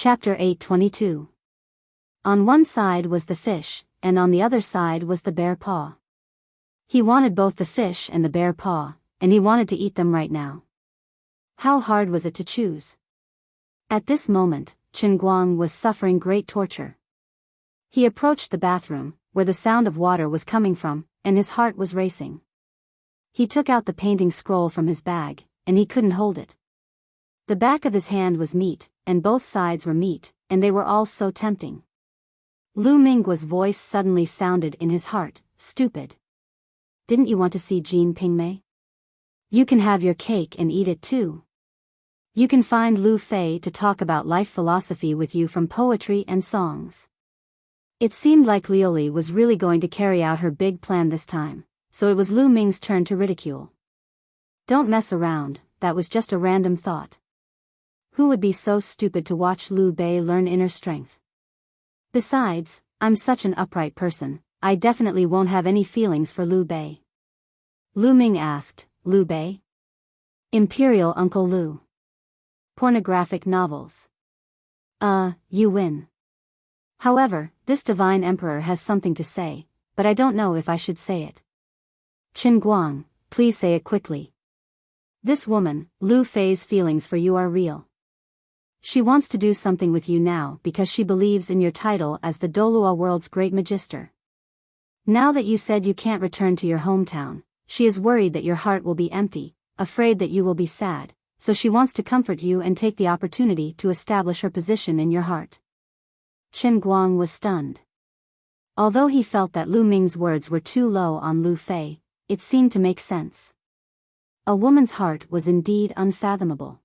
Chapter 822. On one side was the fish, and on the other side was the bare paw. He wanted both the fish and the bare paw, and he wanted to eat them right now. How hard was it to choose? At this moment, Chen Guang was suffering great torture. He approached the bathroom, where the sound of water was coming from, and his heart was racing. He took out the painting scroll from his bag, and he couldn't hold it. The back of his hand was meat, and both sides were meat, and they were all so tempting. Lu Mingguo's voice suddenly sounded in his heart, "Stupid. Didn't you want to see Jean Pingmei? You can have your cake and eat it too. You can find Lu Fei to talk about life philosophy with you from poetry and songs." It seemed like Liuli was really going to carry out her big plan this time, so it was Lu Ming's turn to ridicule. "Don't mess around, that was just a random thought. Who would be so stupid to watch Liu Bei learn inner strength? Besides, I'm such an upright person, I definitely won't have any feelings for Liu Bei." Lu Ming asked, "Liu Bei? Imperial Uncle Liu. Pornographic novels. You win. However, this divine emperor has something to say, but I don't know if I should say it. Chen Guang, please say it quickly. This woman, Liu Fei's feelings for you are real. She wants to do something with you now because she believes in your title as the Dolua world's great magister. Now that you said you can't return to your hometown, she is worried that your heart will be empty, afraid that you will be sad, so she wants to comfort you and take the opportunity to establish her position in your heart." Chen Guang was stunned. Although he felt that Lu Ming's words were too low on Liu Fei, it seemed to make sense. A woman's heart was indeed unfathomable.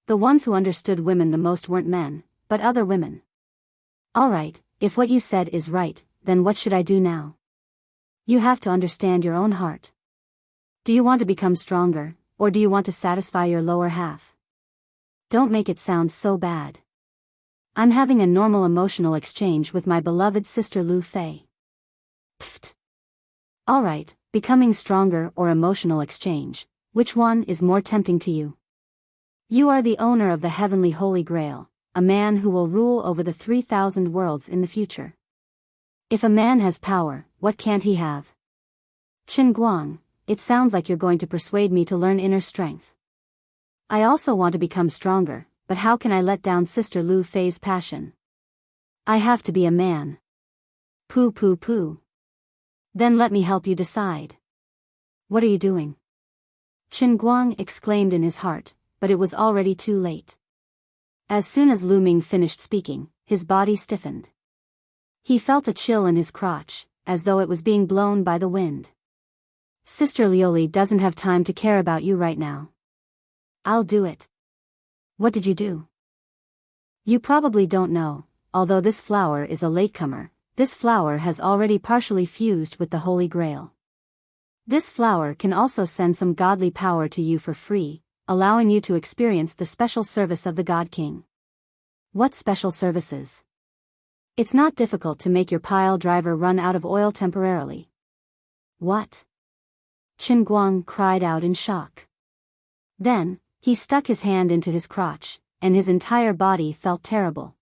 The ones who understood women the most weren't men, but other women. "All right, if what you said is right, then what should I do now? You have to understand your own heart. Do you want to become stronger, or do you want to satisfy your lower half? Don't make it sound so bad. I'm having a normal emotional exchange with my beloved sister Liu Fei." Pfft. "All right, becoming stronger or emotional exchange, which one is more tempting to you? You are the owner of the heavenly Holy Grail, a man who will rule over the 3,000 worlds in the future. If a man has power, what can't he have? Chen Guang, it sounds like you're going to persuade me to learn inner strength. I also want to become stronger, but how can I let down Sister Liu Fei's passion? I have to be a man." "Pooh pooh pooh. Then let me help you decide." "What are you doing?" Chen Guang exclaimed in his heart, but it was already too late. As soon as Lu Ming finished speaking, his body stiffened. He felt a chill in his crotch, as though it was being blown by the wind. "Sister Liuli doesn't have time to care about you right now. I'll do it." "What did you do?" "You probably don't know, although this flower is a latecomer, this flower has already partially fused with the Holy Grail. This flower can also send some godly power to you for free, allowing you to experience the special service of the God King." "What special services?" "It's not difficult to make your pile driver run out of oil temporarily." "What?" Chen Guang cried out in shock. Then, he stuck his hand into his crotch, and his entire body felt terrible.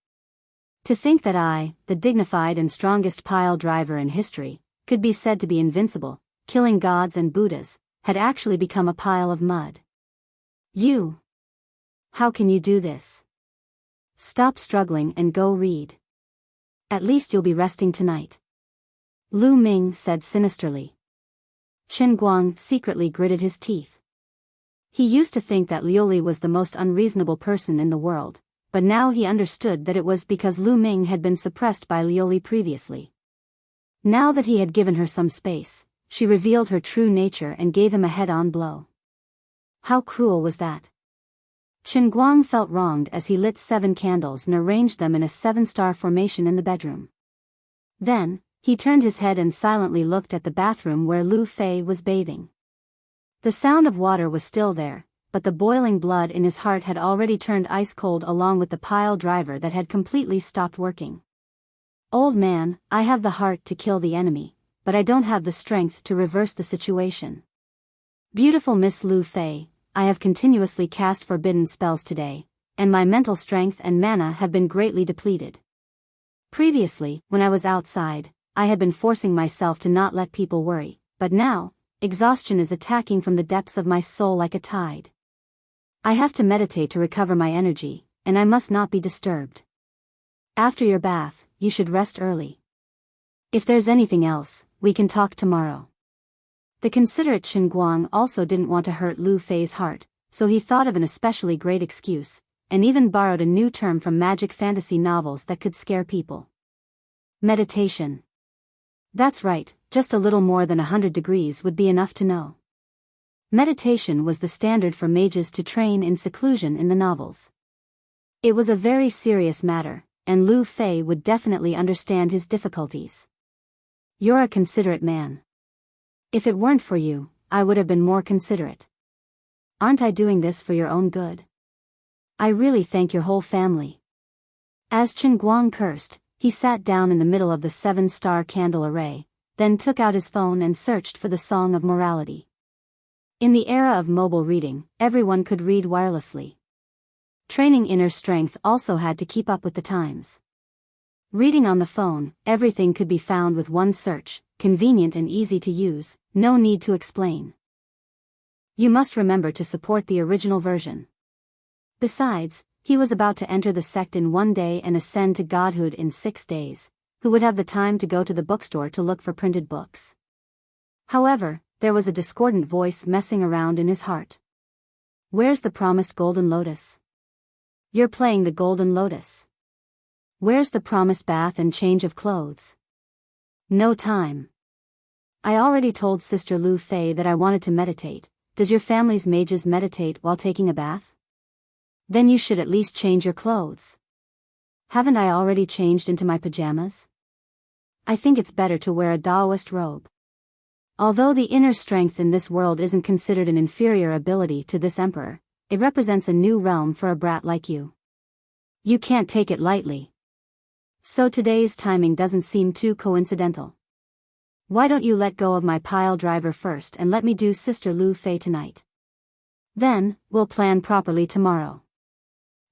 To think that I, the dignified and strongest pile driver in history, could be said to be invincible, killing gods and Buddhas, had actually become a pile of mud. "You! How can you do this? Stop struggling and go read. At least you'll be resting tonight," Lu Ming said sinisterly. Chen Guang secretly gritted his teeth. He used to think that Liuli was the most unreasonable person in the world, but now he understood that it was because Lu Ming had been suppressed by Liuli previously. Now that he had given her some space, she revealed her true nature and gave him a head-on blow. How cruel was that? Chen Guang felt wronged as he lit 7 candles and arranged them in a 7-star formation in the bedroom. Then, he turned his head and silently looked at the bathroom where Liu Fei was bathing. The sound of water was still there, but the boiling blood in his heart had already turned ice-cold along with the pile driver that had completely stopped working. "Old man, I have the heart to kill the enemy, but I don't have the strength to reverse the situation. Beautiful Miss Liu Fei, I have continuously cast forbidden spells today, and my mental strength and mana have been greatly depleted. Previously, when I was outside, I had been forcing myself to not let people worry, but now, exhaustion is attacking from the depths of my soul like a tide. I have to meditate to recover my energy, and I must not be disturbed. After your bath, you should rest early. If there's anything else, we can talk tomorrow. The considerate Chen Guang also didn't want to hurt Lu Fei's heart, so he thought of an especially great excuse, and even borrowed a new term from magic fantasy novels that could scare people. Meditation. That's right, just a little more than 100 degrees would be enough to know. Meditation was the standard for mages to train in seclusion in the novels. It was a very serious matter, and Lu Fei would definitely understand his difficulties. You're a considerate man. If it weren't for you, I would have been more considerate. Aren't I doing this for your own good? I really thank your whole family. As Chen Guang cursed, he sat down in the middle of the 7-star candle array, then took out his phone and searched for the Song of Morality. In the era of mobile reading, everyone could read wirelessly. Training inner strength also had to keep up with the times. Reading on the phone, everything could be found with one search, convenient and easy to use, no need to explain. You must remember to support the original version. Besides, he was about to enter the sect in 1 day and ascend to godhood in 6 days, who would have the time to go to the bookstore to look for printed books. However, there was a discordant voice messing around in his heart. Where's the promised golden lotus? You're playing the golden lotus. Where's the promised bath and change of clothes? No time. I already told Sister Lu Fei that I wanted to meditate. Does your family's mages meditate while taking a bath? Then you should at least change your clothes. Haven't I already changed into my pajamas? I think it's better to wear a Taoist robe. Although the inner strength in this world isn't considered an inferior ability to this emperor, it represents a new realm for a brat like you. You can't take it lightly. So today's timing doesn't seem too coincidental. Why don't you let go of my pile driver first and let me do Sister Lu Fei tonight? Then, we'll plan properly tomorrow.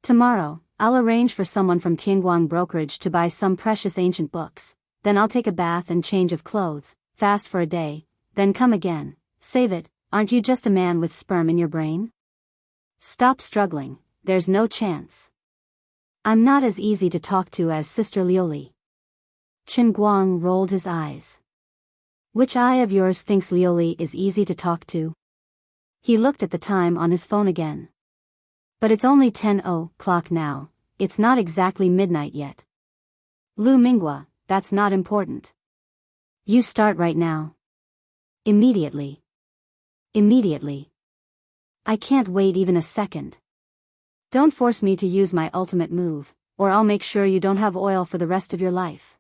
Tomorrow, I'll arrange for someone from Tianguang brokerage to buy some precious ancient books, then I'll take a bath and change of clothes, fast for a day, then come again, save it. Aren't you just a man with sperm in your brain? Stop struggling, there's no chance. I'm not as easy to talk to as Sister Liuli. Chen Guang rolled his eyes. Which eye of yours thinks Liuli is easy to talk to? He looked at the time on his phone again. But it's only 10:00 now, it's not exactly midnight yet. Lu Minghua, that's not important. You start right now. Immediately. Immediately. I can't wait even a second. Don't force me to use my ultimate move, or I'll make sure you don't have oil for the rest of your life.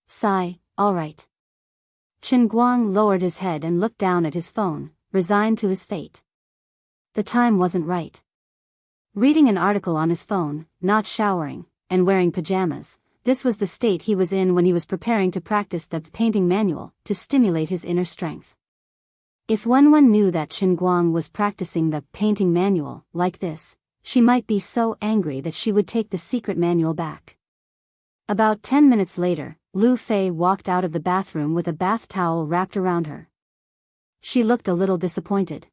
Sigh, all right. Chen Guang lowered his head and looked down at his phone, resigned to his fate. The time wasn't right. Reading an article on his phone, not showering, and wearing pajamas, this was the state he was in when he was preparing to practice the painting manual to stimulate his inner strength. If Wenwen knew that Chen Guang was practicing the painting manual like this, she might be so angry that she would take the secret manual back. About 10 minutes later, Lu Fei walked out of the bathroom with a bath towel wrapped around her. She looked a little disappointed.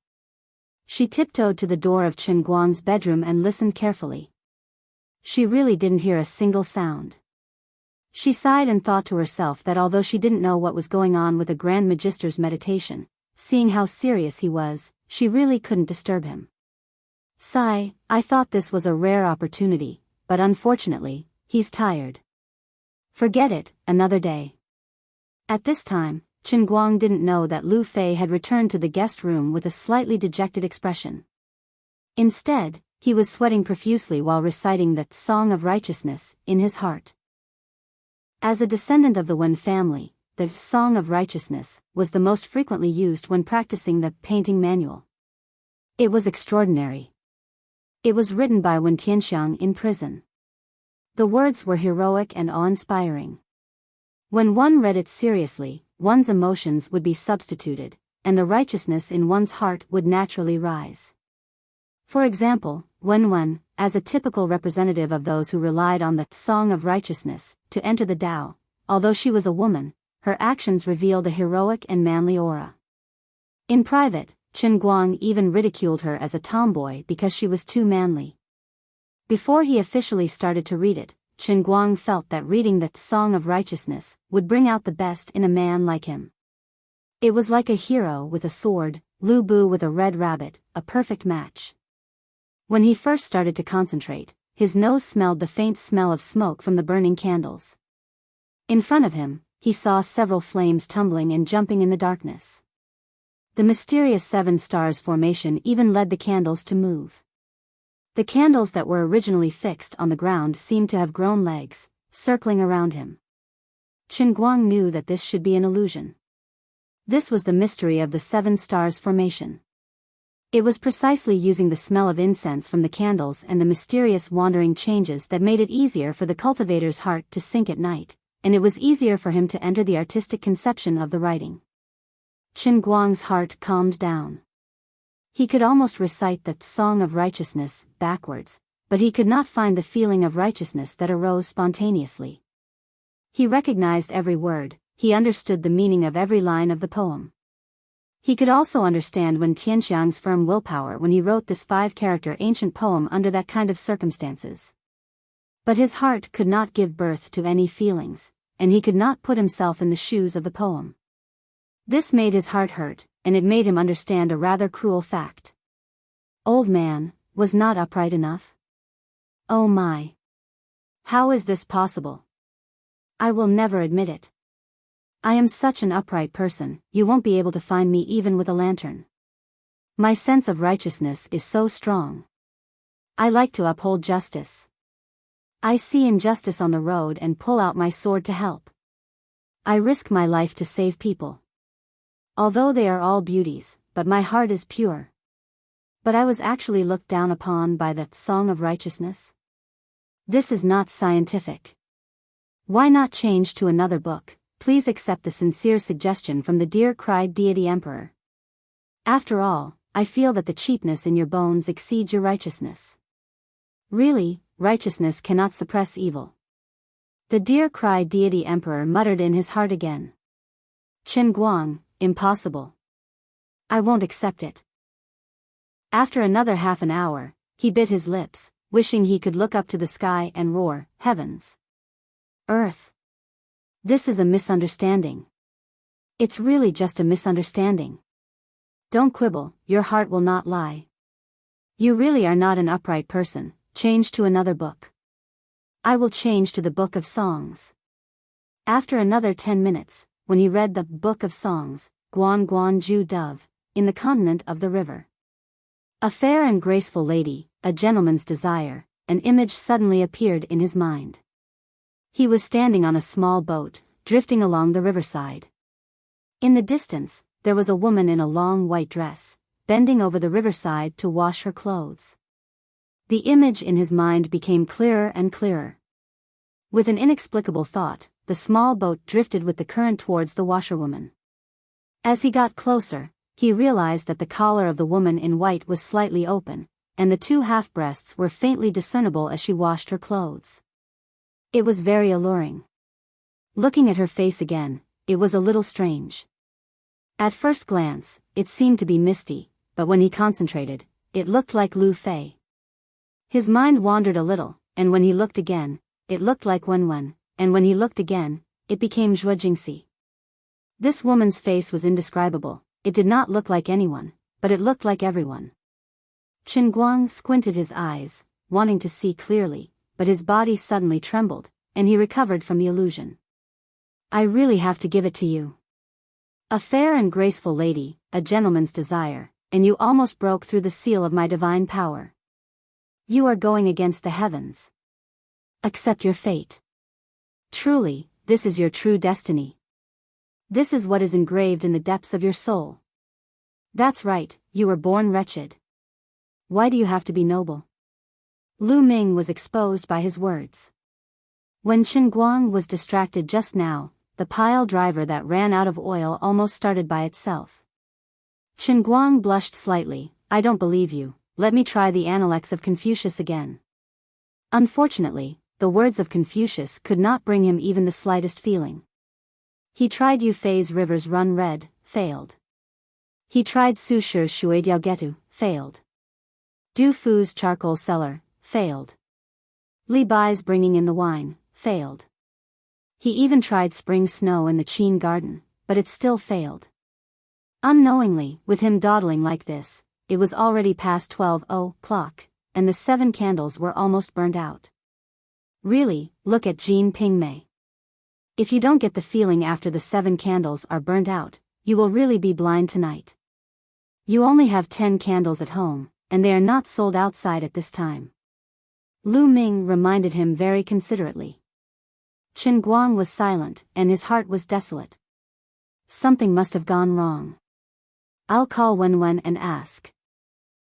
She tiptoed to the door of Chen Guang's bedroom and listened carefully. She really didn't hear a single sound. She sighed and thought to herself that although she didn't know what was going on with the Grand Magister's meditation, seeing how serious he was, she really couldn't disturb him. Sigh, I thought this was a rare opportunity, but unfortunately, he's tired. Forget it, another day. At this time, Chen Guang didn't know that Lu Fei had returned to the guest room with a slightly dejected expression. Instead, he was sweating profusely while reciting the Song of Righteousness in his heart. As a descendant of the Wen family, the Song of Righteousness was the most frequently used when practicing the painting manual. It was extraordinary. It was written by Wen Tianxiang in prison. The words were heroic and awe-inspiring. When one read it seriously, one's emotions would be substituted, and the righteousness in one's heart would naturally rise. For example, Wen, as a typical representative of those who relied on the Song of Righteousness to enter the Tao, although she was a woman, her actions revealed a heroic and manly aura. In private, Chen Guang even ridiculed her as a tomboy because she was too manly. Before he officially started to read it, Chen Guang felt that reading the Song of Righteousness would bring out the best in a man like him. It was like a hero with a sword, Lu Bu with a red rabbit, a perfect match. When he first started to concentrate, his nose smelled the faint smell of smoke from the burning candles. In front of him, he saw several flames tumbling and jumping in the darkness. The mysterious 7 stars formation even led the candles to move. The candles that were originally fixed on the ground seemed to have grown legs, circling around him. Chen Guang knew that this should be an illusion. This was the mystery of the 7 stars formation. It was precisely using the smell of incense from the candles and the mysterious wandering changes that made it easier for the cultivator's heart to sink at night, and it was easier for him to enter the artistic conception of the writing. Chen Guang's heart calmed down. He could almost recite the Song of Righteousness backwards, but he could not find the feeling of righteousness that arose spontaneously. He recognized every word, he understood the meaning of every line of the poem. He could also understand Wen Tianxiang's firm willpower when he wrote this 5-character ancient poem under that kind of circumstances. But his heart could not give birth to any feelings, and he could not put himself in the shoes of the poem. This made his heart hurt, and it made him understand a rather cruel fact. Old man, was not upright enough? Oh my! How is this possible? I will never admit it. I am such an upright person, you won't be able to find me even with a lantern. My sense of righteousness is so strong. I like to uphold justice. I see injustice on the road and pull out my sword to help. I risk my life to save people. Although they are all beauties, but my heart is pure. But I was actually looked down upon by the Song of Righteousness. This is not scientific. Why not change to another book? Please accept the sincere suggestion from the dear cried deity emperor. After all, I feel that the cheapness in your bones exceeds your righteousness. Really, righteousness cannot suppress evil. The dear cried deity emperor muttered in his heart again. Chen Guang, impossible. I won't accept it. After another half an hour, he bit his lips, wishing he could look up to the sky and roar, heavens! Earth! This is a misunderstanding. It's really just a misunderstanding. Don't quibble, your heart will not lie. You really are not an upright person, change to another book. I will change to the Book of Songs. After another 10 minutes, when he read the Book of Songs, Guan Guan Ju Dove, in the continent of the river. A fair and graceful lady, a gentleman's desire, an image suddenly appeared in his mind. He was standing on a small boat, drifting along the riverside. In the distance, there was a woman in a long white dress, bending over the riverside to wash her clothes. The image in his mind became clearer and clearer. With an inexplicable thought, the small boat drifted with the current towards the washerwoman. As he got closer, he realized that the collar of the woman in white was slightly open, and the 2 half-breasts were faintly discernible as she washed her clothes. It was very alluring. Looking at her face again, it was a little strange. At first glance, it seemed to be misty, but when he concentrated, it looked like Lu Fei. His mind wandered a little, and when he looked again, it looked like Wen, and when he looked again, it became Zhuo Jingxi. This woman's face was indescribable, it did not look like anyone, but it looked like everyone. Chen Guang squinted his eyes, wanting to see clearly, but his body suddenly trembled, and he recovered from the illusion. I really have to give it to you. A fair and graceful lady, a gentleman's desire, and you almost broke through the seal of my divine power. You are going against the heavens. Accept your fate. Truly, this is your true destiny. This is what is engraved in the depths of your soul. That's right, you were born wretched. Why do you have to be noble? Lu Ming was exposed by his words. When Chen Guang was distracted just now, the pile driver that ran out of oil almost started by itself. Chen Guang blushed slightly. I don't believe you, let me try the Analects of Confucius again. Unfortunately, the words of Confucius could not bring him even the slightest feeling. He tried Yu Fei's Rivers Run Red, failed. He tried Su Shi's Shui Diao Getu, failed. Du Fu's Charcoal Cellar, failed. Li Bai's Bringing in the Wine, failed. He even tried Spring Snow in the Qin Garden, but it still failed. Unknowingly, with him dawdling like this, it was already past 12:00, and the 7 candles were almost burned out. Really, look at Jean Ping Mei. If you don't get the feeling after the 7 candles are burned out, you will really be blind tonight. You only have 10 candles at home, and they are not sold outside at this time. Lu Ming reminded him very considerately. Chen Guang was silent, and his heart was desolate. Something must have gone wrong. I'll call Wen and ask.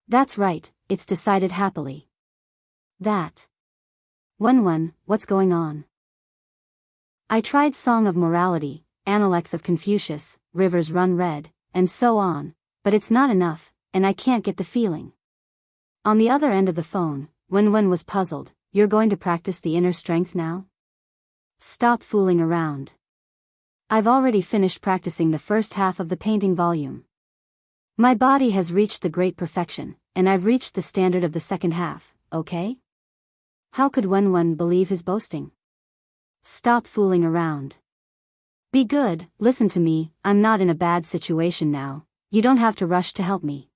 That's right, it's decided happily. That. Wen, what's going on? I tried Song of Morality, Analects of Confucius, Rivers Run Red, and so on, but it's not enough, and I can't get the feeling. On the other end of the phone, Wen was puzzled. You're going to practice the inner strength now? Stop fooling around. I've already finished practicing the first half of the painting volume. My body has reached the great perfection, and I've reached the standard of the second half, okay? How could Wen believe his boasting? Stop fooling around. Be good, listen to me, I'm not in a bad situation now, you don't have to rush to help me.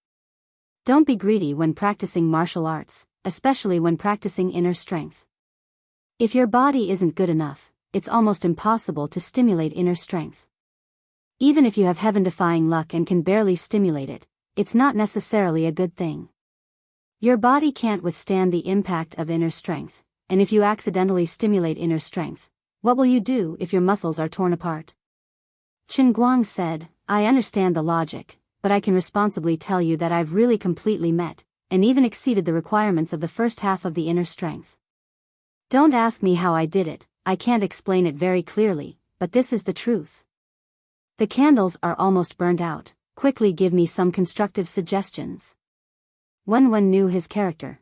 Don't be greedy when practicing martial arts, especially when practicing inner strength. If your body isn't good enough, it's almost impossible to stimulate inner strength. Even if you have heaven-defying luck and can barely stimulate it, it's not necessarily a good thing. Your body can't withstand the impact of inner strength, and if you accidentally stimulate inner strength, what will you do if your muscles are torn apart? Chen Guang said, I understand the logic, but I can responsibly tell you that I've really completely met, and even exceeded the requirements of the first half of the inner strength. Don't ask me how I did it, I can't explain it very clearly, but this is the truth. The candles are almost burned out, quickly give me some constructive suggestions. Wen knew his character.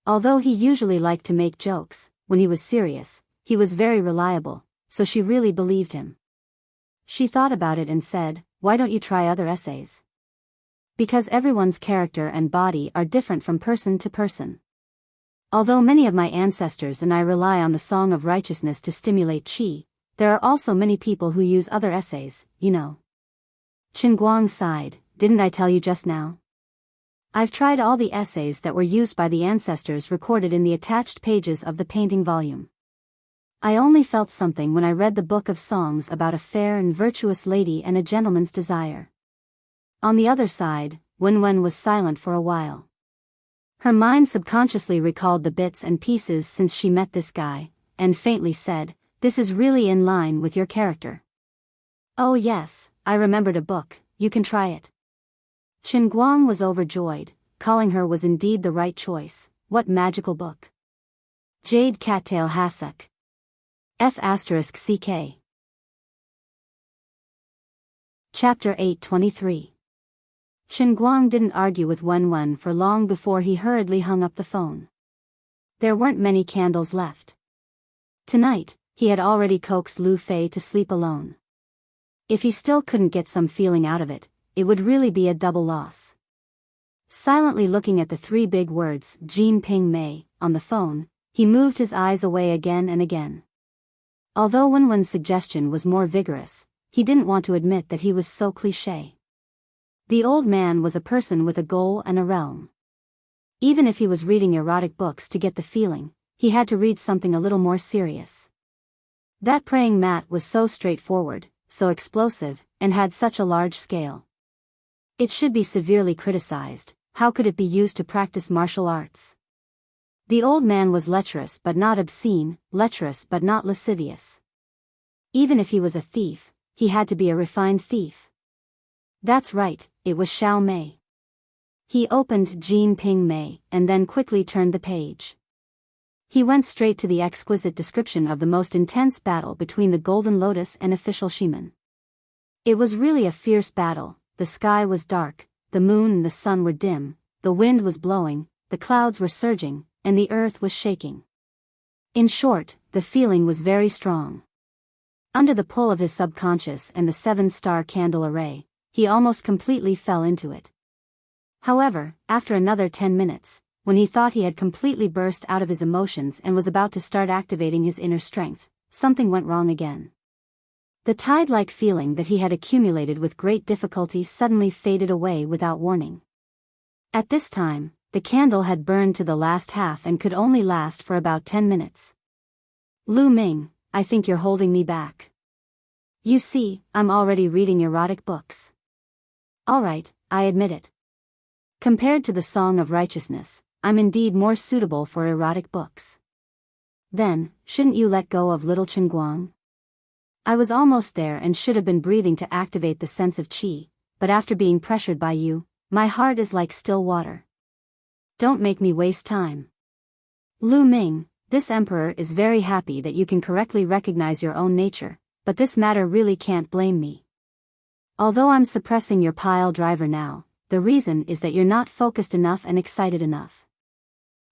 Although he usually liked to make jokes, when he was serious, he was very reliable, so she really believed him. She thought about it and said, why don't you try other essays? Because everyone's character and body are different from person to person. Although many of my ancestors and I rely on the Song of Righteousness to stimulate qi, there are also many people who use other essays, you know. Chen Guang sighed, didn't I tell you just now? I've tried all the essays that were used by the ancestors recorded in the attached pages of the painting volume. I only felt something when I read the book of songs about a fair and virtuous lady and a gentleman's desire. On the other side, Wen was silent for a while. Her mind subconsciously recalled the bits and pieces since she met this guy, and faintly said, this is really in line with your character. Oh yes, I remembered a book, you can try it. Chen Guang was overjoyed, calling her was indeed the right choice. What magical book? Jade Cattail Hasek. F***CK. Chapter 823. Chen Guang didn't argue with Wen for long before he hurriedly hung up the phone. There weren't many candles left. Tonight, he had already coaxed Lu Fei to sleep alone. If he still couldn't get some feeling out of it, it would really be a double loss. Silently looking at the 3 big words, Jean Ping Mei, on the phone, he moved his eyes away again and again. Although Wen's suggestion was more vigorous, he didn't want to admit that he was so cliché. The old man was a person with a goal and a realm. Even if he was reading erotic books to get the feeling, he had to read something a little more serious. That praying mat was so straightforward, so explosive, and had such a large scale. It should be severely criticized. How could it be used to practice martial arts? The old man was lecherous but not obscene, lecherous but not lascivious. Even if he was a thief, he had to be a refined thief. That's right, it was Xiao Mei. He opened Jean Ping Mei and then quickly turned the page. He went straight to the exquisite description of the most intense battle between the Golden Lotus and official Shiman. It was really a fierce battle, the sky was dark, the moon and the sun were dim, the wind was blowing, the clouds were surging, and the earth was shaking. In short, the feeling was very strong. Under the pull of his subconscious and the 7-star candle array, he almost completely fell into it. However, after another 10 minutes, when he thought he had completely burst out of his emotions and was about to start activating his inner strength, something went wrong again. The tide-like feeling that he had accumulated with great difficulty suddenly faded away without warning. At this time, the candle had burned to the last half and could only last for about 10 minutes. Lu Ming, I think you're holding me back. You see, I'm already reading erotic books. Alright, I admit it. Compared to the Song of Righteousness, I'm indeed more suitable for erotic books. Then, shouldn't you let go of little Qinguang? I was almost there and should have been breathing to activate the sense of qi, but after being pressured by you, my heart is like still water. Don't make me waste time. Lu Ming, this emperor is very happy that you can correctly recognize your own nature, but this matter really can't blame me. Although I'm suppressing your pile driver now, the reason is that you're not focused enough and excited enough.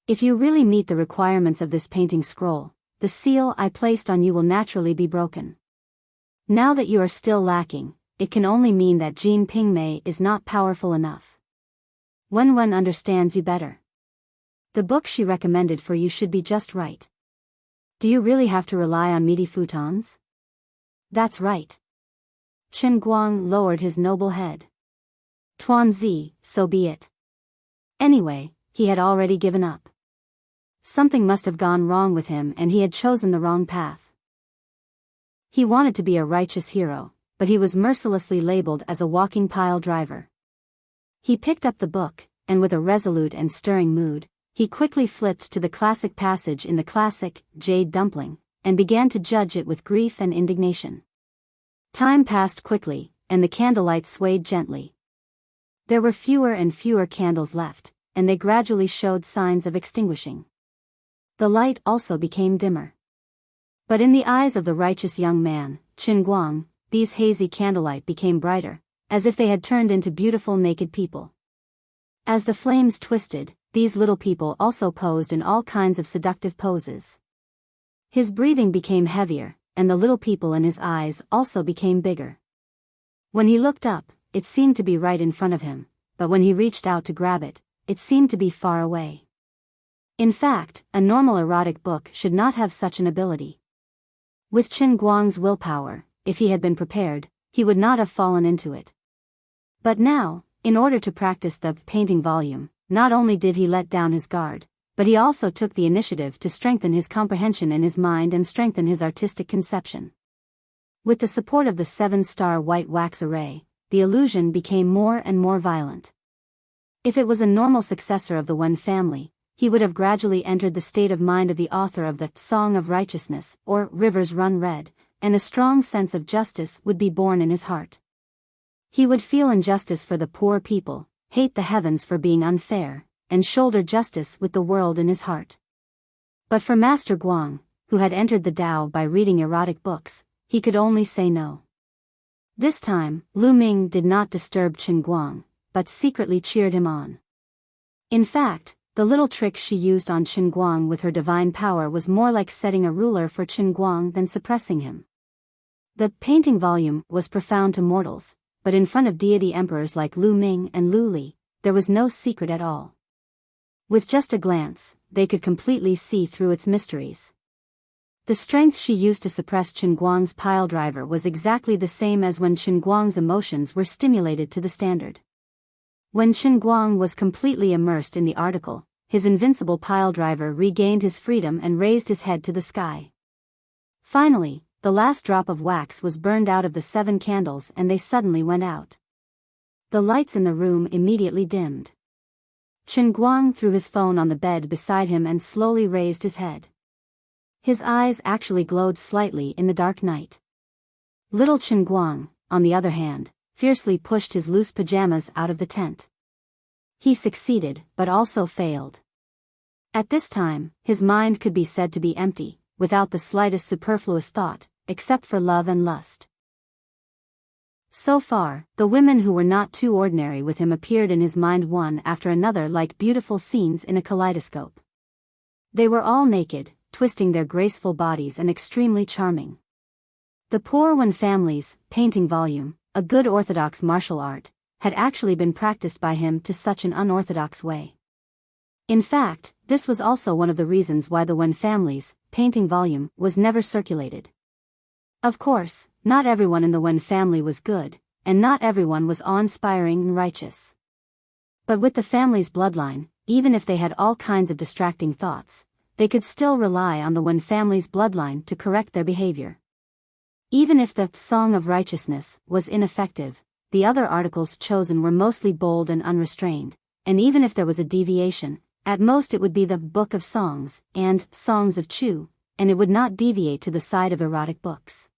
If you really meet the requirements of this painting scroll, the seal I placed on you will naturally be broken. Now that you are still lacking, it can only mean that Jean Pingmei is not powerful enough. Wen Wen understands you better. The book she recommended for you should be just right. Do you really have to rely on meaty futons? That's right. Chen Guang lowered his noble head. Tuanzi, so be it. Anyway, he had already given up. Something must have gone wrong with him and he had chosen the wrong path. He wanted to be a righteous hero, but he was mercilessly labeled as a walking pile driver. He picked up the book, and with a resolute and stirring mood, he quickly flipped to the classic passage in the classic, Jade Dumpling, and began to judge it with grief and indignation. Time passed quickly, and the candlelight swayed gently. There were fewer and fewer candles left, and they gradually showed signs of extinguishing. The light also became dimmer. But in the eyes of the righteous young man, Qin Guang, these hazy candlelight became brighter, as if they had turned into beautiful naked people. As the flames twisted, these little people also posed in all kinds of seductive poses. His breathing became heavier, and the little people in his eyes also became bigger. When he looked up, it seemed to be right in front of him, but when he reached out to grab it, it seemed to be far away. In fact, a normal erotic book should not have such an ability. With Qin Guang's willpower, if he had been prepared, he would not have fallen into it. But now, in order to practice the painting volume, not only did he let down his guard, but he also took the initiative to strengthen his comprehension in his mind and strengthen his artistic conception. With the support of the 7-star white wax array, the illusion became more and more violent. If it was a normal successor of the Wen family, he would have gradually entered the state of mind of the author of the Song of Righteousness, or Rivers Run Red, and a strong sense of justice would be born in his heart. He would feel injustice for the poor people, hate the heavens for being unfair, and shoulder justice with the world in his heart. But for Master Guang, who had entered the Tao by reading erotic books, he could only say no. This time, Lu Ming did not disturb Qin Guang, but secretly cheered him on. In fact, the little trick she used on Qin Guang with her divine power was more like setting a ruler for Qin Guang than suppressing him. The painting volume was profound to mortals, but in front of deity emperors like Lu Ming and Lu Li, there was no secret at all. With just a glance, they could completely see through its mysteries. The strength she used to suppress Qin Guang's pile driver was exactly the same as when Qin Guang's emotions were stimulated to the standard. When Qin Guang was completely immersed in the article, his invincible pile driver regained his freedom and raised his head to the sky. Finally, the last drop of wax was burned out of the 7 candles and they suddenly went out. The lights in the room immediately dimmed. Qin Guang threw his phone on the bed beside him and slowly raised his head. His eyes actually glowed slightly in the dark night. Little Qin Guang, on the other hand, fiercely pushed his loose pajamas out of the tent. He succeeded, but also failed. At this time, his mind could be said to be empty, without the slightest superfluous thought, except for love and lust. So far, the women who were not too ordinary with him appeared in his mind one after another like beautiful scenes in a kaleidoscope. They were all naked, twisting their graceful bodies and extremely charming. The Poor One Family's painting volume, a good orthodox martial art, had actually been practiced by him to such an unorthodox way. In fact, this was also one of the reasons why the Wen family's painting volume was never circulated. Of course, not everyone in the Wen family was good, and not everyone was awe-inspiring and righteous. But with the family's bloodline, even if they had all kinds of distracting thoughts, they could still rely on the Wen family's bloodline to correct their behavior. Even if the Song of Righteousness was ineffective, the other articles chosen were mostly bold and unrestrained, and even if there was a deviation, at most it would be the Book of Songs and Songs of Chu, and it would not deviate to the side of erotic books.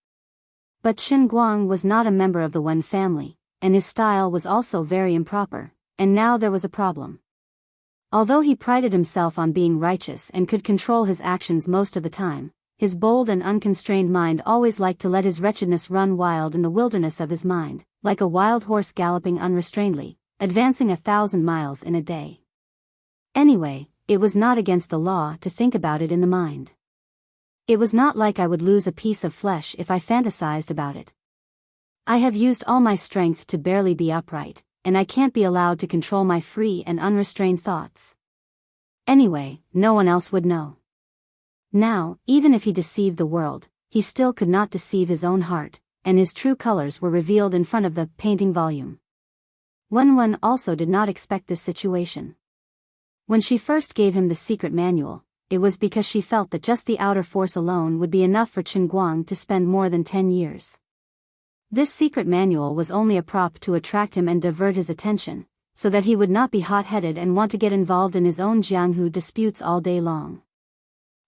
But Qin Guang was not a member of the Wen family, and his style was also very improper, and now there was a problem. Although he prided himself on being righteous and could control his actions most of the time, his bold and unconstrained mind always liked to let his wretchedness run wild in the wilderness of his mind, like a wild horse galloping unrestrainedly, advancing 1,000 miles in a day. Anyway, it was not against the law to think about it in the mind. It was not like I would lose a piece of flesh if I fantasized about it. I have used all my strength to barely be upright, and I can't be allowed to control my free and unrestrained thoughts. Anyway, no one else would know. Now, even if he deceived the world, he still could not deceive his own heart, and his true colors were revealed in front of the painting volume. Wen also did not expect this situation. When she first gave him the secret manual, it was because she felt that just the outer force alone would be enough for Qin Guang to spend more than 10 years. This secret manual was only a prop to attract him and divert his attention, so that he would not be hot-headed and want to get involved in his own Jianghu disputes all day long.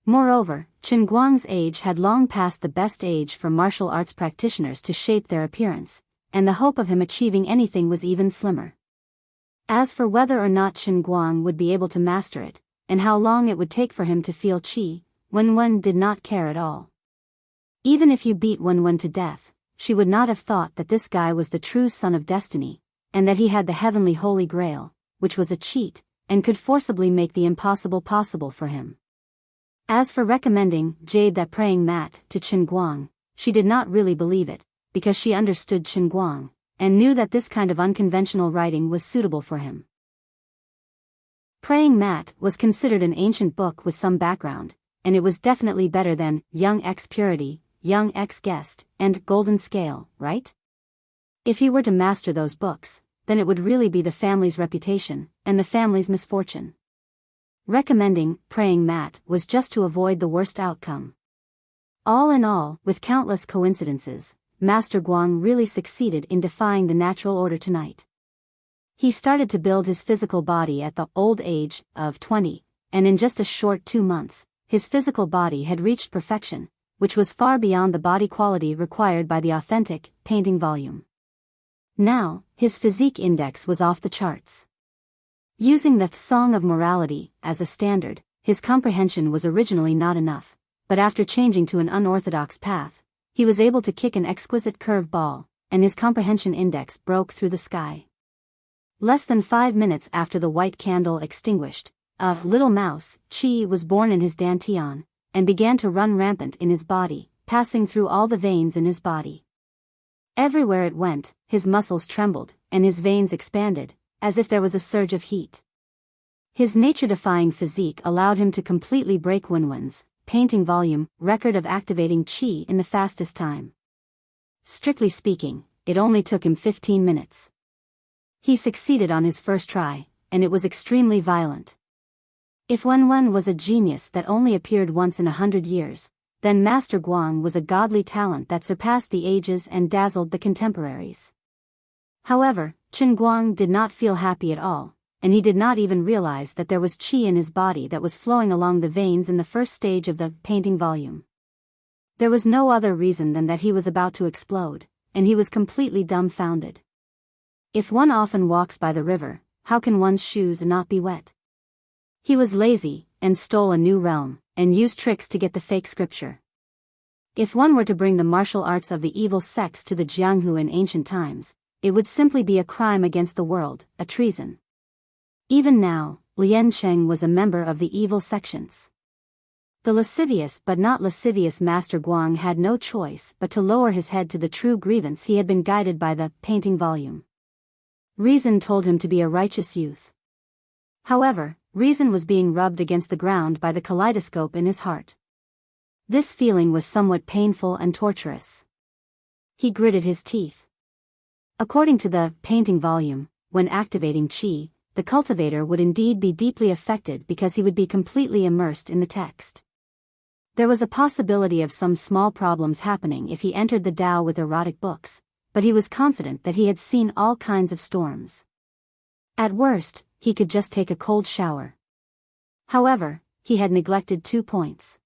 Moreover, Qin Guang's age had long passed the best age for martial arts practitioners to shape their appearance, and the hope of him achieving anything was even slimmer. As for whether or not Qin Guang would be able to master it, and how long it would take for him to feel qi, Wen did not care at all. Even if you beat Wen to death, she would not have thought that this guy was the true son of destiny, and that he had the heavenly holy grail, which was a cheat, and could forcibly make the impossible possible for him. As for recommending Jade that praying mat to Qin Guang, she did not really believe it, because she understood Qin Guang, and knew that this kind of unconventional writing was suitable for him. Praying Mat was considered an ancient book with some background, and it was definitely better than Young X Purity, Young X Guest, and Golden Scale, right? If he were to master those books, then it would really be the family's reputation, and the family's misfortune. Recommending Praying Mat was just to avoid the worst outcome. All in all, with countless coincidences, Master Guang really succeeded in defying the natural order tonight. He started to build his physical body at the old age of 20, and in just a short 2 months, his physical body had reached perfection, which was far beyond the body quality required by the authentic painting volume. Now, his physique index was off the charts. Using the Song of Morality as a standard, his comprehension was originally not enough, but after changing to an unorthodox path, he was able to kick an exquisite curve ball, and his comprehension index broke through the sky. Less than 5 minutes after the white candle extinguished, a little mouse, Qi, was born in his dantian, and began to run rampant in his body, passing through all the veins in his body. Everywhere it went, his muscles trembled, and his veins expanded, as if there was a surge of heat. His nature-defying physique allowed him to completely break Wen's painting volume record of activating Qi in the fastest time. Strictly speaking, it only took him 15 minutes. He succeeded on his first try, and it was extremely violent. If Wen was a genius that only appeared once in 100 years, then Master Guang was a godly talent that surpassed the ages and dazzled the contemporaries. However, Qin Guang did not feel happy at all, and he did not even realize that there was qi in his body that was flowing along the veins in the first stage of the painting volume. There was no other reason than that he was about to explode, and he was completely dumbfounded. If one often walks by the river, how can one's shoes not be wet? He was lazy, and stole a new realm, and used tricks to get the fake scripture. If one were to bring the martial arts of the evil sects to the Jianghu in ancient times, it would simply be a crime against the world, a treason. Even now, Lian Cheng was a member of the evil sections. The lascivious but not lascivious Master Guang had no choice but to lower his head to the true grievance he had been guided by the painting volume. Reason told him to be a righteous youth. However, reason was being rubbed against the ground by the kaleidoscope in his heart. This feeling was somewhat painful and torturous. He gritted his teeth. According to the painting volume, when activating qi, the cultivator would indeed be deeply affected because he would be completely immersed in the text. There was a possibility of some small problems happening if he entered the Tao with erotic books, but he was confident that he had seen all kinds of storms. At worst, he could just take a cold shower. However, he had neglected 2 points.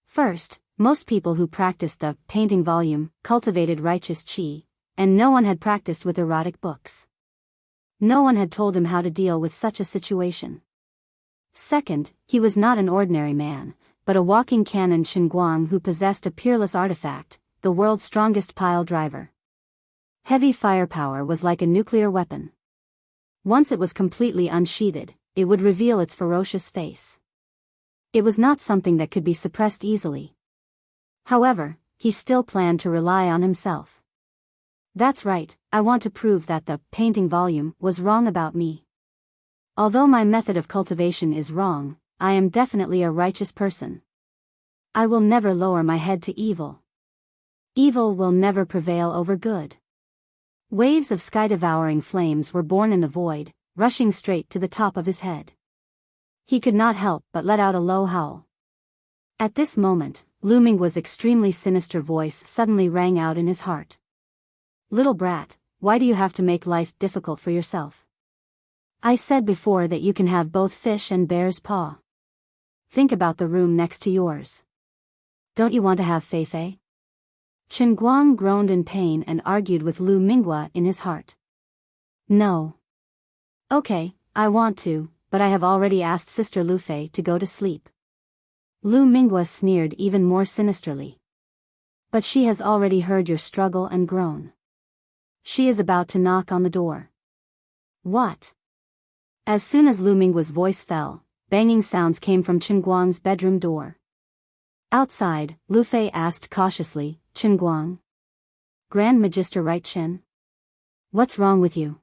First, most people who practiced the painting volume cultivated righteous qi, and no one had practiced with erotic books. No one had told him how to deal with such a situation. Second, he was not an ordinary man, but a walking cannon Guang who possessed a peerless artifact, the world's strongest pile driver. Heavy firepower was like a nuclear weapon. Once it was completely unsheathed, it would reveal its ferocious face. It was not something that could be suppressed easily. However, he still planned to rely on himself. That's right, I want to prove that the painting volume was wrong about me. Although my method of cultivation is wrong, I am definitely a righteous person. I will never lower my head to evil. Evil will never prevail over good. Waves of sky-devouring flames were born in the void, rushing straight to the top of his head. He could not help but let out a low howl. At this moment, Lu Minggua's extremely sinister voice suddenly rang out in his heart. Little brat, why do you have to make life difficult for yourself? I said before that you can have both fish and bear's paw. Think about the room next to yours. Don't you want to have Feifei? Chen Guang groaned in pain and argued with Lu Minghua in his heart. No. Okay, I want to, but I have already asked Sister Lu Fei to go to sleep. Lu Minghua sneered even more sinisterly. But she has already heard your struggle and groan. She is about to knock on the door. What? As soon as Lu Minggua's voice fell, banging sounds came from Chen Guang's bedroom door. Outside, Lu Fei asked cautiously, Chen Guang? Grand Magister Right Chen? What's wrong with you?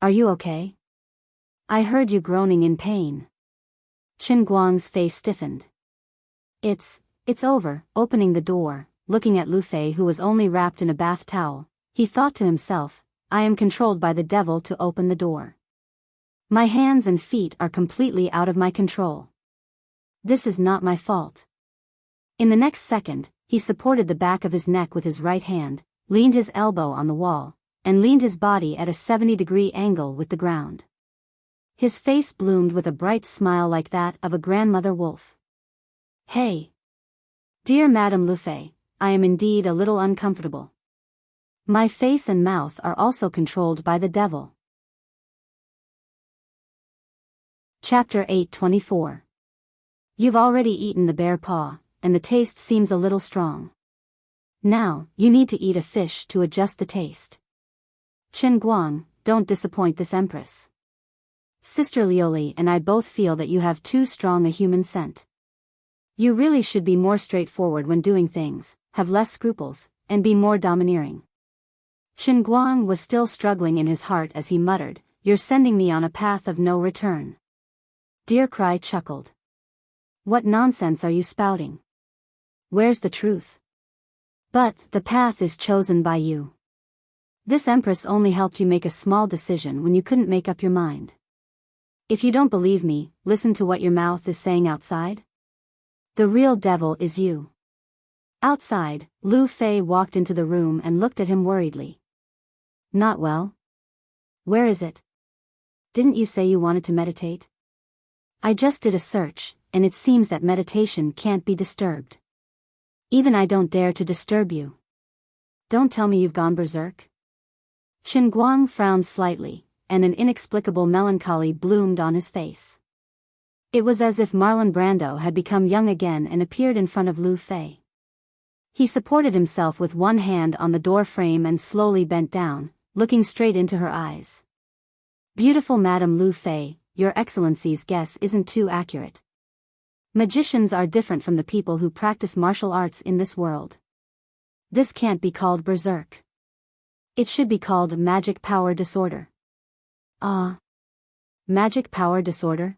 Are you okay? I heard you groaning in pain. Chen Guang's face stiffened. It's over. Opening the door, looking at Lu Fei who was only wrapped in a bath towel, he thought to himself, I am controlled by the devil to open the door. My hands and feet are completely out of my control. This is not my fault. In the next second, he supported the back of his neck with his right hand, leaned his elbow on the wall, and leaned his body at a 70-degree angle with the ground. His face bloomed with a bright smile like that of a grandmother wolf. Hey! Dear Madame Lu Fei, I am indeed a little uncomfortable. My face and mouth are also controlled by the devil. Chapter 824. You've already eaten the bear paw, and the taste seems a little strong. Now, you need to eat a fish to adjust the taste. Chen Guang, don't disappoint this empress. Sister Lioli and I both feel that you have too strong a human scent. You really should be more straightforward when doing things, have less scruples, and be more domineering. Chen Guang was still struggling in his heart as he muttered, You're sending me on a path of no return. Dear Cry chuckled. What nonsense are you spouting? Where's the truth? But the path is chosen by you. This empress only helped you make a small decision when you couldn't make up your mind. If you don't believe me, listen to what your mouth is saying outside. The real devil is you. Outside, Lu Fei walked into the room and looked at him worriedly. Not well? Where is it? Didn't you say you wanted to meditate? I just did a search, and it seems that meditation can't be disturbed. Even I don't dare to disturb you. Don't tell me you've gone berserk. Chen Guang frowned slightly, and an inexplicable melancholy bloomed on his face. It was as if Marlon Brando had become young again and appeared in front of Lu Fei. He supported himself with one hand on the door frame and slowly bent down, looking straight into her eyes. "Beautiful Madame Lu Fei, Your Excellency's guess isn't too accurate. Magicians are different from the people who practice martial arts in this world. This can't be called berserk. It should be called magic power disorder." Ah. Magic power disorder?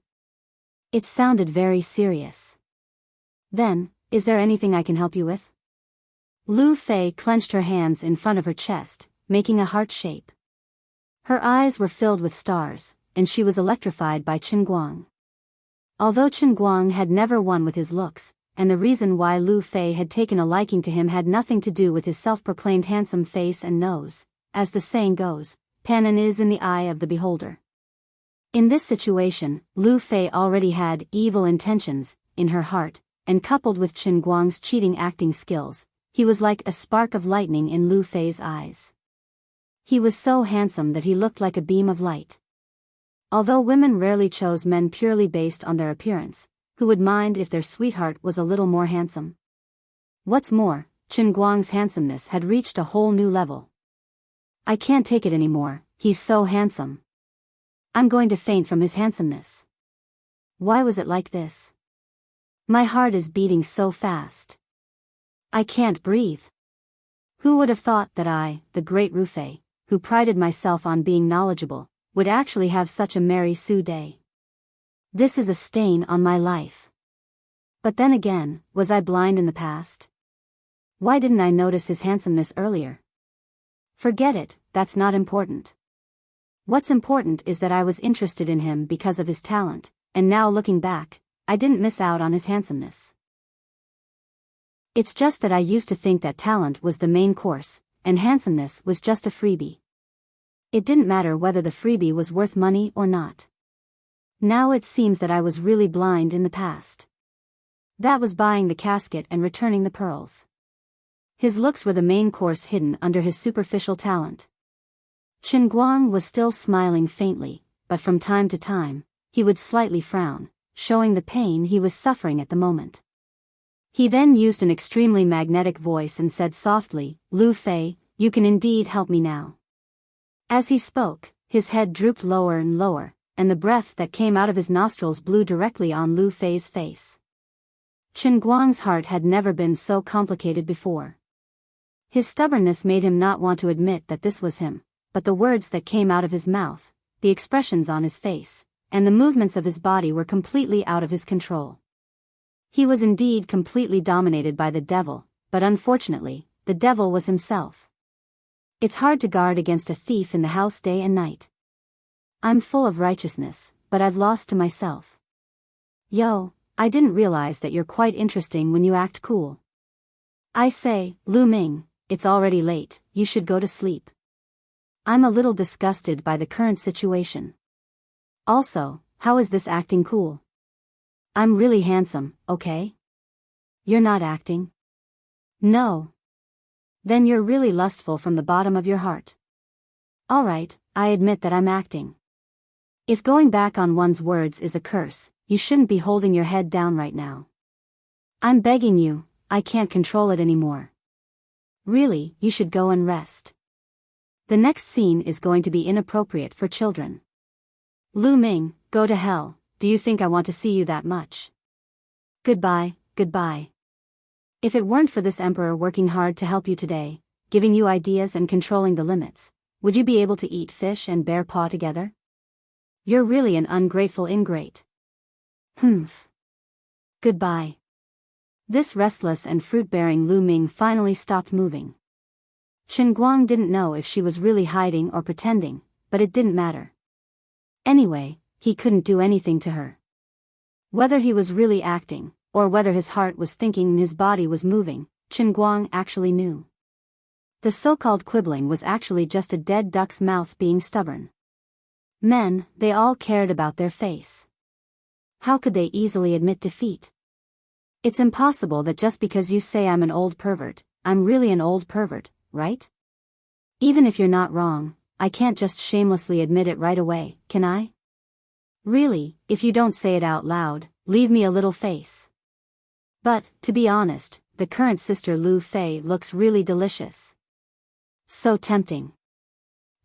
It sounded very serious. "Then, is there anything I can help you with?" Lu Fei clenched her hands in front of her chest, making a heart shape. Her eyes were filled with stars, and she was electrified by Chen Guang. Although Chen Guang had never won with his looks, and the reason why Lu Fei had taken a liking to him had nothing to do with his self-proclaimed handsome face and nose, as the saying goes, "Panin is in the eye of the beholder." In this situation, Lu Fei already had evil intentions in her heart, and coupled with Chen Guang's cheating acting skills, he was like a spark of lightning in Lu Fei's eyes. He was so handsome that he looked like a beam of light. Although women rarely chose men purely based on their appearance, who would mind if their sweetheart was a little more handsome? What's more, Chen Guang's handsomeness had reached a whole new level. "I can't take it anymore, he's so handsome. I'm going to faint from his handsomeness. Why was it like this? My heart is beating so fast. I can't breathe." Who would have thought that I, the great Ru Fei, who prided myself on being knowledgeable, would actually have such a Mary Sue day? This is a stain on my life. But then again, was I blind in the past? Why didn't I notice his handsomeness earlier? Forget it, that's not important. What's important is that I was interested in him because of his talent, and now looking back, I didn't miss out on his handsomeness. It's just that I used to think that talent was the main course, and handsomeness was just a freebie. It didn't matter whether the freebie was worth money or not. Now it seems that I was really blind in the past. That was buying the casket and returning the pearls. His looks were the main course hidden under his superficial talent. Chen Guang was still smiling faintly, but from time to time, he would slightly frown, showing the pain he was suffering at the moment. He then used an extremely magnetic voice and said softly, "Lu Fei, you can indeed help me now." As he spoke, his head drooped lower and lower, and the breath that came out of his nostrils blew directly on Lu Fei's face. Chen Guang's heart had never been so complicated before. His stubbornness made him not want to admit that this was him, but the words that came out of his mouth, the expressions on his face, and the movements of his body were completely out of his control. He was indeed completely dominated by the devil, but unfortunately, the devil was himself. It's hard to guard against a thief in the house day and night. I'm full of righteousness, but I've lost to myself. Yo, I didn't realize that you're quite interesting when you act cool. I say, Lu Ming, it's already late, you should go to sleep. I'm a little disgusted by the current situation. Also, how is this acting cool? I'm really handsome, okay? You're not acting? No. Then you're really lustful from the bottom of your heart. Alright, I admit that I'm acting. If going back on one's words is a curse, you shouldn't be holding your head down right now. I'm begging you, I can't control it anymore. Really, you should go and rest. The next scene is going to be inappropriate for children. Lu Ming, go to hell, do you think I want to see you that much? Goodbye, goodbye. If it weren't for this emperor working hard to help you today, giving you ideas and controlling the limits, would you be able to eat fish and bear paw together? You're really an ungrateful ingrate. Humph. Goodbye. This restless and fruit-bearing Lu Ming finally stopped moving. Chen Guang didn't know if she was really hiding or pretending, but it didn't matter. Anyway, he couldn't do anything to her. Whether he was really acting, or whether his heart was thinking and his body was moving, Chen Guang actually knew. The so-called quibbling was actually just a dead duck's mouth being stubborn. Men, they all cared about their face. How could they easily admit defeat? It's impossible that just because you say I'm an old pervert, I'm really an old pervert, right? Even if you're not wrong, I can't just shamelessly admit it right away, can I? Really, if you don't say it out loud, leave me a little face. But, to be honest, the current Sister Lu Fei looks really delicious. So tempting.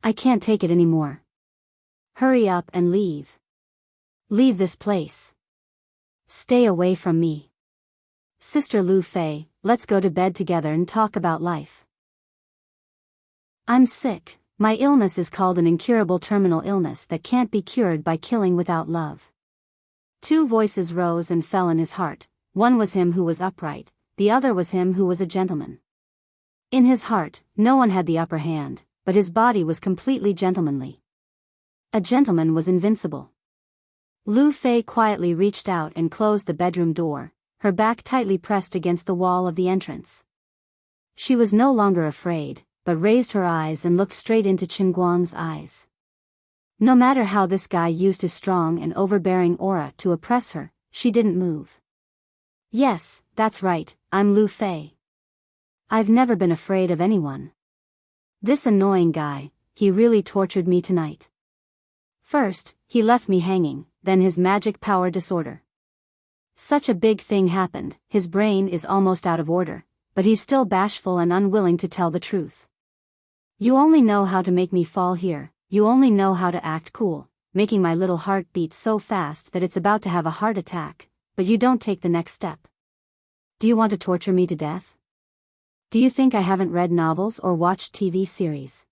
I can't take it anymore. Hurry up and leave. Leave this place. Stay away from me. Sister Lu Fei, let's go to bed together and talk about life. I'm sick. My illness is called an incurable terminal illness that can't be cured by killing without love. Two voices rose and fell in his heart. One was him who was upright, the other was him who was a gentleman. In his heart, no one had the upper hand, but his body was completely gentlemanly. A gentleman was invincible. Lu Fei quietly reached out and closed the bedroom door, her back tightly pressed against the wall of the entrance. She was no longer afraid, but raised her eyes and looked straight into Qin Guang's eyes. No matter how this guy used his strong and overbearing aura to oppress her, she didn't move. Yes, that's right, I'm Lu Fei. I've never been afraid of anyone. This annoying guy, he really tortured me tonight. First, he left me hanging, then his magic power disorder. Such a big thing happened, his brain is almost out of order, but he's still bashful and unwilling to tell the truth. You only know how to make me fall here, you only know how to act cool, making my little heart beat so fast that it's about to have a heart attack, but you don't take the next step. Do you want to torture me to death? Do you think I haven't read novels or watched TV series?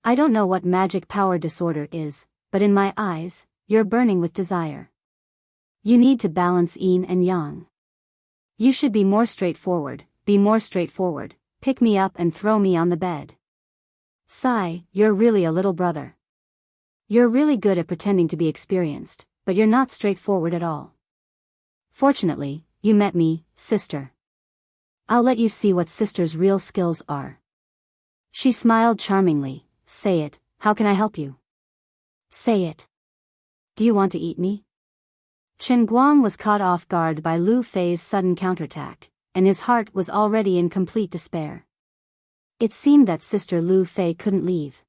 I don't know what magic power disorder is, but in my eyes, you're burning with desire. You need to balance yin and yang. You should be more straightforward, pick me up and throw me on the bed. Sigh, you're really a little brother. You're really good at pretending to be experienced, but you're not straightforward at all. Fortunately, you met me, sister. I'll let you see what sister's real skills are. She smiled charmingly. Say it, how can I help you? Say it. Do you want to eat me? Qin Guang was caught off guard by Lu Fei's sudden counterattack, and his heart was already in complete despair. It seemed that Sister Lu Fei couldn't leave.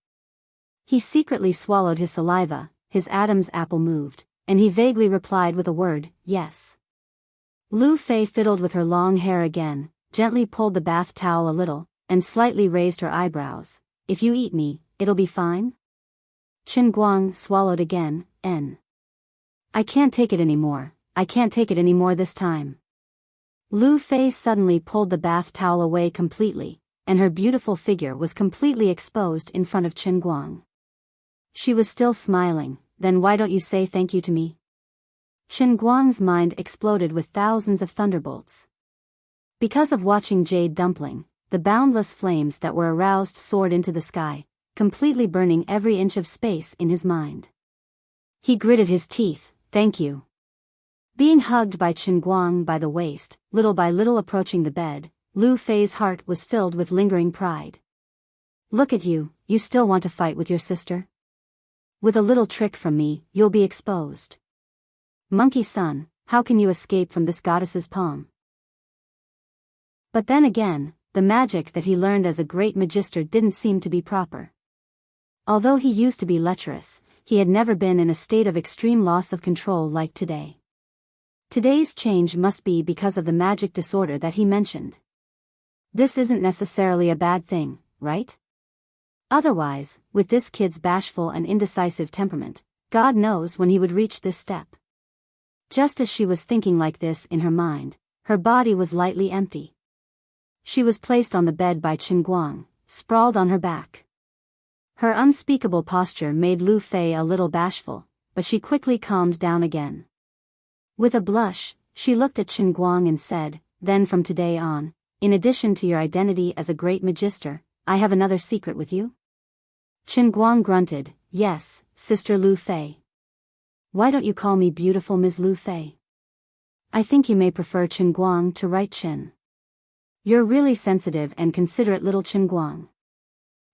He secretly swallowed his saliva, his Adam's apple moved, and he vaguely replied with a word, yes. Lu Fei fiddled with her long hair again, gently pulled the bath towel a little, and slightly raised her eyebrows. If you eat me, it'll be fine? Qin Guang swallowed again, I can't take it anymore, I can't take it anymore this time. Lu Fei suddenly pulled the bath towel away completely, and her beautiful figure was completely exposed in front of Qin Guang. She was still smiling. Then why don't you say thank you to me? Qin Guang's mind exploded with thousands of thunderbolts. Because of watching Jade Dumpling, the boundless flames that were aroused soared into the sky, completely burning every inch of space in his mind. He gritted his teeth, thank you. Being hugged by Qin Guang by the waist, little by little approaching the bed, Lu Fei's heart was filled with lingering pride. Look at you, you still want to fight with your sister? With a little trick from me, you'll be exposed. Monkey son, how can you escape from this goddess's palm? But then again, the magic that he learned as a great magister didn't seem to be proper. Although he used to be lecherous, he had never been in a state of extreme loss of control like today. Today's change must be because of the magic disorder that he mentioned. This isn't necessarily a bad thing, right? Otherwise, with this kid's bashful and indecisive temperament, God knows when he would reach this step. Just as she was thinking like this in her mind, her body was lightly empty. She was placed on the bed by Qin Guang, sprawled on her back. Her unspeakable posture made Lu Fei a little bashful, but she quickly calmed down again. With a blush, she looked at Qin Guang and said, then from today on, in addition to your identity as a great magister, I have another secret with you? Qin Guang grunted, yes, Sister Lu Fei. Why don't you call me beautiful Ms. Lu Fei? I think you may prefer Qin Guang to write Qin. You're really sensitive and considerate little Qin Guang.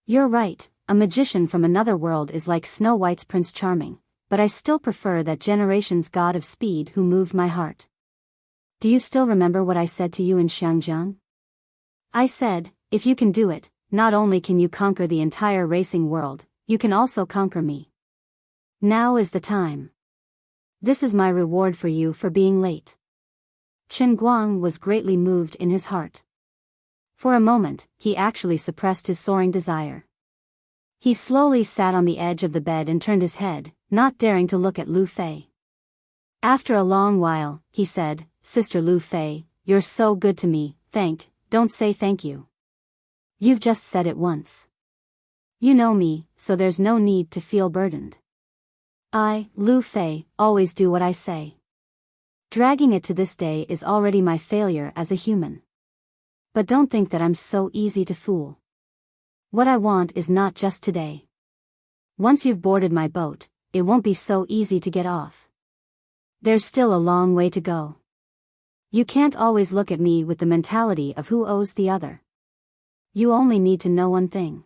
You're right, a magician from another world is like Snow White's Prince Charming, but I still prefer that generation's god of speed who moved my heart. Do you still remember what I said to you in Xiangjiang? I said, if you can do it, not only can you conquer the entire racing world, you can also conquer me. Now is the time. This is my reward for you for being late. Chen Guang was greatly moved in his heart. For a moment, he actually suppressed his soaring desire. He slowly sat on the edge of the bed and turned his head, not daring to look at Lu Fei. After a long while, he said, "Sister Lu Fei, you're so good to me, don't say thank you. You've just said it once. You know me, so there's no need to feel burdened. I, Lu Fei, always do what I say. Dragging it to this day is already my failure as a human. But don't think that I'm so easy to fool. What I want is not just today. Once you've boarded my boat, it won't be so easy to get off. There's still a long way to go. You can't always look at me with the mentality of who owes the other. You only need to know one thing.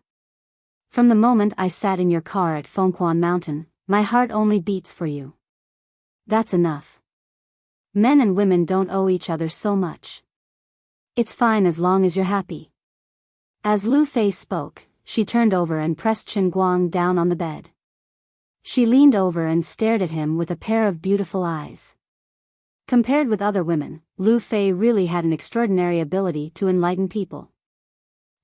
From the moment I sat in your car at Fengquan Mountain, my heart only beats for you. That's enough. Men and women don't owe each other so much. It's fine as long as you're happy." As Lu Fei spoke, she turned over and pressed Chen Guang down on the bed. She leaned over and stared at him with a pair of beautiful eyes. Compared with other women, Lu Fei really had an extraordinary ability to enlighten people.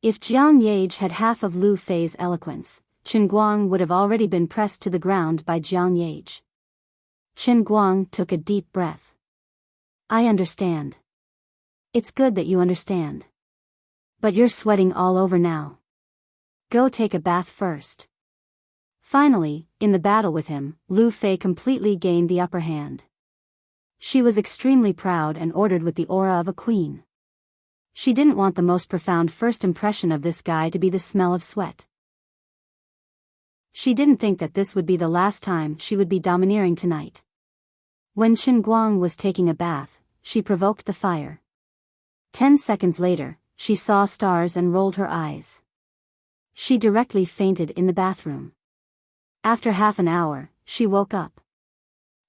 If Jiang Yage had half of Lu Fei's eloquence, Chen Guang would have already been pressed to the ground by Jiang Yage. Chen Guang took a deep breath. "I understand. It's good that you understand. But you're sweating all over now. Go take a bath first." Finally, in the battle with him, Lu Fei completely gained the upper hand. She was extremely proud and ordered with the aura of a queen. She didn't want the most profound first impression of this guy to be the smell of sweat. She didn't think that this would be the last time she would be domineering tonight. When Chen Guang was taking a bath, she provoked the fire. 10 seconds later, she saw stars and rolled her eyes. She directly fainted in the bathroom. After half an hour, she woke up.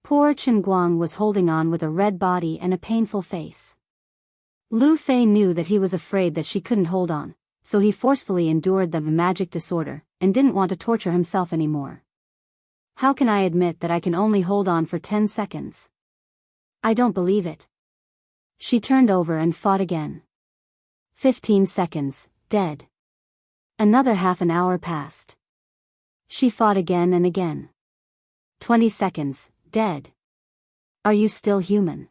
Poor Chen Guang was holding on with a red body and a painful face. Lu Fei knew that he was afraid that she couldn't hold on, so he forcefully endured the magic disorder, and didn't want to torture himself anymore. "How can I admit that I can only hold on for 10 seconds? I don't believe it." She turned over and fought again. 15 seconds, dead. Another half an hour passed. She fought again and again. 20 seconds, dead. "Are you still human?"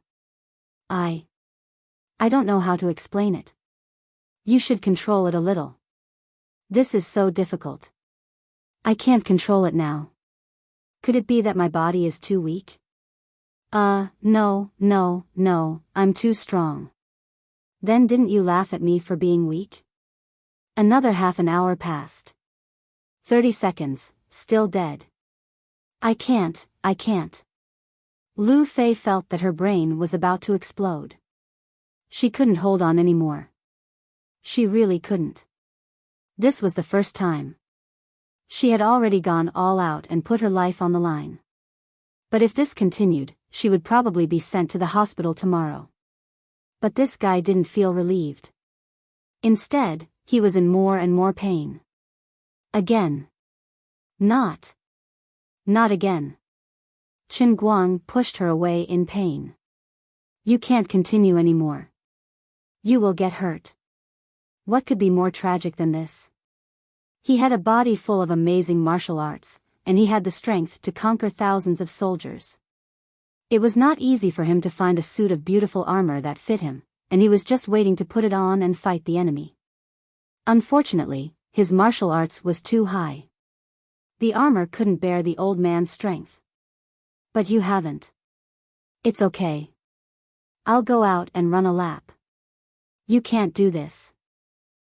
I don't know how to explain it. You should control it a little. This is so difficult. I can't control it now. Could it be that my body is too weak? No, I'm too strong. Then didn't you laugh at me for being weak? Another half an hour passed. 30 seconds, still dead. I can't. Lu Fei felt that her brain was about to explode. She couldn't hold on anymore. She really couldn't. This was the first time. She had already gone all out and put her life on the line. But if this continued, she would probably be sent to the hospital tomorrow. But this guy didn't feel relieved. Instead, he was in more and more pain. Again. Not again. Chen Guang pushed her away in pain. "You can't continue anymore. You will get hurt." What could be more tragic than this? He had a body full of amazing martial arts, and he had the strength to conquer thousands of soldiers. It was not easy for him to find a suit of beautiful armor that fit him, and he was just waiting to put it on and fight the enemy. Unfortunately, his martial arts was too high. The armor couldn't bear the old man's strength. "But you haven't. It's okay. I'll go out and run a lap." "You can't do this.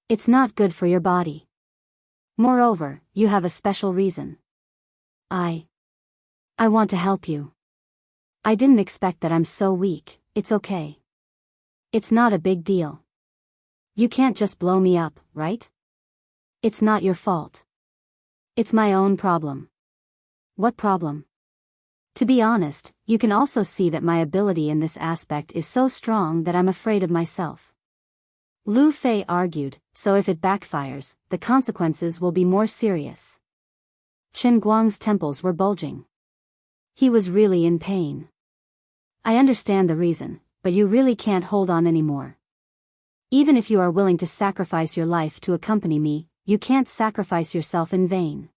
It's not good for your body. Moreover, you have a special reason." I want to help you. I didn't expect that I'm so weak." "It's okay. It's not a big deal. You can't just blow me up, right? It's not your fault. It's my own problem." "What problem?" "To be honest, you can also see that my ability in this aspect is so strong that I'm afraid of myself." Lu Fei argued, "So if it backfires, the consequences will be more serious." Chen Guang's temples were bulging. He was really in pain. I understand the reason, but you really can't hold on anymore. Even if you are willing to sacrifice your life to accompany me, you can't sacrifice yourself in vain.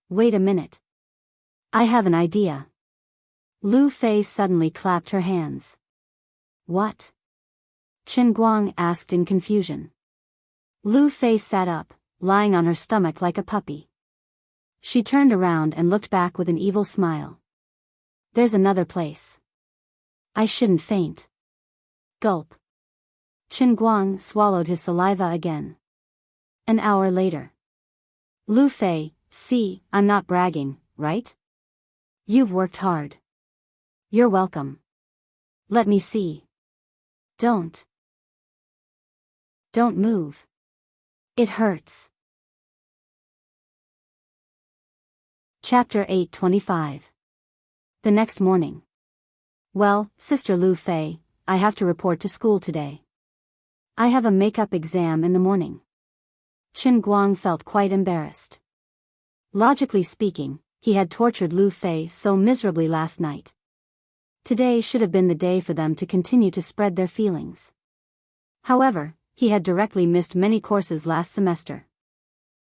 Wait a minute. I have an idea. Lu Fei suddenly clapped her hands. What? Qin Guang asked in confusion. Lu Fei sat up, lying on her stomach like a puppy. She turned around and looked back with an evil smile. There's another place. I shouldn't faint. Gulp. Qin Guang swallowed his saliva again. An hour later. Lu Fei, see, I'm not bragging, right? You've worked hard. You're welcome. Let me see. Don't move. It hurts. Chapter 825. The next morning. Well, Sister Lu Fei, I have to report to school today. I have a makeup exam in the morning. Qin Guang felt quite embarrassed. Logically speaking, he had tortured Lu Fei so miserably last night. Today should have been the day for them to continue to spread their feelings. However, he had directly missed many courses last semester.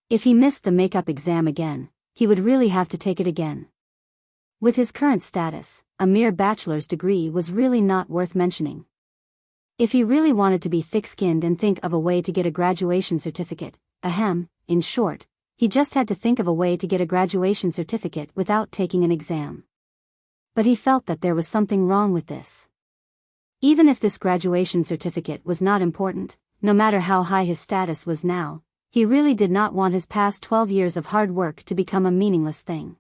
If he missed the makeup exam again, he would really have to take it again. With his current status, a mere bachelor's degree was really not worth mentioning. If he really wanted to be thick-skinned and think of a way to get a graduation certificate, in short, he just had to think of a way to get a graduation certificate without taking an exam. But he felt that there was something wrong with this. Even if this graduation certificate was not important, no matter how high his status was now, he really did not want his past 12 years of hard work to become a meaningless thing.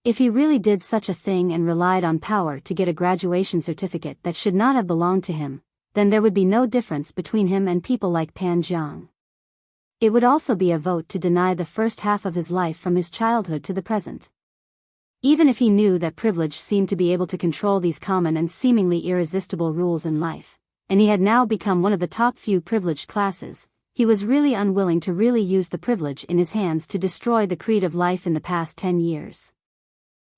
If he really did such a thing and relied on power to get a graduation certificate that should not have belonged to him, then there would be no difference between him and people like Pan Jiang. It would also be a vote to deny the first half of his life from his childhood to the present. Even if he knew that privilege seemed to be able to control these common and seemingly irresistible rules in life, and he had now become one of the top few privileged classes, he was really unwilling to really use the privilege in his hands to destroy the creed of life in the past 10 years.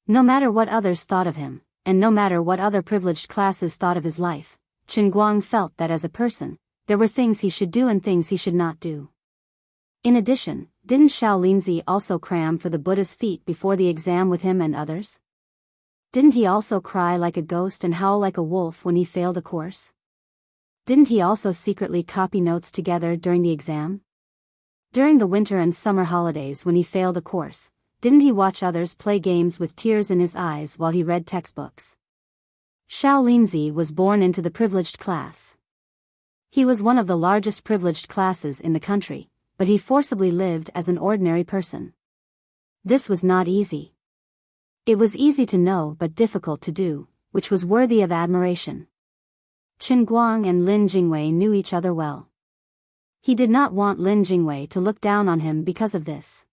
No matter what others thought of him, and no matter what other privileged classes thought of his life, Qin Guang felt that as a person, there were things he should do and things he should not do. In addition, didn't Xiao Linzi also cram for the Buddha's feet before the exam with him and others? Didn't he also cry like a ghost and howl like a wolf when he failed a course? Didn't he also secretly copy notes together during the exam? During the winter and summer holidays when he failed a course, didn't he watch others play games with tears in his eyes while he read textbooks? Xiao Linzi was born into the privileged class. He was one of the largest privileged classes in the country, but he forcibly lived as an ordinary person. This was not easy. It was easy to know but difficult to do, which was worthy of admiration. Qin Guang and Lin Jingwei knew each other well. He did not want Lin Jingwei to look down on him because of this.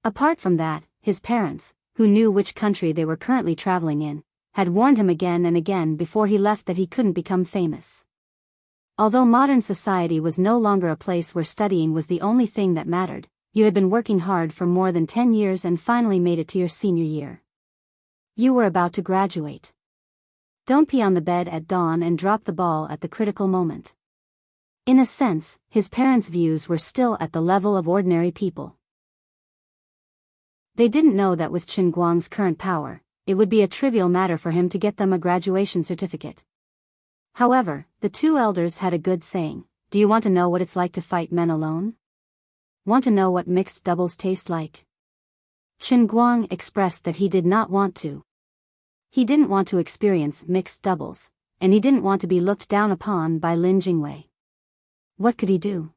Apart from that, his parents, who knew which country they were currently traveling in, had warned him again and again before he left that he couldn't become famous. Although modern society was no longer a place where studying was the only thing that mattered, you had been working hard for more than 10 years and finally made it to your senior year. You were about to graduate. Don't pee on the bed at dawn and drop the ball at the critical moment. In a sense, his parents' views were still at the level of ordinary people. They didn't know that with Qin Guang's current power, it would be a trivial matter for him to get them a graduation certificate. However, the two elders had a good saying: do you want to know what it's like to fight men alone? Want to know what mixed doubles taste like? Qin Guang expressed that he did not want to. He didn't want to experience mixed doubles, and he didn't want to be looked down upon by Lin Jingwei. What could he do?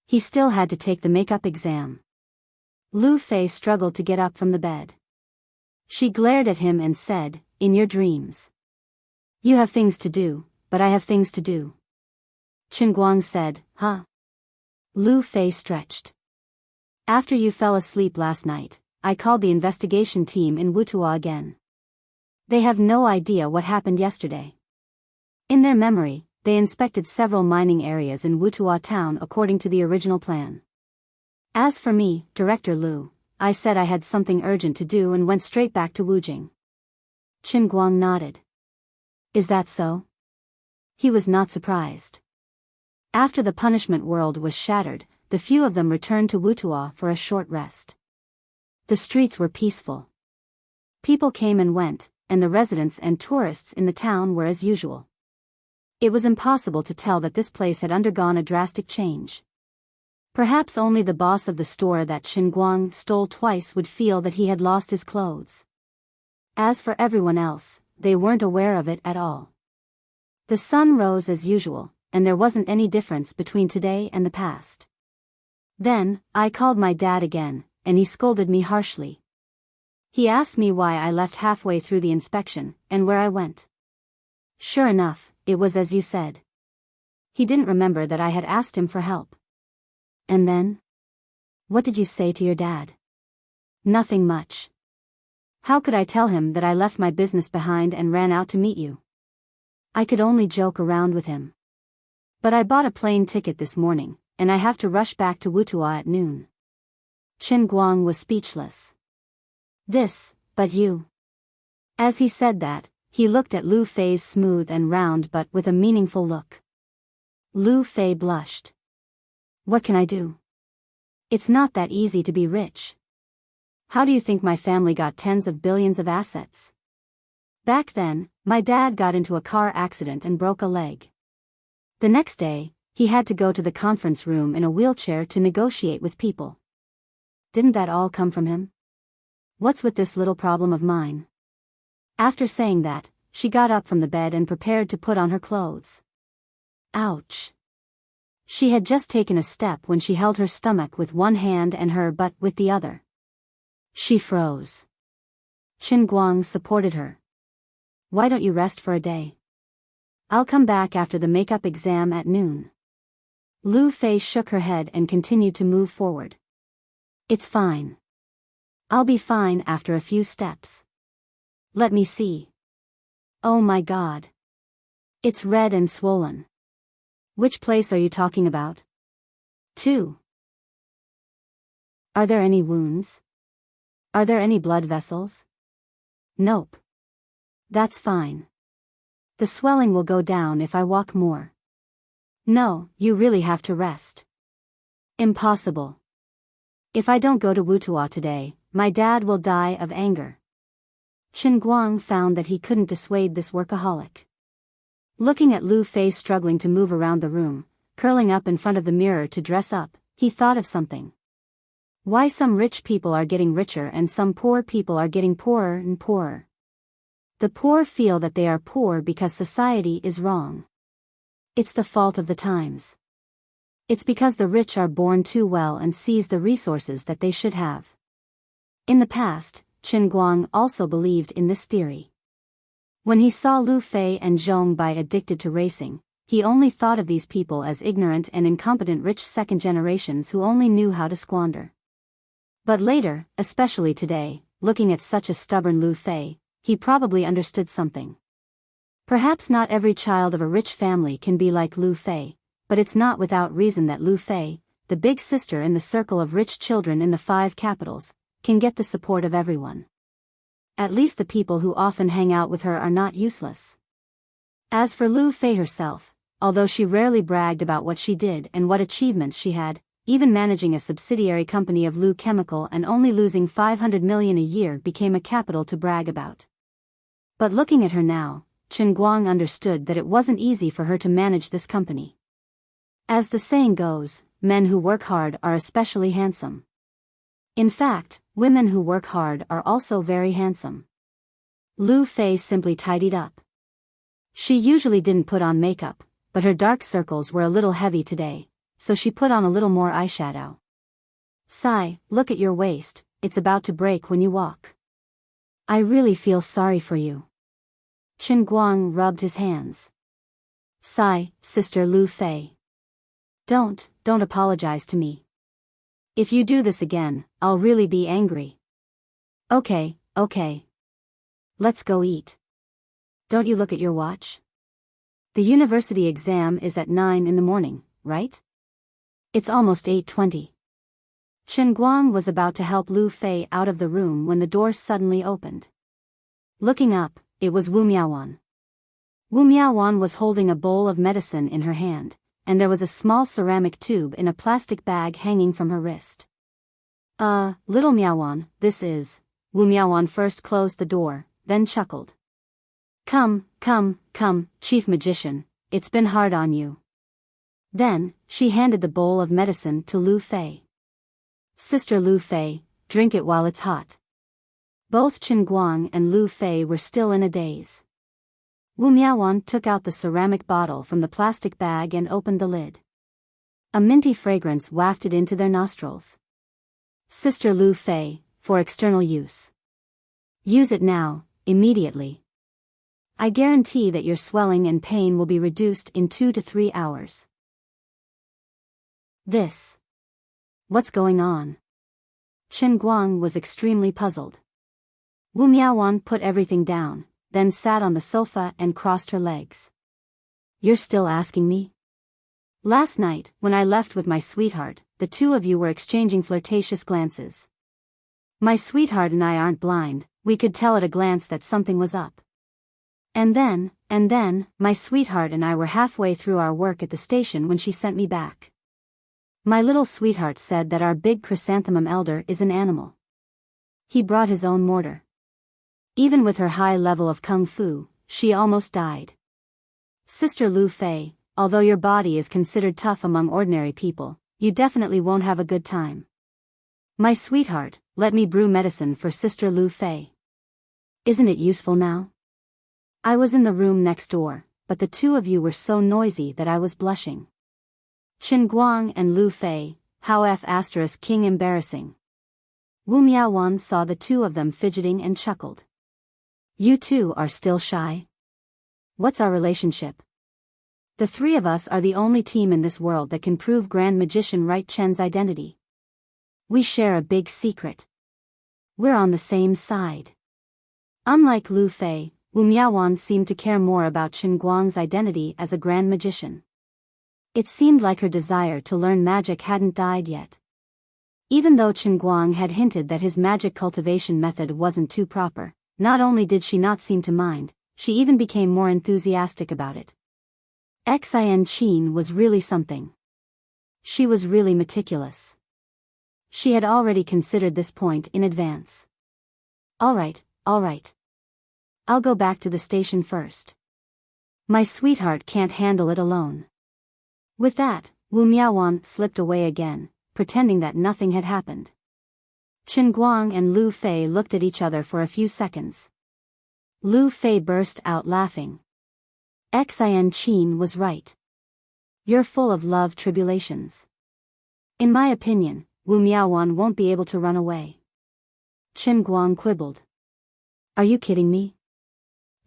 He still had to take the makeup exam. Lu Fei struggled to get up from the bed. She glared at him and said, "In your dreams. You have things to do, but I have things to do." Qin Guang said, "Huh?" Lu Fei stretched. "After you fell asleep last night, I called the investigation team in Wutua again. They have no idea what happened yesterday. In their memory, they inspected several mining areas in Wutua town according to the original plan. As for me, Director Lu, I said I had something urgent to do and went straight back to Wujing. Qin Guang nodded. Is that so? He was not surprised. After the punishment world was shattered, the few of them returned to Wutuo for a short rest. The streets were peaceful. People came and went, and the residents and tourists in the town were as usual. It was impossible to tell that this place had undergone a drastic change. Perhaps only the boss of the store that Qin Guang stole twice would feel that he had lost his clothes. As for everyone else, they weren't aware of it at all. The sun rose as usual, and there wasn't any difference between today and the past. Then, I called my dad again, and he scolded me harshly. He asked me why I left halfway through the inspection, and where I went. Sure enough, it was as you said. He didn't remember that I had asked him for help. And then? What did you say to your dad? Nothing much. How could I tell him that I left my business behind and ran out to meet you? I could only joke around with him. But I bought a plane ticket this morning, and I have to rush back to Wutuo at noon. Qin Guang was speechless. But you. As he said that, he looked at Lu Fei's smooth and round but with a meaningful look. Lu Fei blushed. What can I do? It's not that easy to be rich. How do you think my family got tens of billions of assets? Back then, my dad got into a car accident and broke a leg. The next day, he had to go to the conference room in a wheelchair to negotiate with people. Didn't that all come from him? What's with this little problem of mine? After saying that, she got up from the bed and prepared to put on her clothes. Ouch. She had just taken a step when she held her stomach with one hand and her butt with the other. She froze. Qin Guang supported her. Why don't you rest for a day? I'll come back after the makeup exam at noon. Lu Fei shook her head and continued to move forward. It's fine. I'll be fine after a few steps. Let me see. Oh my God. It's red and swollen. Which place are you talking about? 2. Are there any wounds? Are there any blood vessels? Nope. That's fine. The swelling will go down if I walk more. No, you really have to rest. Impossible. If I don't go to Wutuo today, my dad will die of anger. Qin Guang found that he couldn't dissuade this workaholic. Looking at Lu Fei struggling to move around the room, curling up in front of the mirror to dress up, he thought of something. Why some rich people are getting richer and some poor people are getting poorer and poorer. The poor feel that they are poor because society is wrong. It's the fault of the times. It's because the rich are born too well and seize the resources that they should have. In the past, Qin Guang also believed in this theory. When he saw Lu Fei and Zhong Bai addicted to racing, he only thought of these people as ignorant and incompetent rich second generations who only knew how to squander. But later, especially today, looking at such a stubborn Lu Fei, he probably understood something. Perhaps not every child of a rich family can be like Lu Fei, but it's not without reason that Lu Fei, the big sister in the circle of rich children in the 5 capitals, can get the support of everyone. At least the people who often hang out with her are not useless. As for Lu Fei herself, although she rarely bragged about what she did and what achievements she had, even managing a subsidiary company of Lu Chemical and only losing 500 million a year became a capital to brag about. But looking at her now, Qin Guang understood that it wasn't easy for her to manage this company. As the saying goes, men who work hard are especially handsome. In fact, women who work hard are also very handsome. Lu Fei simply tidied up. She usually didn't put on makeup, but her dark circles were a little heavy today, so she put on a little more eyeshadow. Sigh, look at your waist, it's about to break when you walk. I really feel sorry for you. Qin Guang rubbed his hands. Sigh, Sister Lu Fei. Don't apologize to me. If you do this again, I'll really be angry. Okay. Let's go eat. Don't you look at your watch? The university exam is at 9 in the morning, right? It's almost 8:20. Chen Guang was about to help Lu Fei out of the room when the door suddenly opened. Looking up, it was Wu Miaowan. Wu Miaowan was holding a bowl of medicine in her hand, and there was a small ceramic tube in a plastic bag hanging from her wrist. Little Miaowan, this is. Wu Miaowan first closed the door, then chuckled. Come, Chief Magician, it's been hard on you. Then, she handed the bowl of medicine to Lu Fei. Sister Lu Fei, drink it while it's hot. Both Chen Guang and Lu Fei were still in a daze. Wu Miaowan took out the ceramic bottle from the plastic bag and opened the lid. A minty fragrance wafted into their nostrils. Sister Lu Fei, for external use. Use it now, immediately. I guarantee that your swelling and pain will be reduced in 2 to 3 hours. This. What's going on? Chen Guang was extremely puzzled. Wu Miaowan put everything down, then sat on the sofa and crossed her legs. You're still asking me? Last night, when I left with my sweetheart, the two of you were exchanging flirtatious glances. My sweetheart and I aren't blind, we could tell at a glance that something was up. And then, my sweetheart and I were halfway through our work at the station when she sent me back. My little sweetheart said that our big chrysanthemum elder is an animal. He brought his own mortar. Even with her high level of kung fu, she almost died. Sister Lu Fei, although your body is considered tough among ordinary people, you definitely won't have a good time. My sweetheart, let me brew medicine for Sister Lu Fei. Isn't it useful now? I was in the room next door, but the two of you were so noisy that I was blushing. Chen Guang and Lu Fei, how *king embarrassing. Wu Miaowan saw the two of them fidgeting and chuckled. You two are still shy? What's our relationship? The three of us are the only team in this world that can prove Grand Magician Right Chen's identity. We share a big secret. We're on the same side. Unlike Lu Fei, Wu Miaowan seemed to care more about Chen Guang's identity as a Grand Magician. It seemed like her desire to learn magic hadn't died yet. Even though Chen Guang had hinted that his magic cultivation method wasn't too proper, not only did she not seem to mind, she even became more enthusiastic about it. Enchanting was really something. She was really meticulous. She had already considered this point in advance. All right. I'll go back to the station first. My sweetheart can't handle it alone. With that, Wu Miaowan slipped away again, pretending that nothing had happened. Chen Guang and Lu Fei looked at each other for a few seconds. Lu Fei burst out laughing. Enchanting was right. You're full of love tribulations. In my opinion, Wu Miaowan won't be able to run away. Chen Guang quibbled. Are you kidding me?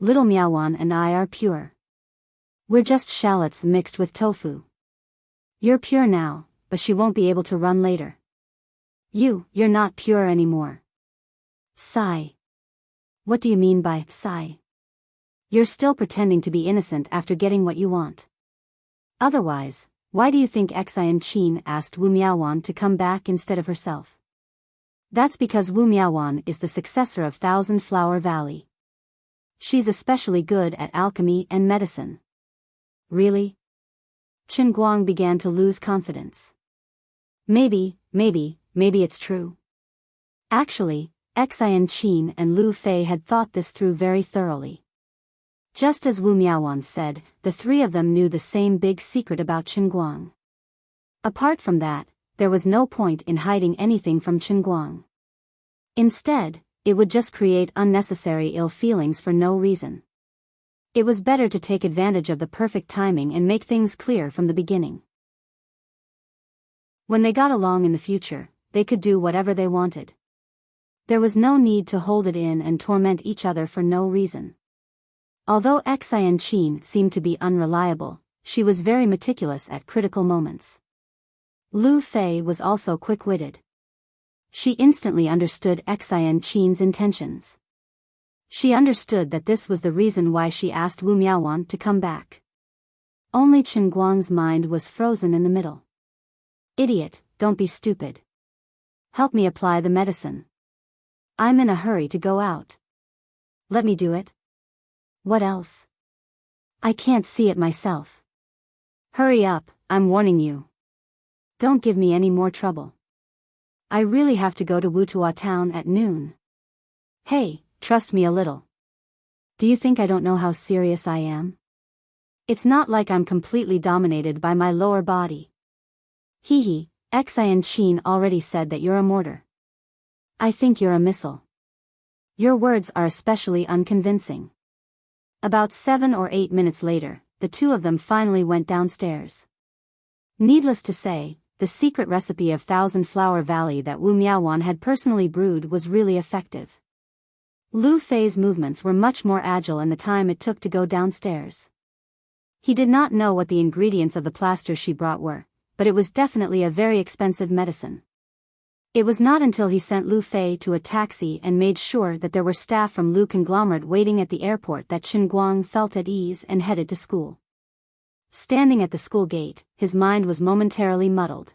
Little Miaowan and I are pure. We're just shallots mixed with tofu. You're pure now, but she won't be able to run later. You're not pure anymore. Sigh. What do you mean by sigh? You're still pretending to be innocent after getting what you want. Otherwise, why do you think Enchanting asked Wu Miaowan to come back instead of herself? That's because Wu Miaowan is the successor of Thousand Flower Valley. She's especially good at alchemy and medicine. Really? Chen Guang began to lose confidence. Maybe it's true. Actually, Enchanting and Lu Fei had thought this through very thoroughly. Just as Wu Miaowan said, the three of them knew the same big secret about Chen Guang. Apart from that, there was no point in hiding anything from Chen Guang. Instead, it would just create unnecessary ill feelings for no reason. It was better to take advantage of the perfect timing and make things clear from the beginning. When they got along in the future, they could do whatever they wanted. There was no need to hold it in and torment each other for no reason. Although Enchanting seemed to be unreliable, she was very meticulous at critical moments. Lu Fei was also quick-witted. She instantly understood Enchanting's intentions. She understood that this was the reason why she asked Wu Miaowan to come back. Only Chen Guang's mind was frozen in the middle. Idiot, don't be stupid. Help me apply the medicine. I'm in a hurry to go out. Let me do it. What else? I can't see it myself. Hurry up, I'm warning you. Don't give me any more trouble. I really have to go to Wutua town at noon. Hey, trust me a little. Do you think I don't know how serious I am? It's not like I'm completely dominated by my lower body. Hee, Enchanting already said that you're a mortar. I think you're a missile. Your words are especially unconvincing. About 7 or 8 minutes later, the two of them finally went downstairs. Needless to say, the secret recipe of Thousand Flower Valley that Wu Miaowan had personally brewed was really effective. Lu Fei's movements were much more agile in the time it took to go downstairs. He did not know what the ingredients of the plaster she brought were, but it was definitely a very expensive medicine. It was not until he sent Lu Fei to a taxi and made sure that there were staff from Lu Conglomerate waiting at the airport that Chen Guang felt at ease and headed to school. Standing at the school gate, his mind was momentarily muddled.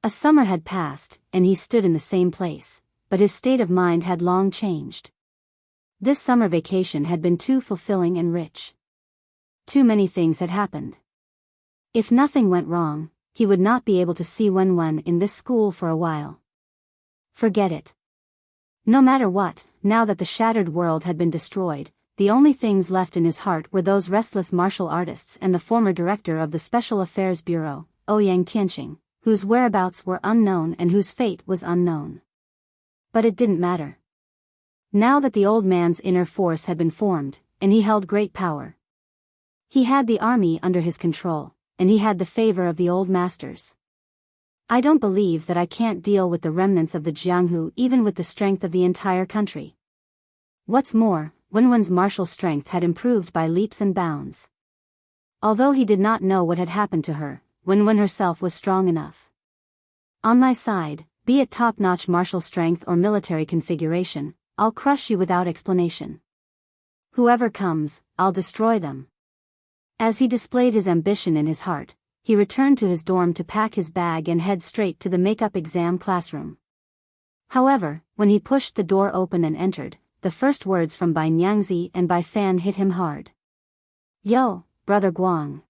A summer had passed, and he stood in the same place, but his state of mind had long changed. This summer vacation had been too fulfilling and rich. Too many things had happened. If nothing went wrong, he would not be able to see Wen in this school for a while. Forget it. No matter what, now that the shattered world had been destroyed, the only things left in his heart were those restless martial artists and the former director of the Special Affairs Bureau, Ouyang Tianqing, whose whereabouts were unknown and whose fate was unknown. But it didn't matter. Now that the old man's inner force had been formed, and he held great power. He had the army under his control, and he had the favor of the old masters. I don't believe that I can't deal with the remnants of the Jianghu even with the strength of the entire country. What's more, Wenwen's martial strength had improved by leaps and bounds. Although he did not know what had happened to her, Wenwen herself was strong enough. On my side, be it top-notch martial strength or military configuration, I'll crush you without explanation. Whoever comes, I'll destroy them. As he displayed his ambition in his heart, he returned to his dorm to pack his bag and head straight to the makeup exam classroom. However, when he pushed the door open and entered, the first words from Bai Nyangzi and Bai Fan hit him hard. Yo, brother Guang.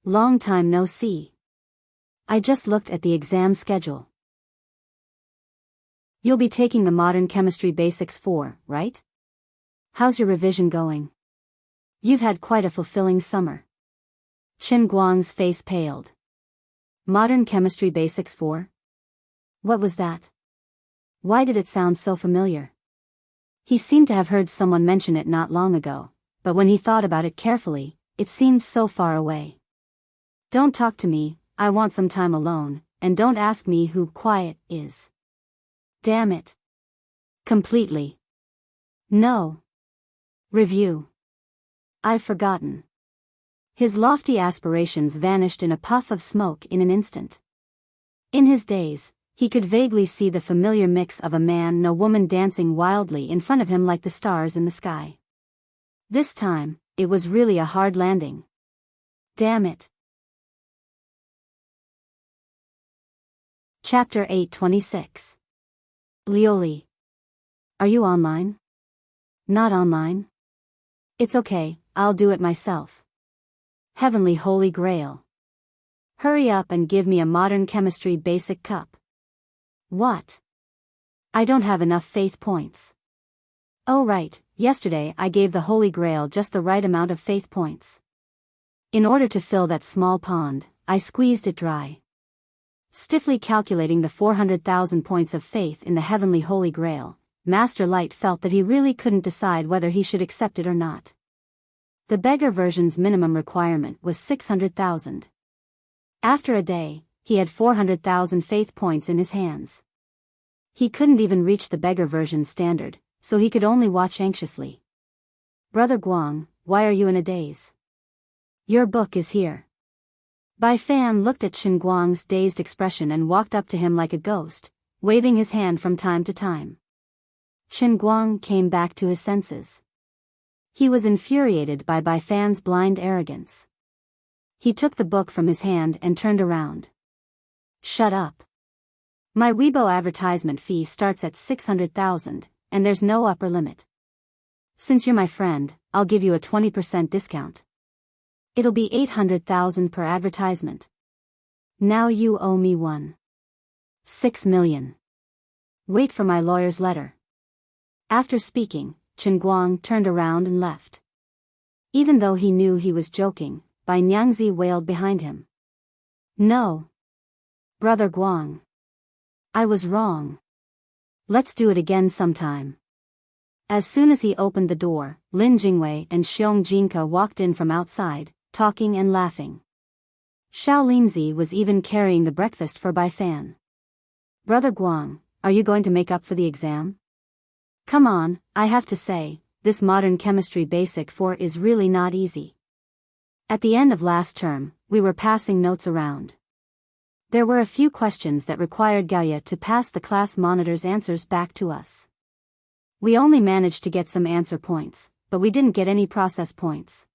Long time no see. I just looked at the exam schedule. You'll be taking the Modern Chemistry Basics 4, right? How's your revision going? You've had quite a fulfilling summer. Chen Guang's face paled. Modern Chemistry Basics 4? What was that? Why did it sound so familiar? He seemed to have heard someone mention it not long ago, but when he thought about it carefully, it seemed so far away. Don't talk to me, I want some time alone, and don't ask me who quiet is. Damn it. Completely. No. Review. I've forgotten. His lofty aspirations vanished in a puff of smoke in an instant. In his days, he could vaguely see the familiar mix of a man and a woman dancing wildly in front of him like the stars in the sky. This time, it was really a hard landing. Damn it. Chapter 826. Lioli. Are you online? Not online? It's okay, I'll do it myself. Heavenly Holy Grail. Hurry up and give me a Modern Chemistry Basic cup. What? I don't have enough faith points. Oh right, yesterday I gave the Holy Grail just the right amount of faith points. In order to fill that small pond, I squeezed it dry. Stiffly calculating the 400,000 points of faith in the Heavenly Holy Grail, Master Light felt that he really couldn't decide whether he should accept it or not. The beggar version's minimum requirement was 600,000. After a day, he had 400,000 faith points in his hands. He couldn't even reach the beggar version standard, so he could only watch anxiously. Brother Guang, why are you in a daze? Your book is here. Bai Fan looked at Chen Guang's dazed expression and walked up to him like a ghost, waving his hand from time to time. Chen Guang came back to his senses. He was infuriated by Bai Fan's blind arrogance. He took the book from his hand and turned around. Shut up. My Weibo advertisement fee starts at 600,000, and there's no upper limit. Since you're my friend, I'll give you a 20% discount. It'll be 800,000 per advertisement. Now you owe me 1.6 million. Wait for my lawyer's letter. After speaking, Chen Guang turned around and left. Even though he knew he was joking, Bai Nyangzi wailed behind him. No. Brother Guang. I was wrong. Let's do it again sometime. As soon as he opened the door, Lin Jingwei and Xiong Jinke walked in from outside, talking and laughing. Xiao Linzi was even carrying the breakfast for Bai Fan. Brother Guang, are you going to make up for the exam? Come on, I have to say, this modern chemistry basic 4 is really not easy. At the end of last term, we were passing notes around. There were a few questions that required Gaoya to pass the class monitor's answers back to us. We only managed to get some answer points, but we didn't get any process points.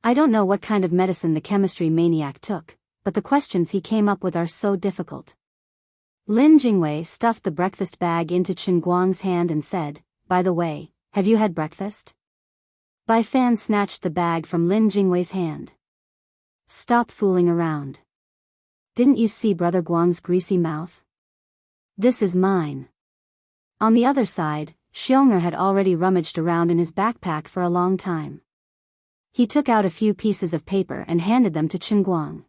I don't know what kind of medicine the chemistry maniac took, but the questions he came up with are so difficult. Lin Jingwei stuffed the breakfast bag into Chen Guang's hand and said, "By the way, have you had breakfast?" Bai Fan snatched the bag from Lin Jingwei's hand. Stop fooling around. Didn't you see Brother Guang's greasy mouth? This is mine. On the other side, Xiong'er had already rummaged around in his backpack for a long time. He took out a few pieces of paper and handed them to Chen Guang.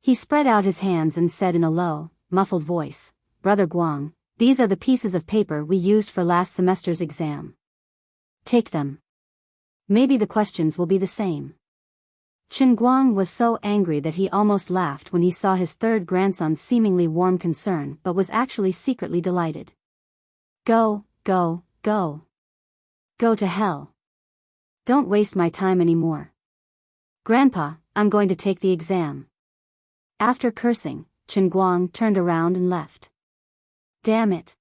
He spread out his hands and said in a low, muffled voice, "Brother Guang, these are the pieces of paper we used for last semester's exam. Take them. Maybe the questions will be the same." Chen Guang was so angry that he almost laughed when he saw his third grandson's seemingly warm concern but was actually secretly delighted. Go, go, go. Go to hell. Don't waste my time anymore. Grandpa, I'm going to take the exam. After cursing, Chen Guang turned around and left. Damn it.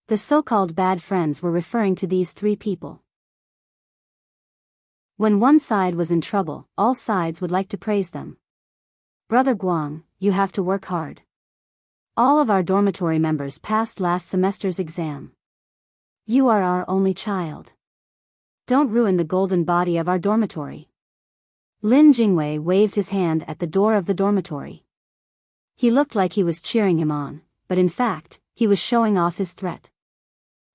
The so-called bad friends were referring to these 3 people. When one side was in trouble, all sides would like to praise them. Brother Guang, you have to work hard. All of our dormitory members passed last semester's exam. You are our only child. Don't ruin the golden body of our dormitory. Lin Jingwei waved his hand at the door of the dormitory. He looked like he was cheering him on, but in fact, he was showing off his threat.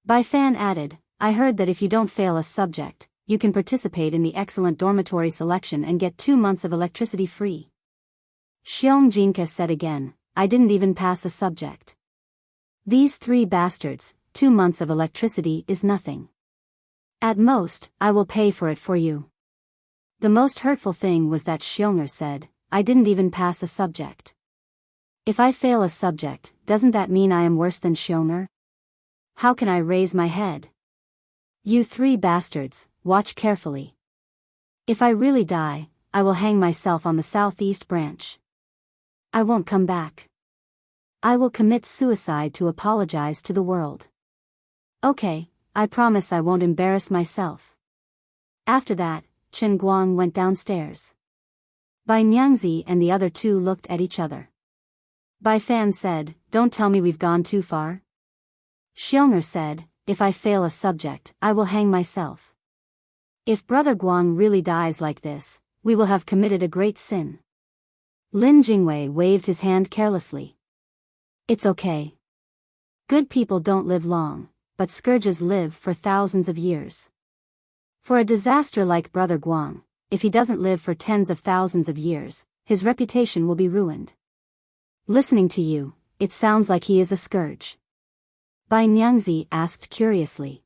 Bai Fan added, "I heard that if you don't fail a subject, you can participate in the excellent dormitory selection and get 2 months of electricity free." Xiong Jinke said again, "I didn't even pass a subject. These 3 bastards, 2 months of electricity is nothing. At most, I will pay for it for you." The most hurtful thing was that Xiong'er said, "I didn't even pass a subject." If I fail a subject, doesn't that mean I am worse than Xiong'er? How can I raise my head? You 3 bastards, watch carefully. If I really die, I will hang myself on the southeast branch. I won't come back. I will commit suicide to apologize to the world. Okay, I promise I won't embarrass myself. After that, Chen Guang went downstairs. Bai Nyangzi and the other 2 looked at each other. Bai Fan said, "Don't tell me we've gone too far." Xiong'er said, "If I fail a subject, I will hang myself. If Brother Guang really dies like this, we will have committed a great sin." Lin Jingwei waved his hand carelessly. "It's okay. Good people don't live long, but scourges live for thousands of years. For a disaster like Brother Guang, if he doesn't live for tens of thousands of years, his reputation will be ruined. Listening to you, it sounds like he is a scourge." Bai Nyangzi asked curiously.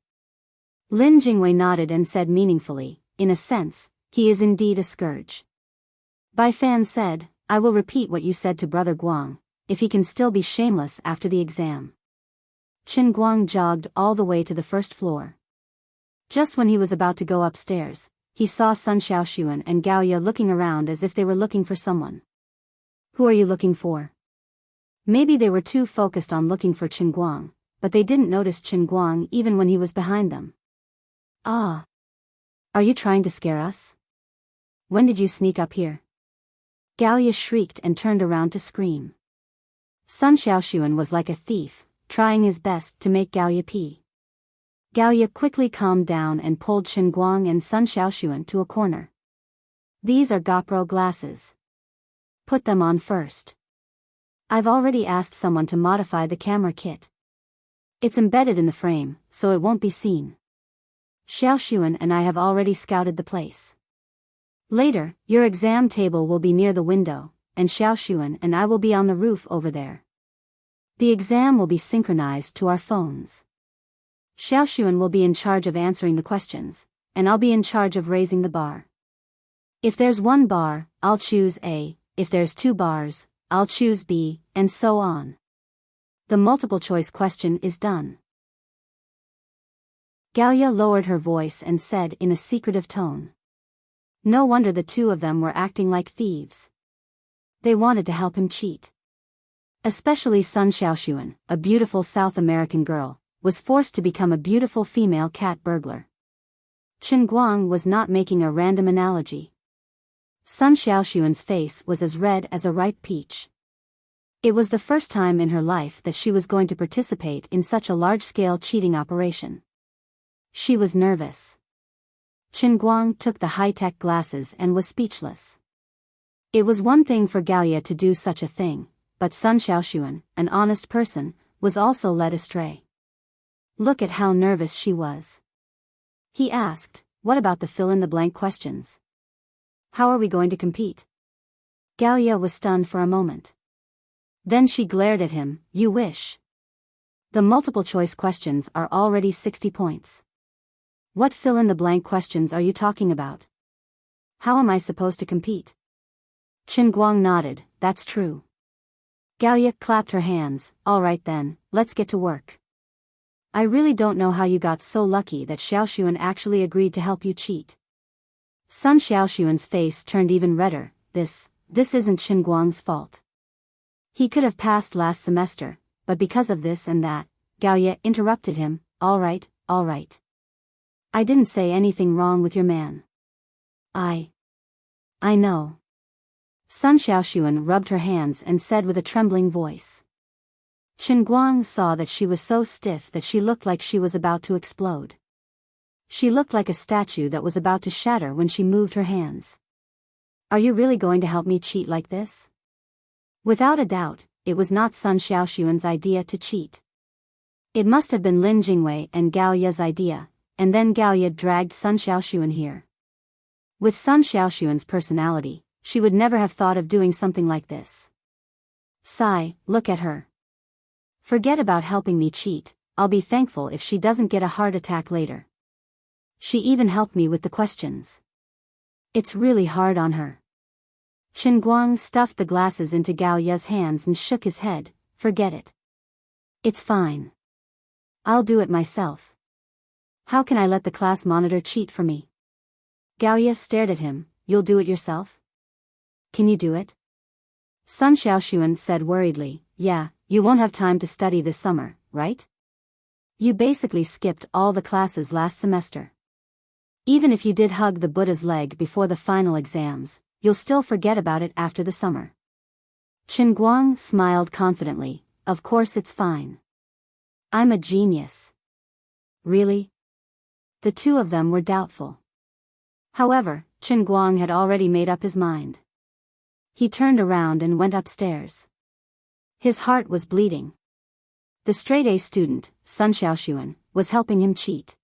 Lin Jingwei nodded and said meaningfully, "In a sense, he is indeed a scourge." Bai Fan said, "I will repeat what you said to Brother Guang, if he can still be shameless after the exam." Chen Guang jogged all the way to the first floor. Just when he was about to go upstairs, he saw Sun Xiaoxuan and Gaoya looking around as if they were looking for someone. "Who are you looking for?" Maybe they were too focused on looking for Chen Guang, but they didn't notice Chen Guang even when he was behind them. "Ah! Are you trying to scare us? When did you sneak up here?" Gaoya shrieked and turned around to scream. Sun Xiaoxuan was like a thief, trying his best to make Gaoya pee. Gaoya quickly calmed down and pulled Chen Guang and Sun Xiaoxuan to a corner. These are GoPro glasses. Put them on first. I've already asked someone to modify the camera kit. It's embedded in the frame, so it won't be seen. Xiaoxuan and I have already scouted the place. Later, your exam table will be near the window, and Xiaoxuan and I will be on the roof over there. The exam will be synchronized to our phones. Xiaoxuan will be in charge of answering the questions, and I'll be in charge of raising the bar. If there's 1 bar, I'll choose A, if there's 2 bars, I'll choose B, and so on. The multiple choice question is done. Gaoya lowered her voice and said in a secretive tone. No wonder the two of them were acting like thieves. They wanted to help him cheat. Especially Sun Xiaoxuan, a beautiful South American girl, was forced to become a beautiful female cat burglar. Chen Guang was not making a random analogy. Sun Xiaoxuan's face was as red as a ripe peach. It was the first time in her life that she was going to participate in such a large-scale cheating operation. She was nervous. Chen Guang took the high-tech glasses and was speechless. It was one thing for Gaoya to do such a thing, but Sun Xiaoxuan, an honest person, was also led astray. Look at how nervous she was. He asked, what about the fill-in-the-blank questions? How are we going to compete? Gaoya was stunned for a moment. Then she glared at him, you wish. The multiple-choice questions are already 60 points. What fill-in-the-blank questions are you talking about? How am I supposed to compete? Chen Guang nodded, that's true. Gaoya clapped her hands, all right then, let's get to work. I really don't know how you got so lucky that Xiaoxuan actually agreed to help you cheat. Sun Xiaoxuan's face turned even redder, this isn't Chen Guang's fault. He could have passed last semester, but because of this and that, Gaoya interrupted him, all right. I didn't say anything wrong with your man. I know. Sun Xiaoxuan rubbed her hands and said with a trembling voice. Chen Guang saw that she was so stiff that she looked like she was about to explode. She looked like a statue that was about to shatter when she moved her hands. Are you really going to help me cheat like this? Without a doubt, it was not Sun Xiaoxuan's idea to cheat. It must have been Lin Jingwei and Gaoya's idea, and then Gaoya dragged Sun Xiaoxuan here. With Sun Xiaoxuan's personality, she would never have thought of doing something like this. Sigh, look at her. Forget about helping me cheat, I'll be thankful if she doesn't get a heart attack later. She even helped me with the questions. It's really hard on her. Chen Guang stuffed the glasses into Gaoya's hands and shook his head, forget it. It's fine. I'll do it myself. How can I let the class monitor cheat for me? Gaoya stared at him, you'll do it yourself? Can you do it? Sun Xiaoxuan said worriedly, yeah, you won't have time to study this summer, right? You basically skipped all the classes last semester. Even if you did hug the Buddha's leg before the final exams, you'll still forget about it after the summer. Chen Guang smiled confidently, of course it's fine. I'm a genius. Really? The two of them were doubtful. However, Chen Guang had already made up his mind. He turned around and went upstairs. His heart was bleeding. The straight-A student, Sun Xiaoxuan, was helping him cheat.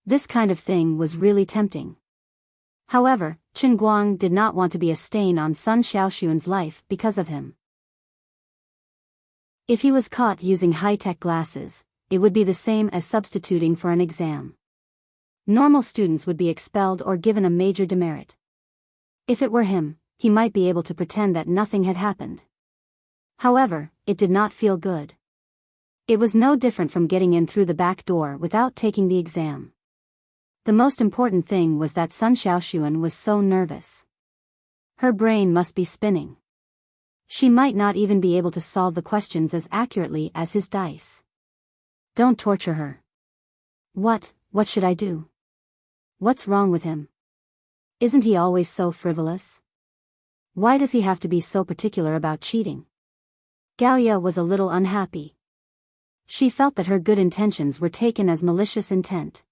This kind of thing was really tempting. However, Chen Guang did not want to be a stain on Sun Xiaoxuan's life because of him. If he was caught using high-tech glasses, it would be the same as substituting for an exam. Normal students would be expelled or given a major demerit. If it were him, he might be able to pretend that nothing had happened. However, it did not feel good. It was no different from getting in through the back door without taking the exam. The most important thing was that Sun Xiaoxuan was so nervous. Her brain must be spinning. She might not even be able to solve the questions as accurately as his dice. Don't torture her. What should I do? What's wrong with him? Isn't he always so frivolous? Why does he have to be so particular about cheating? Gallia was a little unhappy. She felt that her good intentions were taken as malicious intent.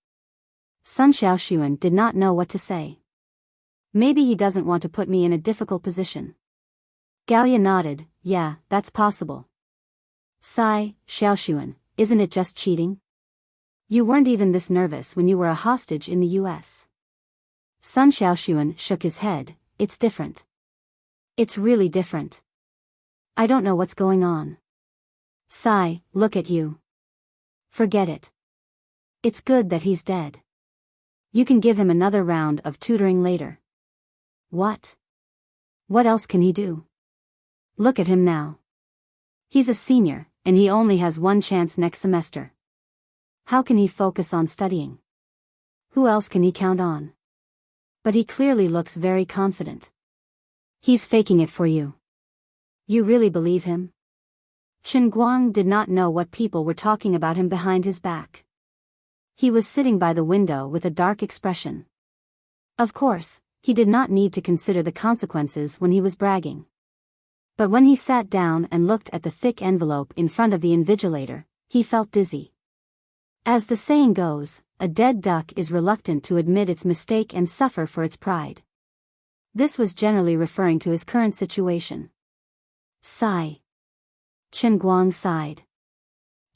Sun Xiaoxuan did not know what to say. Maybe he doesn't want to put me in a difficult position. Gallia nodded, yeah, that's possible. Sigh, Xiaoxuan, isn't it just cheating? You weren't even this nervous when you were a hostage in the US. Sun Xiaoxuan shook his head, it's different. It's really different. I don't know what's going on. Sigh, look at you. Forget it. It's good that he's dead. You can give him another round of tutoring later. What? What else can he do? Look at him now. He's a senior, and he only has one chance next semester. How can he focus on studying? Who else can he count on? But he clearly looks very confident. He's faking it for you. You really believe him? Chen Guang did not know what people were talking about him behind his back. He was sitting by the window with a dark expression. Of course, he did not need to consider the consequences when he was bragging. But when he sat down and looked at the thick envelope in front of the invigilator, he felt dizzy. As the saying goes, a dead duck is reluctant to admit its mistake and suffer for its pride. This was generally referring to his current situation. Sigh. Chen Guang sighed.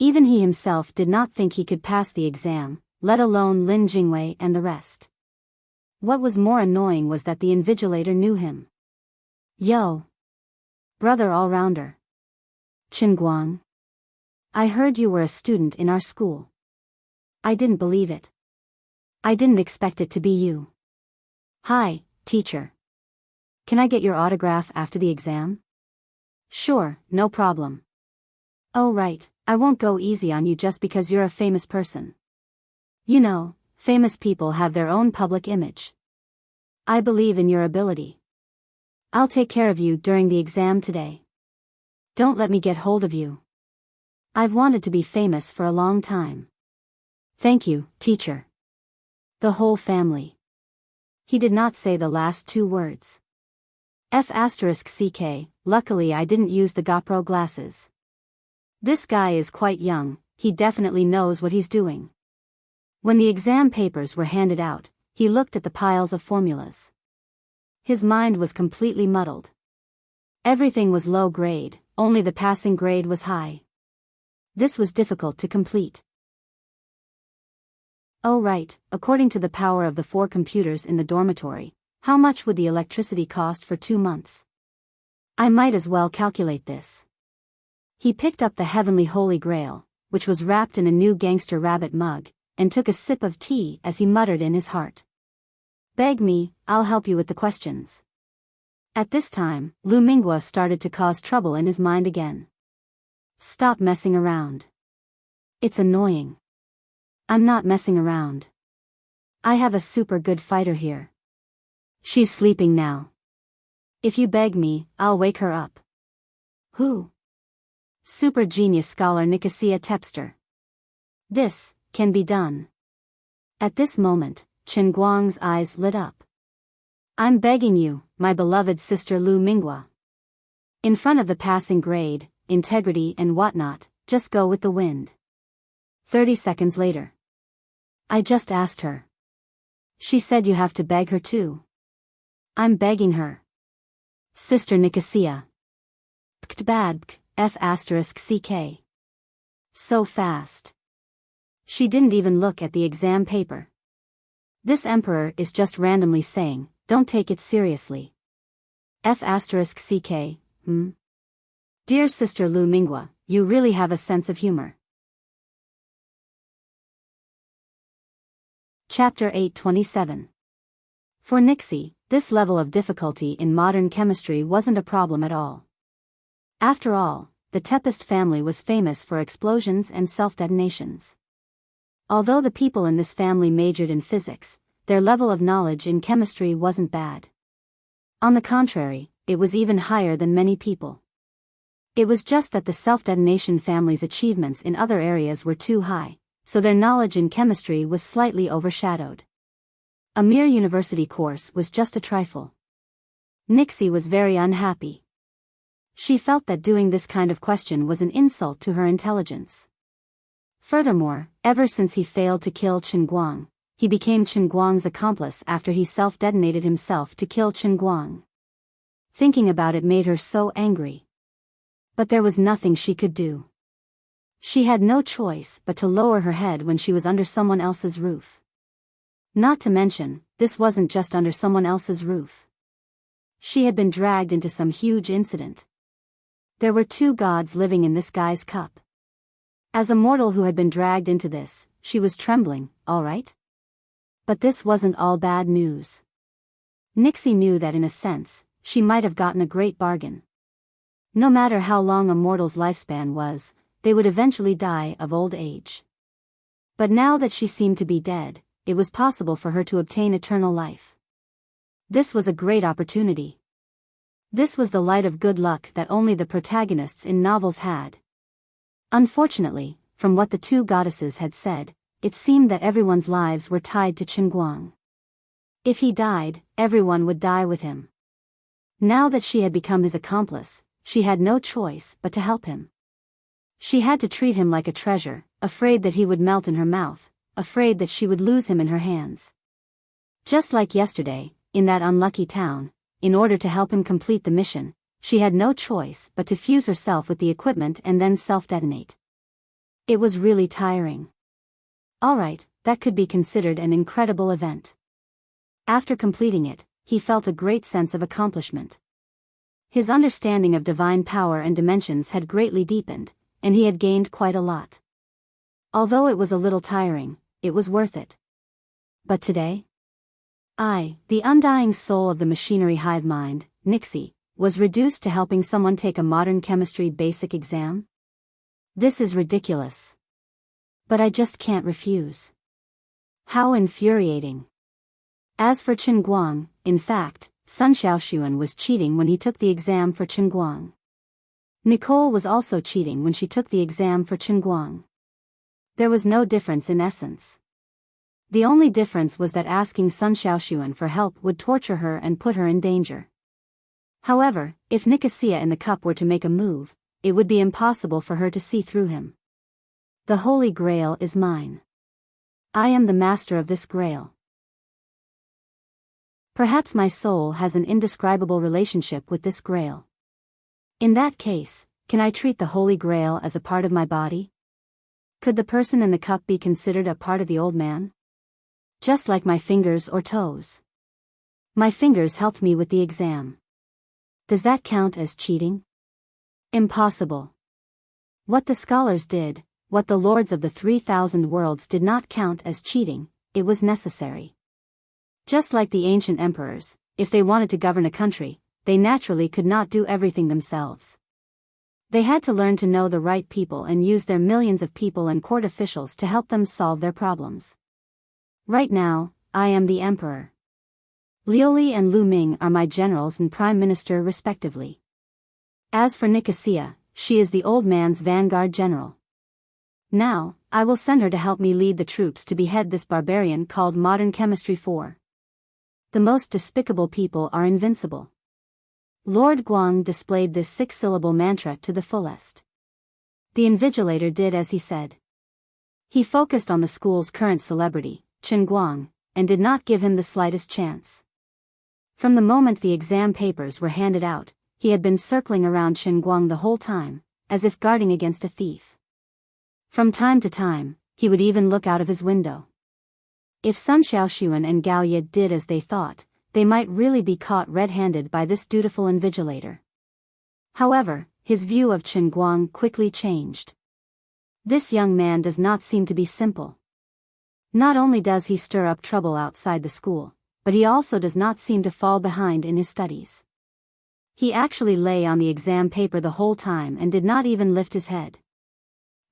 Even he himself did not think he could pass the exam, let alone Lin Jingwei and the rest. What was more annoying was that the invigilator knew him. Yo! Brother all-rounder. Chen Guang. I heard you were a student in our school. I didn't believe it. I didn't expect it to be you. Hi, teacher. Can I get your autograph after the exam? Sure, no problem. Oh right, I won't go easy on you just because you're a famous person. You know, famous people have their own public image. I believe in your ability. I'll take care of you during the exam today. Don't let me get hold of you. I've wanted to be famous for a long time. Thank you, teacher. The whole family. He did not say the last two words. F***ck, luckily I didn't use the GoPro glasses. This guy is quite young, he definitely knows what he's doing. When the exam papers were handed out, he looked at the piles of formulas. His mind was completely muddled. Everything was low grade, only the passing grade was high. This was difficult to complete. Oh right, according to the power of the 4 computers in the dormitory, how much would the electricity cost for 2 months? I might as well calculate this. He picked up the heavenly Holy Grail, which was wrapped in a new gangster rabbit mug, and took a sip of tea as he muttered in his heart. Beg me, I'll help you with the questions. At this time, Lu Minghua started to cause trouble in his mind again. Stop messing around. It's annoying. I'm not messing around. I have a super good fighter here. She's sleeping now. If you beg me, I'll wake her up. Who? Super genius scholar Nicosia Tepster. This can be done. At this moment, Chen Guang's eyes lit up. I'm begging you, my beloved sister Lu Minghua. In front of the passing grade, integrity and whatnot, just go with the wind. 30 seconds later. I just asked her. She said you have to beg her too. I'm begging her. Sister Nicosia. Pktbadk, F***ck. So fast. She didn't even look at the exam paper. This emperor is just randomly saying, don't take it seriously. F***ck, Dear sister Lu Minghua, you really have a sense of humor. Chapter 827. For Nixie, this level of difficulty in modern chemistry wasn't a problem at all. After all, the Tepest family was famous for explosions and self-detonations. Although the people in this family majored in physics, their level of knowledge in chemistry wasn't bad. On the contrary, it was even higher than many people. It was just that the self-detonation family's achievements in other areas were too high, so their knowledge in chemistry was slightly overshadowed. A mere university course was just a trifle. Nixie was very unhappy. She felt that doing this kind of question was an insult to her intelligence. Furthermore, ever since he failed to kill Chen Guang, he became Chen Guang's accomplice after he self-detonated himself to kill Chen Guang. Thinking about it made her so angry. But there was nothing she could do. She had no choice but to lower her head when she was under someone else's roof. Not to mention, this wasn't just under someone else's roof. She had been dragged into some huge incident. There were 2 gods living in this guy's cup. As a mortal who had been dragged into this, she was trembling, all right? But this wasn't all bad news. Nixie knew that in a sense, she might have gotten a great bargain. No matter how long a mortal's lifespan was, they would eventually die of old age. But now that she seemed to be dead, it was possible for her to obtain eternal life. This was a great opportunity. This was the light of good luck that only the protagonists in novels had. Unfortunately, from what the 2 goddesses had said, it seemed that everyone's lives were tied to Chen Guang. If he died, everyone would die with him. Now that she had become his accomplice, she had no choice but to help him. She had to treat him like a treasure, afraid that he would melt in her mouth, afraid that she would lose him in her hands. Just like yesterday, in that unlucky town, in order to help him complete the mission, she had no choice but to fuse herself with the equipment and then self-detonate. It was really tiring. Alright, that could be considered an incredible event. After completing it, he felt a great sense of accomplishment. His understanding of divine power and dimensions had greatly deepened, and he had gained quite a lot. Although it was a little tiring, it was worth it. But today? I, the undying soul of the machinery hive mind, Nixie, was reduced to helping someone take a modern chemistry basic exam? This is ridiculous. But I just can't refuse. How infuriating. As for Chen Guang, in fact, Sun Xiaoxuan was cheating when he took the exam for Chen Guang. Nicole was also cheating when she took the exam for Chen Guang. There was no difference in essence. The only difference was that asking Sun Xiaoxuan for help would torture her and put her in danger. However, if Nicosia in the cup were to make a move, it would be impossible for her to see through him. The Holy Grail is mine. I am the master of this grail. Perhaps my soul has an indescribable relationship with this grail. In that case, can I treat the Holy Grail as a part of my body? Could the person in the cup be considered a part of the old man? Just like my fingers or toes. My fingers helped me with the exam. Does that count as cheating? Impossible. What the scholars did, what the lords of the 3,000 worlds did not count as cheating, it was necessary. Just like the ancient emperors, if they wanted to govern a country, they naturally could not do everything themselves. They had to learn to know the right people and use their millions of people and court officials to help them solve their problems. Right now, I am the emperor. Liu Li and Lu Ming are my generals and prime minister respectively. As for Nicosia, she is the old man's vanguard general. Now, I will send her to help me lead the troops to behead this barbarian called Modern Chemistry 4. The most despicable people are invincible. Lord Guang displayed this 6-syllable mantra to the fullest. The invigilator did as he said. He focused on the school's current celebrity, Chen Guang, and did not give him the slightest chance. From the moment the exam papers were handed out, he had been circling around Chen Guang the whole time, as if guarding against a thief. From time to time, he would even look out of his window. If Sun Xiaoxuan and Gao Ye did as they thought, they might really be caught red-handed by this dutiful invigilator. However, his view of Chen Guang quickly changed. This young man does not seem to be simple. Not only does he stir up trouble outside the school, but he also does not seem to fall behind in his studies. He actually lay on the exam paper the whole time and did not even lift his head.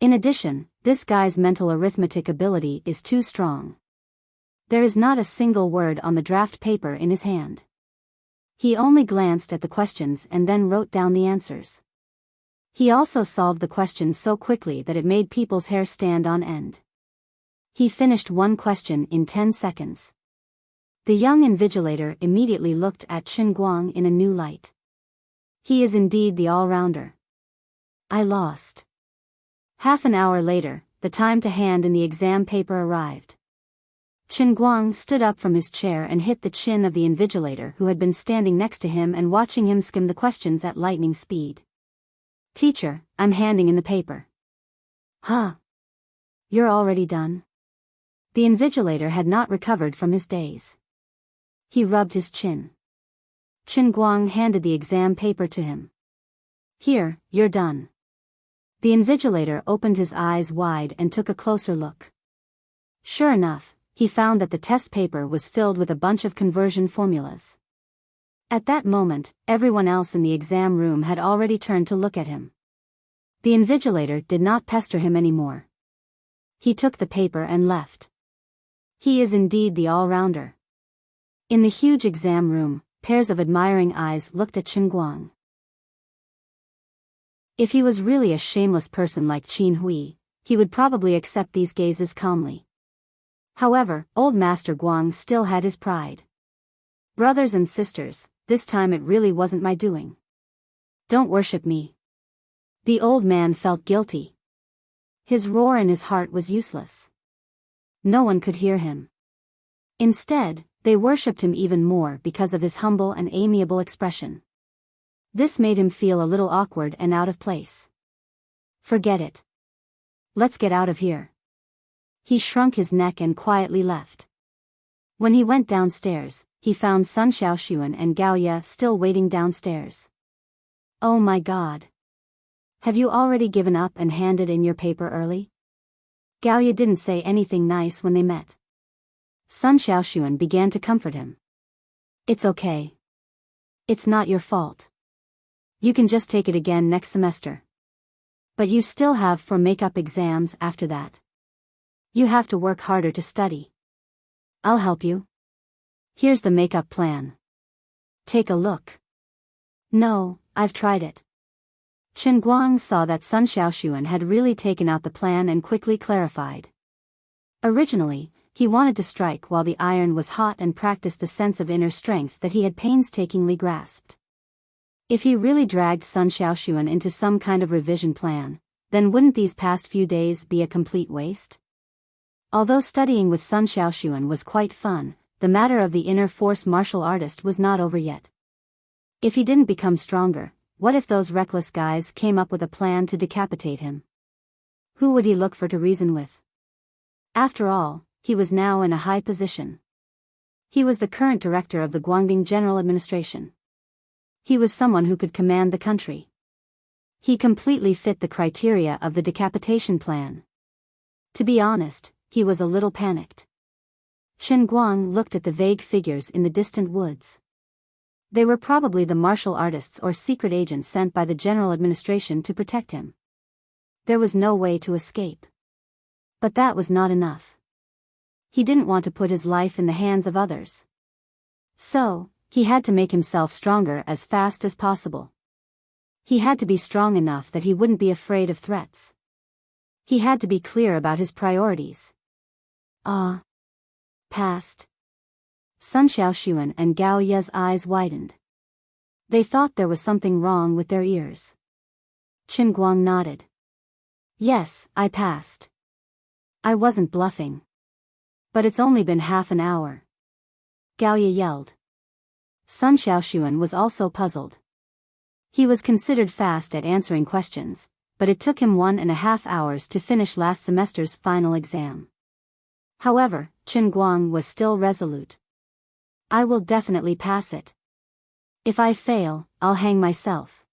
In addition, this guy's mental arithmetic ability is too strong. There is not a single word on the draft paper in his hand. He only glanced at the questions and then wrote down the answers. He also solved the questions so quickly that it made people's hair stand on end. He finished one question in 10 seconds. The young invigilator immediately looked at Chen Guang in a new light. He is indeed the all-rounder. I lost. Half an hour later, the time to hand in the exam paper arrived. Chen Guang stood up from his chair and hit the chin of the invigilator who had been standing next to him and watching him skim the questions at lightning speed. Teacher, I'm handing in the paper. Huh? You're already done? The invigilator had not recovered from his daze. He rubbed his chin. Chen Guang handed the exam paper to him. Here, you're done. The invigilator opened his eyes wide and took a closer look. Sure enough, he found that the test paper was filled with a bunch of conversion formulas. At that moment, everyone else in the exam room had already turned to look at him. The invigilator did not pester him anymore. He took the paper and left. He is indeed the all-rounder. In the huge exam room, pairs of admiring eyes looked at Chen Guang. If he was really a shameless person like Qin Hui, he would probably accept these gazes calmly. However, old Master Guang still had his pride. Brothers and sisters, this time it really wasn't my doing. Don't worship me. The old man felt guilty. His roar in his heart was useless. No one could hear him. Instead, they worshipped him even more because of his humble and amiable expression. This made him feel a little awkward and out of place. Forget it. Let's get out of here. He shrunk his neck and quietly left. When he went downstairs, he found Sun Xiaoxuan and Gao Ye still waiting downstairs. Oh my God. Have you already given up and handed in your paper early? Gao Ye didn't say anything nice when they met. Sun Xiaoxuan began to comfort him. It's okay. It's not your fault. You can just take it again next semester. But you still have 4 makeup exams after that. You have to work harder to study. I'll help you. Here's the makeup plan. Take a look. No, I've tried it. Chen Guang saw that Sun Xiaoxuan had really taken out the plan and quickly clarified. Originally, he wanted to strike while the iron was hot and practice the sense of inner strength that he had painstakingly grasped. If he really dragged Sun Xiaoxuan into some kind of revision plan, then wouldn't these past few days be a complete waste? Although studying with Sun Xiaoxuan was quite fun, the matter of the inner force martial artist was not over yet. If he didn't become stronger, what if those reckless guys came up with a plan to decapitate him? Who would he look for to reason with? After all, he was now in a high position. He was the current director of the Guangbing General Administration. He was someone who could command the country. He completely fit the criteria of the decapitation plan. To be honest, he was a little panicked. Chen Guang looked at the vague figures in the distant woods. They were probably the martial artists or secret agents sent by the general administration to protect him. There was no way to escape. But that was not enough. He didn't want to put his life in the hands of others. So, he had to make himself stronger as fast as possible. He had to be strong enough that he wouldn't be afraid of threats. He had to be clear about his priorities. Past. Sun Xiaoxuan and Gao Ye's eyes widened. They thought there was something wrong with their ears. Chen Guang nodded. Yes, I passed. I wasn't bluffing. But it's only been half an hour. Gao Ye yelled. Sun Xiaoxuan was also puzzled. He was considered fast at answering questions, but it took him 1.5 hours to finish last semester's final exam. However, Chen Guang was still resolute. I will definitely pass it. If I fail, I'll hang myself.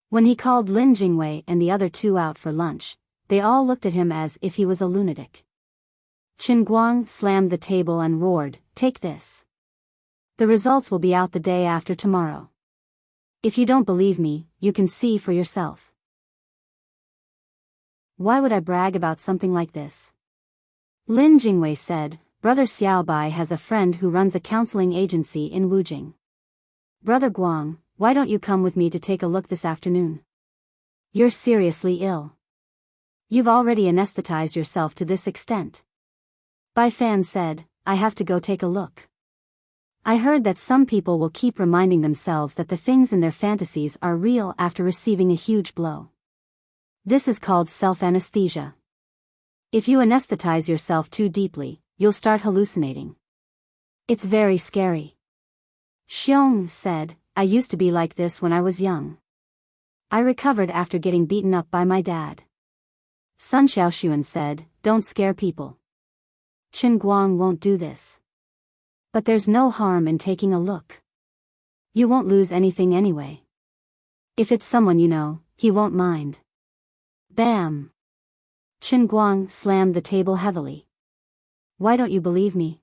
When he called Lin Jingwei and the other 2 out for lunch, they all looked at him as if he was a lunatic. Chen Guang slammed the table and roared, "Take this. The results will be out the day after tomorrow. If you don't believe me, you can see for yourself." Why would I brag about something like this? Lin Jingwei said, Brother Xiaobai has a friend who runs a counseling agency in Wujing. Brother Guang, why don't you come with me to take a look this afternoon? You're seriously ill. You've already anesthetized yourself to this extent. Bai Fan said, I have to go take a look. I heard that some people will keep reminding themselves that the things in their fantasies are real after receiving a huge blow. This is called self-anesthesia. If you anesthetize yourself too deeply, you'll start hallucinating. It's very scary. Xiong said, I used to be like this when I was young. I recovered after getting beaten up by my dad. Sun Xiaoshuan said, don't scare people. Qin Guang won't do this. But there's no harm in taking a look. You won't lose anything anyway. If it's someone you know, he won't mind. Bam! Qin Guang slammed the table heavily. Why don't you believe me?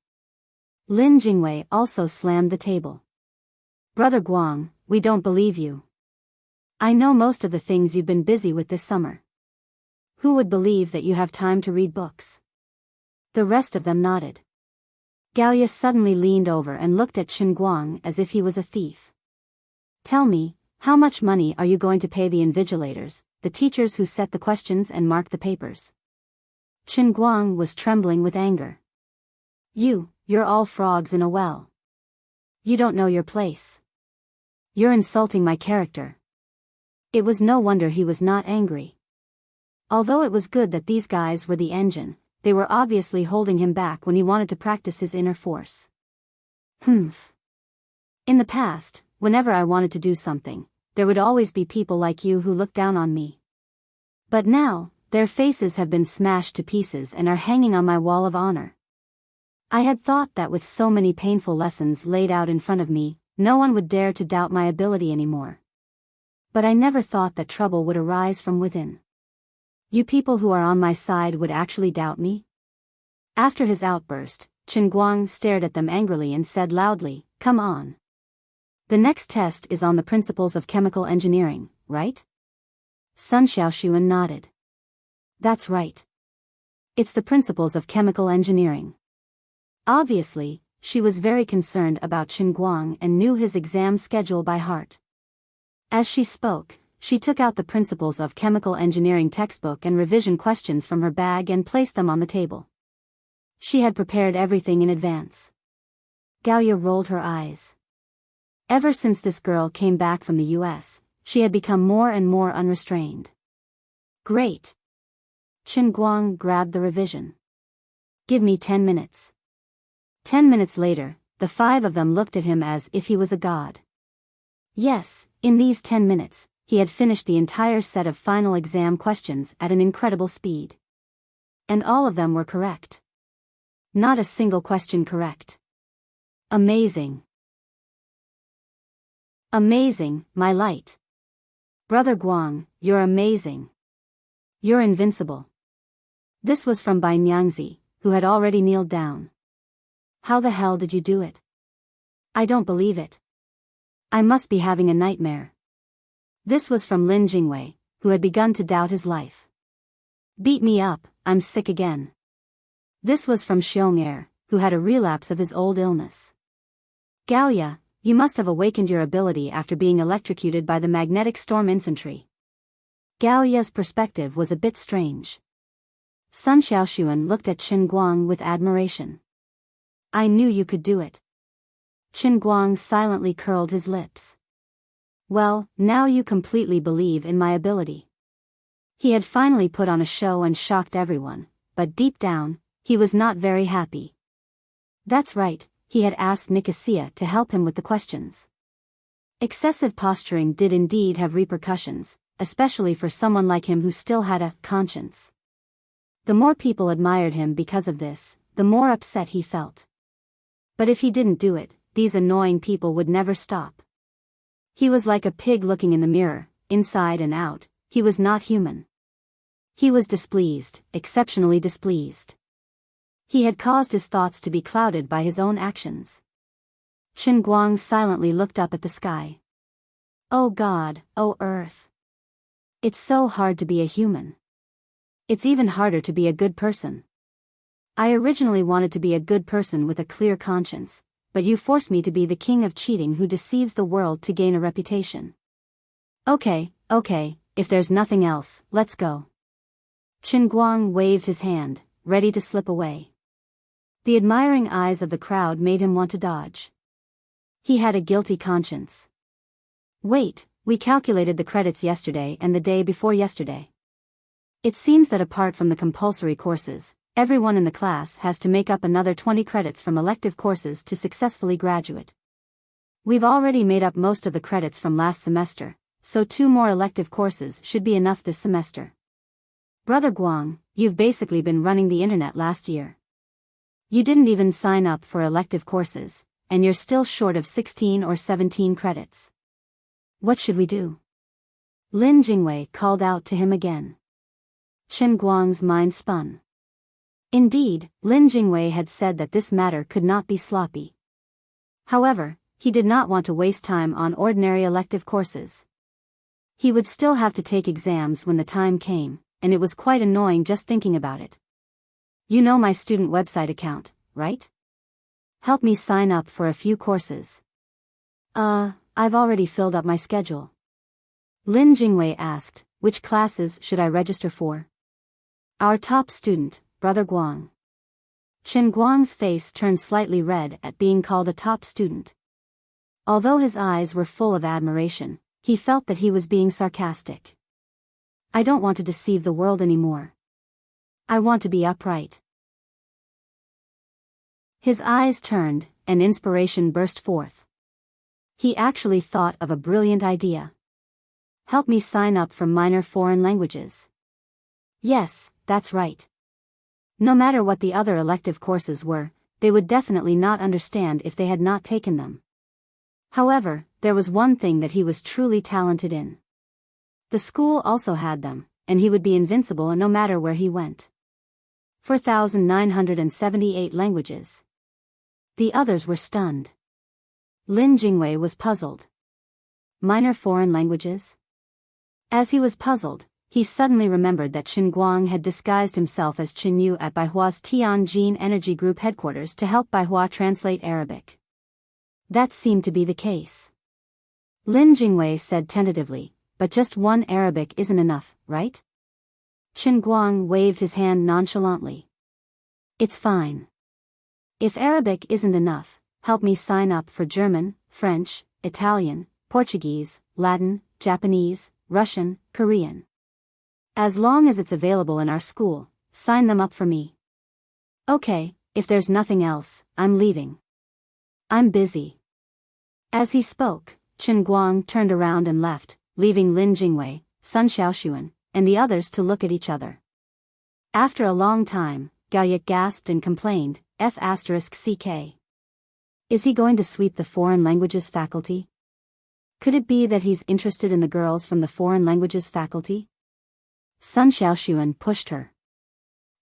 Lin Jingwei also slammed the table. Brother Guang, we don't believe you. I know most of the things you've been busy with this summer. Who would believe that you have time to read books? The rest of them nodded. Galia suddenly leaned over and looked at Qin Guang as if he was a thief. Tell me, how much money are you going to pay the invigilators, the teachers who set the questions and mark the papers? Qin Guang was trembling with anger. You're all frogs in a well. You don't know your place. You're insulting my character. It was no wonder he was not angry. Although it was good that these guys were the engine, they were obviously holding him back when he wanted to practice his inner force. Humph. In the past, whenever I wanted to do something, there would always be people like you who looked down on me. But now, their faces have been smashed to pieces and are hanging on my wall of honor. I had thought that with so many painful lessons laid out in front of me, no one would dare to doubt my ability anymore. But I never thought that trouble would arise from within. You people who are on my side would actually doubt me? After his outburst, Qin Guang stared at them angrily and said loudly, come on. The next test is on the principles of chemical engineering, right? Sun Xiaoshuan nodded. That's right. It's the principles of chemical engineering. Obviously, she was very concerned about Qin Guang and knew his exam schedule by heart. As she spoke, she took out the Principles of Chemical Engineering textbook and revision questions from her bag and placed them on the table. She had prepared everything in advance. Gaoya rolled her eyes. Ever since this girl came back from the US, she had become more and more unrestrained. Great! Qin Guang grabbed the revision. Give me 10 minutes. 10 minutes later, the 5 of them looked at him as if he was a god. Yes, in these 10 minutes, he had finished the entire set of final exam questions at an incredible speed. And all of them were correct. Not a single question correct. Amazing. Amazing, my light. Brother Guang, you're amazing. You're invincible. This was from Bai Nyangzi, who had already kneeled down. How the hell did you do it? I don't believe it. I must be having a nightmare. This was from Lin Jingwei, who had begun to doubt his life. Beat me up, I'm sick again. This was from Xiong Er, who had a relapse of his old illness. Gaoya, you must have awakened your ability after being electrocuted by the magnetic storm infantry. Gaoya's perspective was a bit strange. Sun Xiaoshuan looked at Qin Guang with admiration. I knew you could do it. Qin Guang silently curled his lips. Well, now you completely believe in my ability. He had finally put on a show and shocked everyone, but deep down, he was not very happy. That's right, he had asked Nicosia to help him with the questions. Excessive posturing did indeed have repercussions, especially for someone like him who still had a conscience. The more people admired him because of this, the more upset he felt. But if he didn't do it, these annoying people would never stop. He was like a pig looking in the mirror, inside and out, he was not human. He was displeased, exceptionally displeased. He had caused his thoughts to be clouded by his own actions. Qin Guang silently looked up at the sky. Oh God, oh Earth. It's so hard to be a human. It's even harder to be a good person. I originally wanted to be a good person with a clear conscience, but you forced me to be the king of cheating who deceives the world to gain a reputation. Okay, if there's nothing else, let's go. Qin Guang waved his hand, ready to slip away. The admiring eyes of the crowd made him want to dodge. He had a guilty conscience. Wait, we calculated the credits yesterday and the day before yesterday. It seems that apart from the compulsory courses, everyone in the class has to make up another 20 credits from elective courses to successfully graduate. We've already made up most of the credits from last semester, so 2 more elective courses should be enough this semester. Brother Guang, you've basically been running the internet last year. You didn't even sign up for elective courses, and you're still short of 16 or 17 credits. What should we do? Lin Jingwei called out to him again. Chen Guang's mind spun. Indeed, Lin Jingwei had said that this matter could not be sloppy. However, he did not want to waste time on ordinary elective courses. He would still have to take exams when the time came, and it was quite annoying just thinking about it. You know my student website account, right? Help me sign up for a few courses. I've already filled up my schedule. Lin Jingwei asked, which classes should I register for? Our top student, Brother Guang. Chen Guang's face turned slightly red at being called a top student. Although his eyes were full of admiration, he felt that he was being sarcastic. I don't want to deceive the world anymore. I want to be upright. His eyes turned, and inspiration burst forth. He actually thought of a brilliant idea. Help me sign up for minor foreign languages. Yes, that's right. No matter what the other elective courses were, they would definitely not understand if they had not taken them. However, there was one thing that he was truly talented in. The school also had them, and he would be invincible no matter where he went. 4,978 languages. The others were stunned. Lin Jingwei was puzzled. Minor foreign languages? As he was puzzled, he suddenly remembered that Chen Guang had disguised himself as Chen Yu at Baihua's Tianjin Energy Group headquarters to help Baihua translate Arabic. That seemed to be the case. Lin Jingwei said tentatively, but just one Arabic isn't enough, right? Chen Guang waved his hand nonchalantly. It's fine. If Arabic isn't enough, help me sign up for German, French, Italian, Portuguese, Latin, Japanese, Russian, Korean. As long as it's available in our school, sign them up for me. Okay, if there's nothing else, I'm leaving. I'm busy. As he spoke, Chen Guang turned around and left, leaving Lin Jingwei, Sun Xiaoxuan, and the others to look at each other. After a long time, Gao Yik gasped and complained, F***CK. Is he going to sweep the foreign languages faculty? Could it be that he's interested in the girls from the foreign languages faculty? Sun Xiaoxuan pushed her.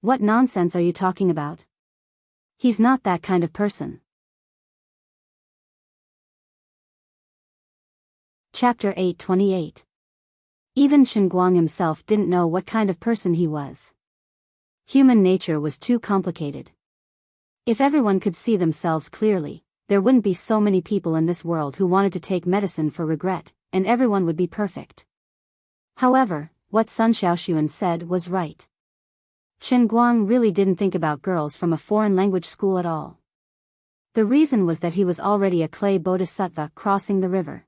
What nonsense are you talking about? He's not that kind of person. Chapter 828. Even Chen Guang himself didn't know what kind of person he was. Human nature was too complicated. If everyone could see themselves clearly, there wouldn't be so many people in this world who wanted to take medicine for regret, and everyone would be perfect. However, what Sun Xiaoxuan said was right. Chen Guang really didn't think about girls from a foreign language school at all. The reason was that he was already a clay bodhisattva crossing the river.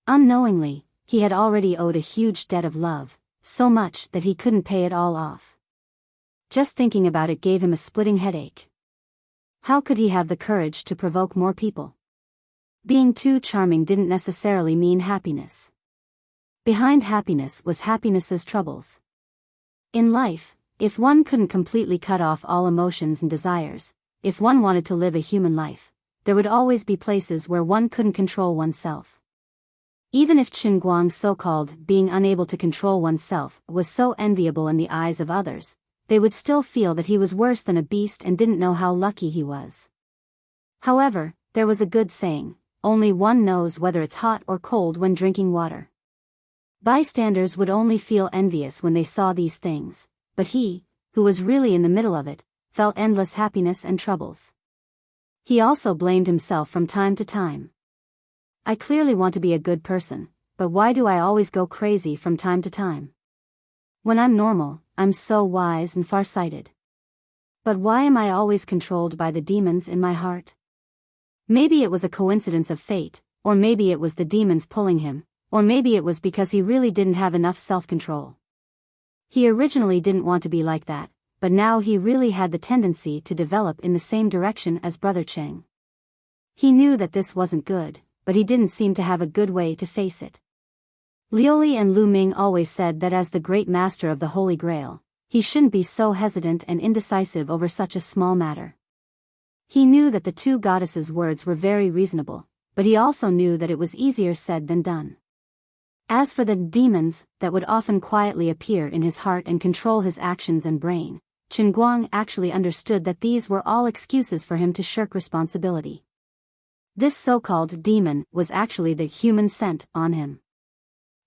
Unknowingly, he had already owed a huge debt of love, so much that he couldn't pay it all off. Just thinking about it gave him a splitting headache. How could he have the courage to provoke more people? Being too charming didn't necessarily mean happiness. Behind happiness was happiness's troubles. In life, if one couldn't completely cut off all emotions and desires, if one wanted to live a human life, there would always be places where one couldn't control oneself. Even if Chen Guang's so-called being unable to control oneself was so enviable in the eyes of others, they would still feel that he was worse than a beast and didn't know how lucky he was. However, there was a good saying, only one knows whether it's hot or cold when drinking water. Bystanders would only feel envious when they saw these things, but he, who was really in the middle of it, felt endless happiness and troubles. He also blamed himself from time to time. I clearly want to be a good person, but why do I always go crazy from time to time? When I'm normal, I'm so wise and far-sighted. But why am I always controlled by the demons in my heart? Maybe it was a coincidence of fate, or maybe it was the demons pulling him, or maybe it was because he really didn't have enough self-control. He originally didn't want to be like that, but now he really had the tendency to develop in the same direction as Brother Cheng. He knew that this wasn't good, but he didn't seem to have a good way to face it. Liuli and Lu Ming always said that as the great master of the Holy Grail, he shouldn't be so hesitant and indecisive over such a small matter. He knew that the two goddesses' words were very reasonable, but he also knew that it was easier said than done. As for the demons that would often quietly appear in his heart and control his actions and brain, Chen Guang actually understood that these were all excuses for him to shirk responsibility. This so-called demon was actually the human scent on him.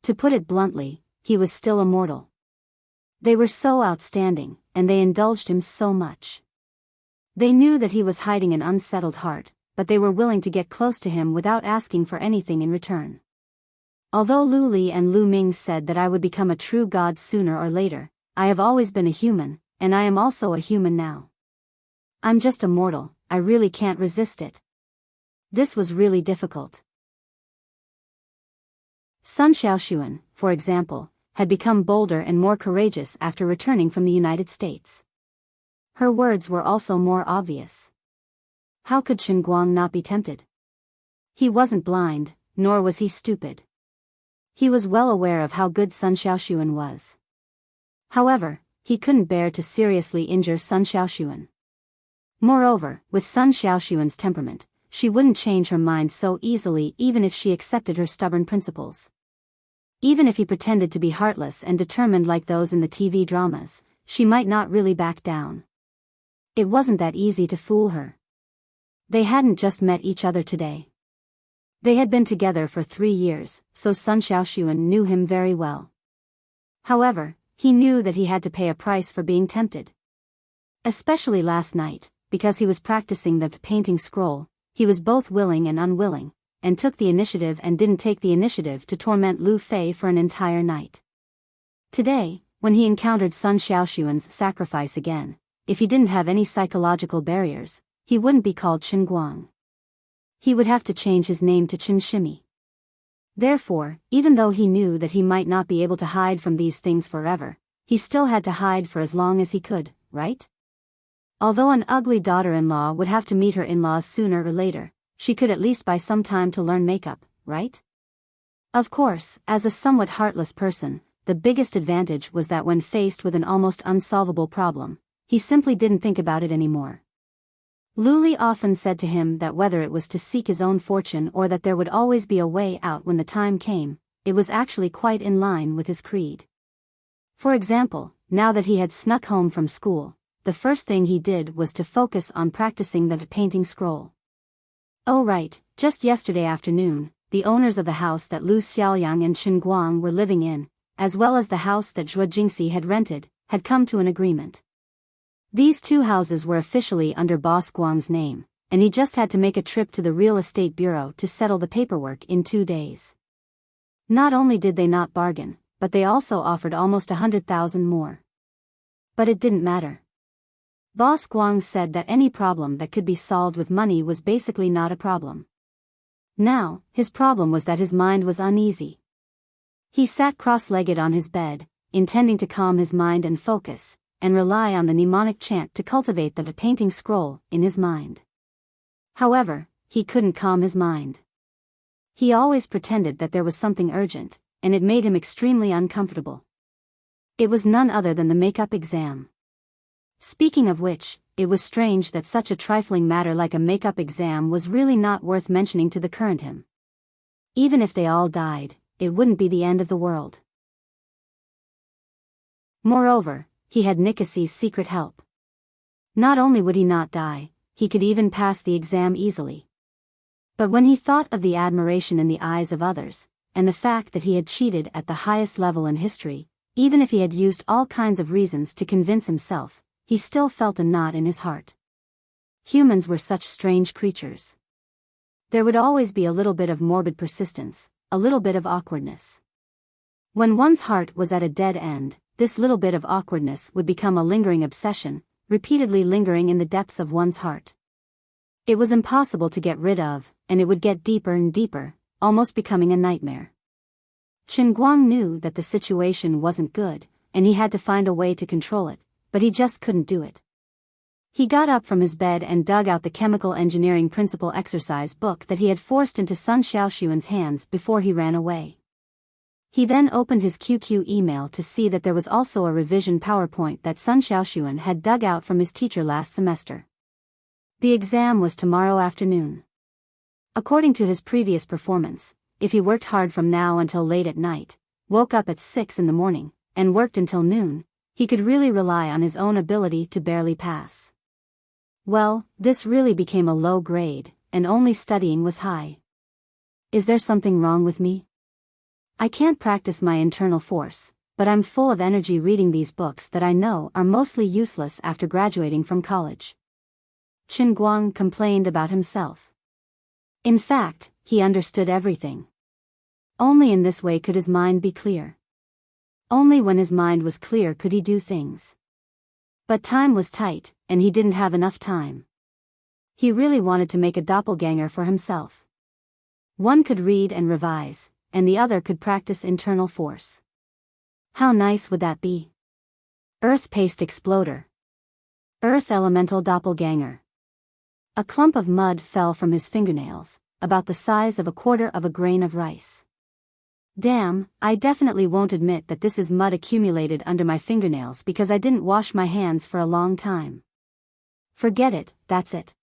To put it bluntly, he was still a mortal. They were so outstanding, and they indulged him so much. They knew that he was hiding an unsettled heart, but they were willing to get close to him without asking for anything in return. Although Lu Li and Lu Ming said that I would become a true god sooner or later, I have always been a human, and I am also a human now. I'm just a mortal, I really can't resist it. This was really difficult. Sun Xiaoxuan, for example, had become bolder and more courageous after returning from the United States. Her words were also more obvious. How could Chen Guang not be tempted? He wasn't blind, nor was he stupid. He was well aware of how good Sun Xiaoxuan was. However, he couldn't bear to seriously injure Sun Xiaoxuan. Moreover, with Sun Xiaoxuan's temperament, she wouldn't change her mind so easily even if she accepted her stubborn principles. Even if he pretended to be heartless and determined like those in the TV dramas, she might not really back down. It wasn't that easy to fool her. They hadn't just met each other today. They had been together for 3 years, so Sun Xiaoxuan knew him very well. However, he knew that he had to pay a price for being tempted. Especially last night, because he was practicing the painting scroll, he was both willing and unwilling, and took the initiative and didn't take the initiative to torment Lu Fei for an entire night. Today, when he encountered Sun Xiaoxuan's sacrifice again, if he didn't have any psychological barriers, he wouldn't be called Chen Guang. He would have to change his name to Chen Shimi. Therefore, even though he knew that he might not be able to hide from these things forever, he still had to hide for as long as he could, right? Although an ugly daughter-in-law would have to meet her in-laws sooner or later, she could at least buy some time to learn makeup, right? Of course, as a somewhat heartless person, the biggest advantage was that when faced with an almost unsolvable problem, he simply didn't think about it anymore. Lu Li often said to him that whether it was to seek his own fortune or that there would always be a way out when the time came, it was actually quite in line with his creed. For example, now that he had snuck home from school, the first thing he did was to focus on practicing the painting scroll. Oh right, just yesterday afternoon, the owners of the house that Lu Xiaoyang and Chen Guang were living in, as well as the house that Zhuo Jingxi had rented, had come to an agreement. These two houses were officially under Boss Guang's name, and he just had to make a trip to the real estate bureau to settle the paperwork in 2 days. Not only did they not bargain, but they also offered almost 100,000 more. But it didn't matter. Boss Guang said that any problem that could be solved with money was basically not a problem. Now, his problem was that his mind was uneasy. He sat cross-legged on his bed, intending to calm his mind and focus, and rely on the mnemonic chant to cultivate the painting scroll in his mind. However, he couldn't calm his mind. He always pretended that there was something urgent, and it made him extremely uncomfortable. It was none other than the makeup exam. Speaking of which, it was strange that such a trifling matter like a makeup exam was really not worth mentioning to the current him. Even if they all died, it wouldn't be the end of the world. Moreover, he had Nikasi's secret help. Not only would he not die, he could even pass the exam easily. But when he thought of the admiration in the eyes of others, and the fact that he had cheated at the highest level in history, even if he had used all kinds of reasons to convince himself, he still felt a knot in his heart. Humans were such strange creatures. There would always be a little bit of morbid persistence, a little bit of awkwardness. When one's heart was at a dead end, this little bit of awkwardness would become a lingering obsession, repeatedly lingering in the depths of one's heart. It was impossible to get rid of, and it would get deeper and deeper, almost becoming a nightmare. Chen Guang knew that the situation wasn't good, and he had to find a way to control it, but he just couldn't do it. He got up from his bed and dug out the chemical engineering principle exercise book that he had forced into Sun Xiaoxuan's hands before he ran away. He then opened his QQ email to see that there was also a revision PowerPoint that Sun Xiaoxuan had dug out from his teacher last semester. The exam was tomorrow afternoon. According to his previous performance, if he worked hard from now until late at night, woke up at 6 in the morning, and worked until noon, he could really rely on his own ability to barely pass. Well, this really became a low grade, and only studying was high. Is there something wrong with me? I can't practice my internal force, but I'm full of energy reading these books that I know are mostly useless after graduating from college. Chen Guang complained about himself. In fact, he understood everything. Only in this way could his mind be clear. Only when his mind was clear could he do things. But time was tight, and he didn't have enough time. He really wanted to make a doppelganger for himself. One could read and revise, and the other could practice internal force. How nice would that be? Earth Paste Exploder. Earth Elemental Doppelganger. A clump of mud fell from his fingernails, about the size of a quarter of a grain of rice. Damn, I definitely won't admit that this is mud accumulated under my fingernails because I didn't wash my hands for a long time. Forget it, that's it.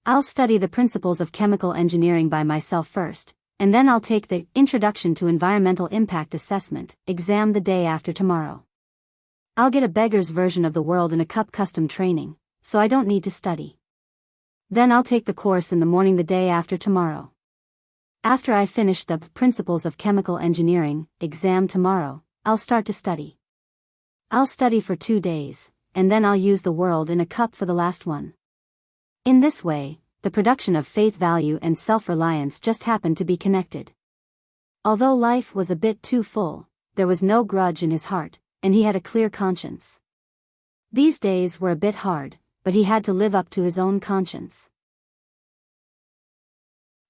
I'll study the principles of chemical engineering by myself first, and then I'll take the Introduction to Environmental Impact Assessment exam the day after tomorrow. I'll get a beggar's version of the world in a cup custom training, so I don't need to study. Then I'll take the course in the morning the day after tomorrow. After I finish the Principles of Chemical Engineering exam tomorrow, I'll start to study. I'll study for 2 days, and then I'll use the world in a cup for the last one. In this way, the production of faith value and self-reliance just happened to be connected. Although life was a bit too full, there was no grudge in his heart, and he had a clear conscience. These days were a bit hard, but he had to live up to his own conscience.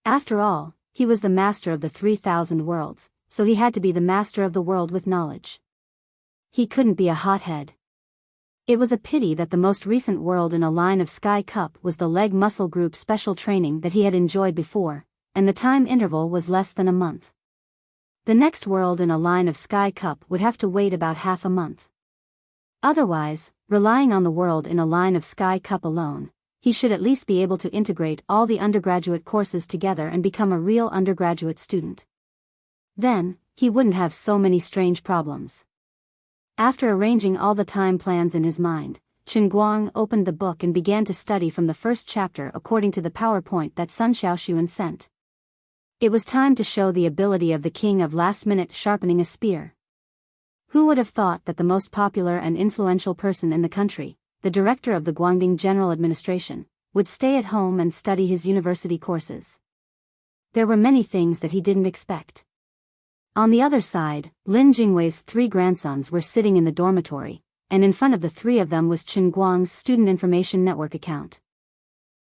After all, he was the master of the 3,000 worlds, so he had to be the master of the world with knowledge. He couldn't be a hothead. It was a pity that the most recent world in a line of Sky Cup was the leg muscle group special training that he had enjoyed before, and the time interval was less than a month. The next world in a line of Sky Cup would have to wait about half a month. Otherwise, relying on the world in a line of Sky Cup alone, he should at least be able to integrate all the undergraduate courses together and become a real undergraduate student. Then, he wouldn't have so many strange problems. After arranging all the time plans in his mind, Chen Guang opened the book and began to study from the first chapter according to the PowerPoint that Sun Xiaoxuan sent. It was time to show the ability of the king of last-minute sharpening a spear. Who would have thought that the most popular and influential person in the country, the director of the Guangdong General Administration, would stay at home and study his university courses? There were many things that he didn't expect. On the other side, Lin Jingwei's 3 grandsons were sitting in the dormitory, and in front of the 3 of them was Chen Guang's Student Information Network account.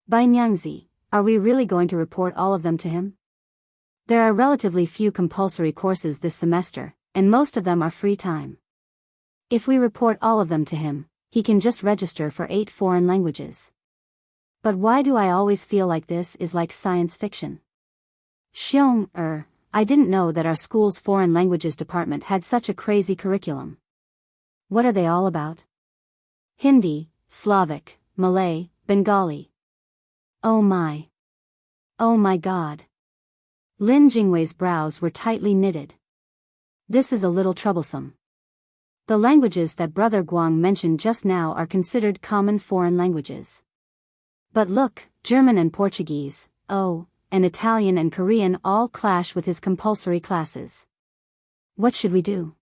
By Nyangzi, are we really going to report all of them to him? There are relatively few compulsory courses this semester, and most of them are free time. If we report all of them to him, he can just register for 8 foreign languages. But why do I always feel like this is like science fiction? I didn't know that our school's foreign languages department had such a crazy curriculum. What are they all about? Hindi, Slavic, Malay, Bengali. Oh my. Oh my God. Lin Jingwei's brows were tightly knitted. This is a little troublesome. The languages that Brother Guang mentioned just now are considered common foreign languages. But look, German and Portuguese, and Italian and Korean all clash with his compulsory classes. What should we do?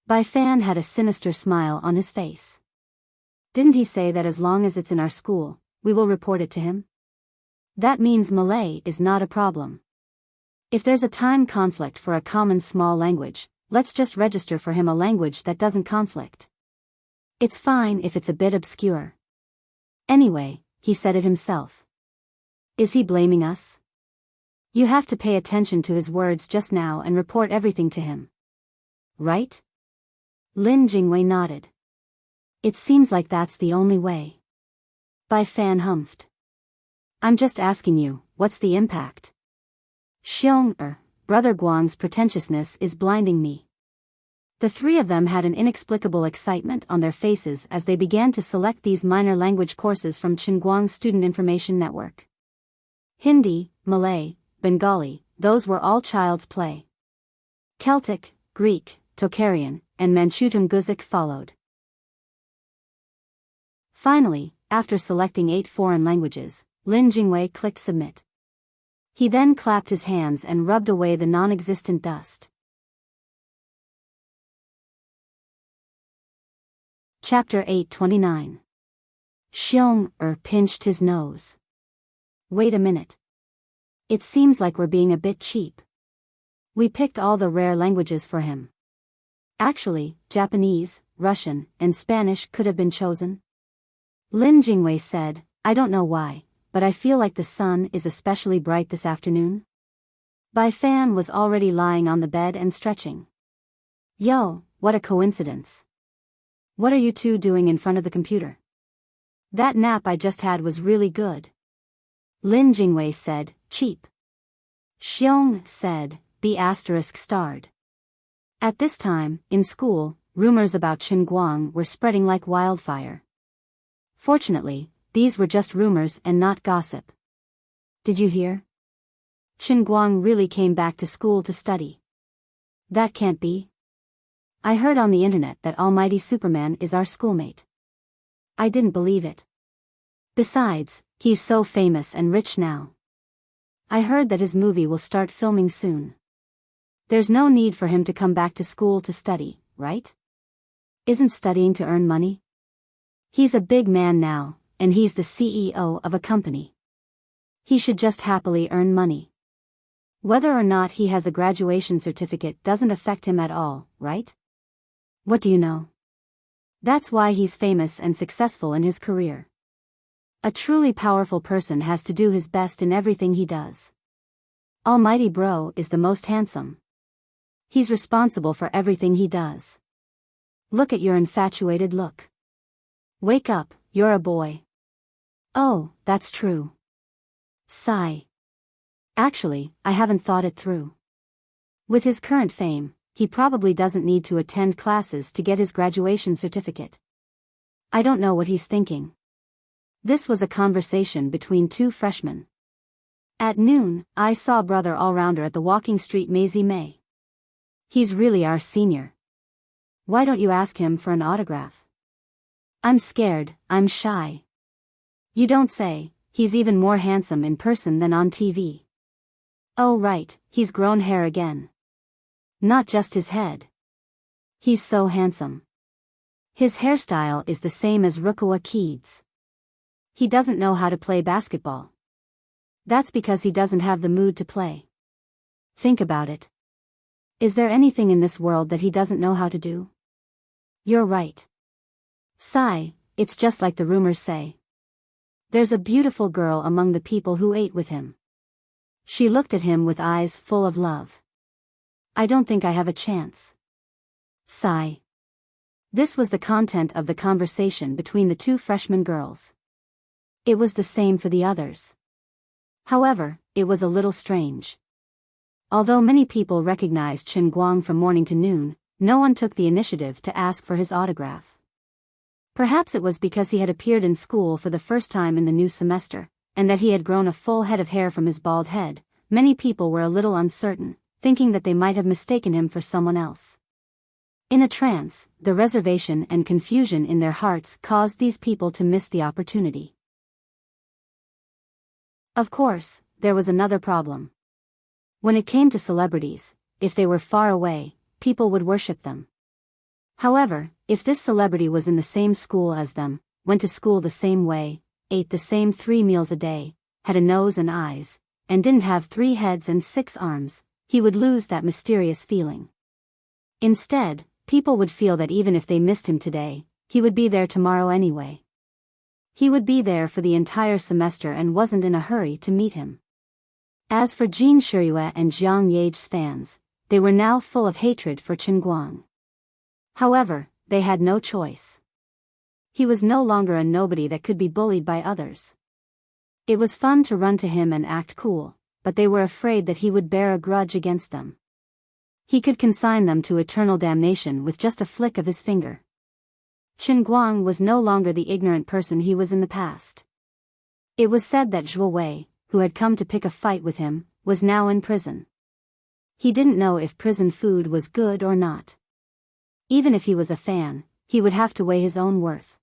Bai Fan had a sinister smile on his face. Didn't he say that as long as it's in our school, we will report it to him? That means Malay is not a problem. If there's a time conflict for a common small language, let's just register for him a language that doesn't conflict. It's fine if it's a bit obscure. Anyway, he said it himself. Is he blaming us? You have to pay attention to his words just now and report everything to him. Right? Lin Jingwei nodded. It seems like that's the only way. Bai Fan humphed. I'm just asking you, what's the impact? Brother Guang's pretentiousness is blinding me. The three of them had an inexplicable excitement on their faces as they began to select these minor language courses from Qinguang's Student Information Network. Hindi, Malay, Bengali, those were all child's play. Celtic, Greek, Tocharian, and Manchu Tungusic followed. Finally, after selecting 8 foreign languages, Lin Jingwei clicked submit. He then clapped his hands and rubbed away the non-existent dust. Chapter 829. Pinched his nose. Wait a minute. It seems like we're being a bit cheap. We picked all the rare languages for him. Actually, Japanese, Russian, and Spanish could have been chosen. Lin Jingwei said, I don't know why, but I feel like the sun is especially bright this afternoon. Bai Fan was already lying on the bed and stretching. Yo, what a coincidence. What are you two doing in front of the computer? That nap I just had was really good. Lin Jingwei said, cheap. Xiong said, B****. At this time, in school, rumors about Qinguang were spreading like wildfire. Fortunately, these were just rumors and not gossip. Did you hear? Qinguang really came back to school to study. That can't be. I heard on the internet that Almighty Superman is our schoolmate. I didn't believe it. Besides, he's so famous and rich now. I heard that his movie will start filming soon. There's no need for him to come back to school to study, right? Isn't studying to earn money? He's a big man now, and he's the CEO of a company. He should just happily earn money. Whether or not he has a graduation certificate doesn't affect him at all, right? What do you know? That's why he's famous and successful in his career. A truly powerful person has to do his best in everything he does. Almighty Bro is the most handsome. He's responsible for everything he does. Look at your infatuated look. Wake up, you're a boy. Oh, that's true. Sigh. Actually, I haven't thought it through. With his current fame, he probably doesn't need to attend classes to get his graduation certificate. I don't know what he's thinking. This was a conversation between 2 freshmen. At noon, I saw Brother Allrounder at the walking street Maisie May. He's really our senior. Why don't you ask him for an autograph? I'm scared, I'm shy. You don't say, he's even more handsome in person than on TV. Oh right, he's grown hair again. Not just his head. He's so handsome. His hairstyle is the same as Rukawa Keeds. He doesn't know how to play basketball. That's because he doesn't have the mood to play. Think about it. Is there anything in this world that he doesn't know how to do? You're right. Sigh, it's just like the rumors say. There's a beautiful girl among the people who ate with him. She looked at him with eyes full of love. I don't think I have a chance. Sigh. This was the content of the conversation between the 2 freshman girls. It was the same for the others. However, it was a little strange. Although many people recognized Qinguang from morning to noon, no one took the initiative to ask for his autograph. Perhaps it was because he had appeared in school for the first time in the new semester, and that he had grown a full head of hair from his bald head. Many people were a little uncertain, thinking that they might have mistaken him for someone else. In a trance, the reservation and confusion in their hearts caused these people to miss the opportunity. Of course, there was another problem. When it came to celebrities, if they were far away, people would worship them. However, if this celebrity was in the same school as them, went to school the same way, ate the same 3 meals a day, had a nose and eyes, and didn't have 3 heads and 6 arms, he would lose that mysterious feeling. Instead, people would feel that even if they missed him today, he would be there tomorrow anyway. He would be there for the entire semester and wasn't in a hurry to meet him. As for Jin Shiyue and Jiang Ye's fans, they were now full of hatred for Chen Guang. However, they had no choice. He was no longer a nobody that could be bullied by others. It was fun to run to him and act cool, but they were afraid that he would bear a grudge against them. He could consign them to eternal damnation with just a flick of his finger. Chen Guang was no longer the ignorant person he was in the past. It was said that Zhuo Wei, who had come to pick a fight with him, was now in prison. He didn't know if prison food was good or not. Even if he was a fan, he would have to weigh his own worth.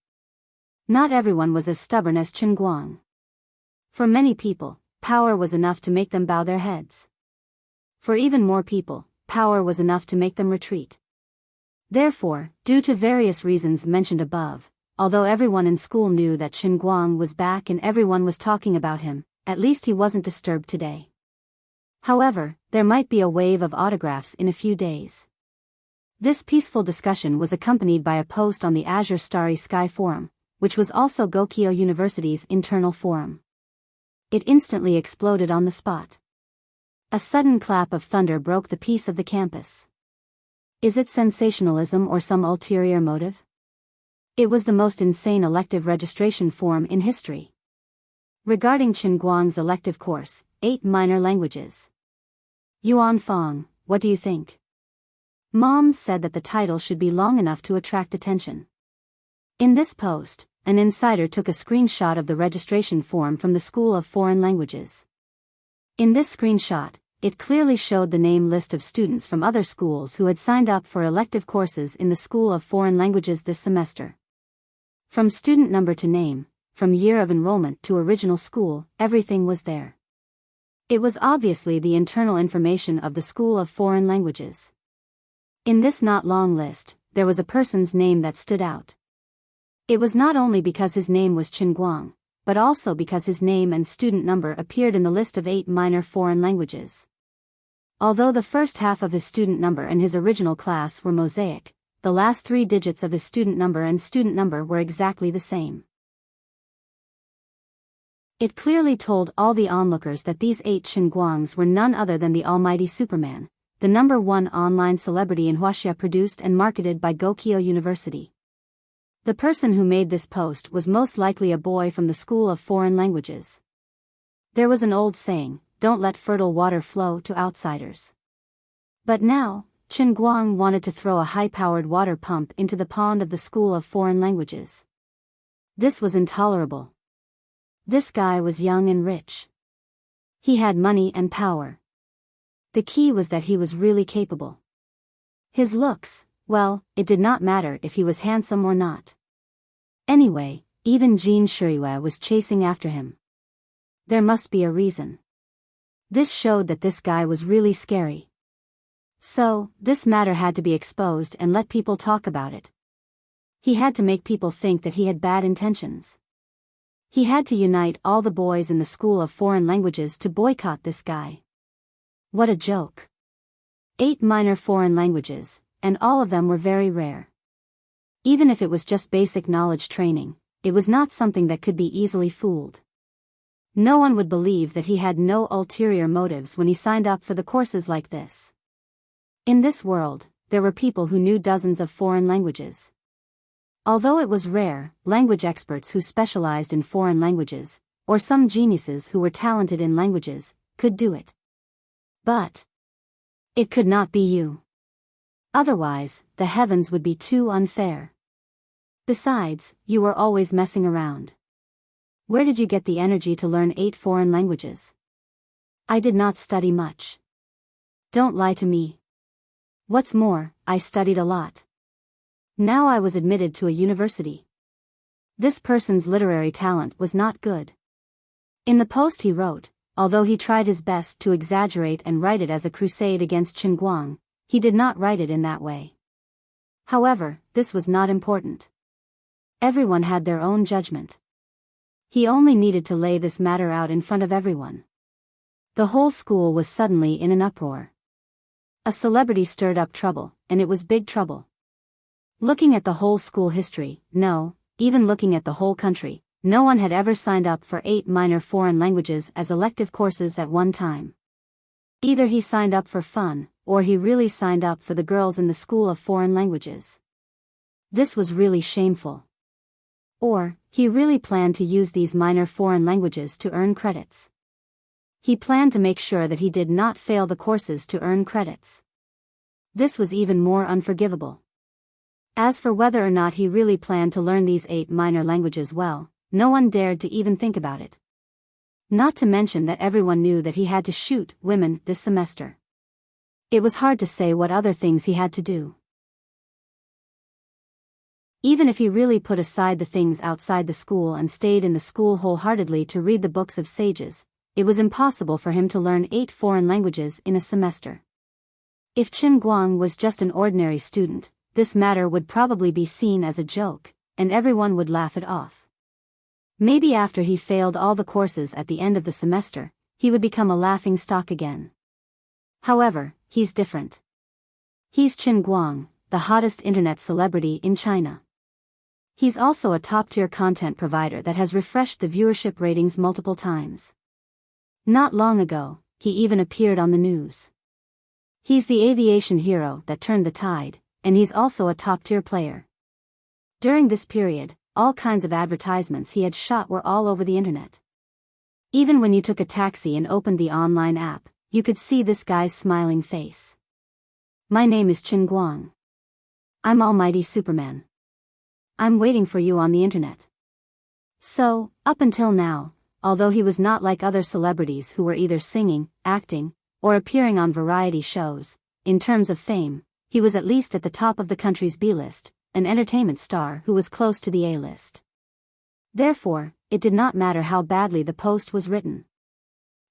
Not everyone was as stubborn as Chen Guang. For many people, power was enough to make them bow their heads. For even more people, power was enough to make them retreat. Therefore, due to various reasons mentioned above, although everyone in school knew that Chen Guang was back and everyone was talking about him, at least he wasn't disturbed today. However, there might be a wave of autographs in a few days. This peaceful discussion was accompanied by a post on the Azure Starry Sky Forum, which was also Gokyo University's internal forum. It instantly exploded on the spot. A sudden clap of thunder broke the peace of the campus. Is it sensationalism or some ulterior motive? It was the most insane elective registration form in history. Regarding Chen Guang's elective course, 8 minor languages. Yuan Fong, what do you think? Mom said that the title should be long enough to attract attention. In this post, an insider took a screenshot of the registration form from the School of Foreign Languages. In this screenshot, it clearly showed the name list of students from other schools who had signed up for elective courses in the School of Foreign Languages this semester. From student number to name, from year of enrollment to original school, everything was there. It was obviously the internal information of the School of Foreign Languages. In this not long list, there was a person's name that stood out. It was not only because his name was Chen Guang, but also because his name and student number appeared in the list of 8 minor foreign languages. Although the first half of his student number and his original class were mosaic, the last 3 digits of his student number were exactly the same. It clearly told all the onlookers that these 8 Chen Guangs were none other than the almighty Superman, the #1 online celebrity in Huaxia, produced and marketed by Gokyo University. The person who made this post was most likely a boy from the School of Foreign Languages. There was an old saying, don't let fertile water flow to outsiders. But now, Chen Guang wanted to throw a high-powered water pump into the pond of the School of Foreign Languages. This was intolerable. This guy was young and rich. He had money and power. The key was that he was really capable. His looks, well, it did not matter if he was handsome or not. Anyway, even Jin Shiyue was chasing after him. There must be a reason. This showed that this guy was really scary. So, this matter had to be exposed and let people talk about it. He had to make people think that he had bad intentions. He had to unite all the boys in the School of Foreign Languages to boycott this guy. What a joke. 8 minor foreign languages, and all of them were very rare. Even if it was just basic knowledge training, it was not something that could be easily fooled. No one would believe that he had no ulterior motives when he signed up for the courses like this. In this world, there were people who knew dozens of foreign languages. Although it was rare, language experts who specialized in foreign languages, or some geniuses who were talented in languages, could do it. But it could not be you. Otherwise, the heavens would be too unfair. Besides, you were always messing around. Where did you get the energy to learn 8 foreign languages? I did not study much. Don't lie to me. What's more, I studied a lot. Now I was admitted to a university. This person's literary talent was not good. In the post he wrote, although he tried his best to exaggerate and write it as a crusade against Chen Guang, he did not write it in that way. However, this was not important. Everyone had their own judgment. He only needed to lay this matter out in front of everyone. The whole school was suddenly in an uproar. A celebrity stirred up trouble, and it was big trouble. Looking at the whole school history, no, even looking at the whole country, no one had ever signed up for 8 minor foreign languages as elective courses at one time. Either he signed up for fun, or he really signed up for the girls in the School of Foreign Languages. This was really shameful. Or, he really planned to use these minor foreign languages to earn credits. He planned to make sure that he did not fail the courses to earn credits. This was even more unforgivable. As for whether or not he really planned to learn these 8 minor languages well, no one dared to even think about it. Not to mention that everyone knew that he had to shoot women this semester. It was hard to say what other things he had to do. Even if he really put aside the things outside the school and stayed in the school wholeheartedly to read the books of sages, it was impossible for him to learn 8 foreign languages in a semester. If Qin Guang was just an ordinary student, this matter would probably be seen as a joke, and everyone would laugh it off. Maybe after he failed all the courses at the end of the semester, he would become a laughing stock again. However, he's different. He's Qin Guang, the hottest internet celebrity in China. He's also a top-tier content provider that has refreshed the viewership ratings multiple times. Not long ago, he even appeared on the news. He's the aviation hero that turned the tide, and he's also a top-tier player. During this period, all kinds of advertisements he had shot were all over the internet. Even when you took a taxi and opened the online app, you could see this guy's smiling face. My name is Qin Guang. I'm Almighty Superman. I'm waiting for you on the internet. So, up until now, although he was not like other celebrities who were either singing, acting, or appearing on variety shows, in terms of fame, he was at least at the top of the country's B-list, an entertainment star who was close to the A-list. Therefore, it did not matter how badly the post was written.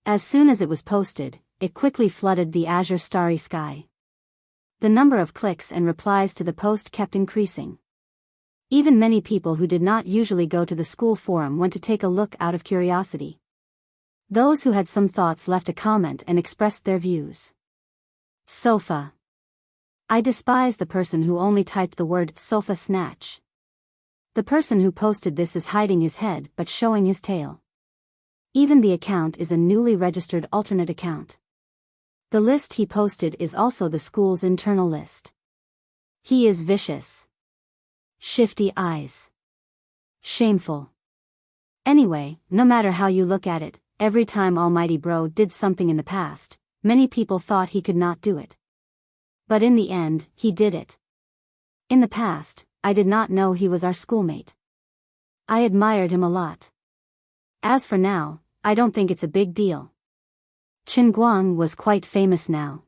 As soon as it was posted, it quickly flooded the azure starry sky. The number of clicks and replies to the post kept increasing. Even many people who did not usually go to the school forum went to take a look out of curiosity. Those who had some thoughts left a comment and expressed their views. Sofa. I despise the person who only typed the word sofa snatch. The person who posted this is hiding his head but showing his tail. Even the account is a newly registered alternate account. The list he posted is also the school's internal list. He is vicious. Shifty eyes. Shameful. Anyway, no matter how you look at it, every time Almighty Bro did something in the past, many people thought he could not do it. But in the end, he did it. In the past, I did not know he was our schoolmate. I admired him a lot. As for now, I don't think it's a big deal. Qin Guang was quite famous now.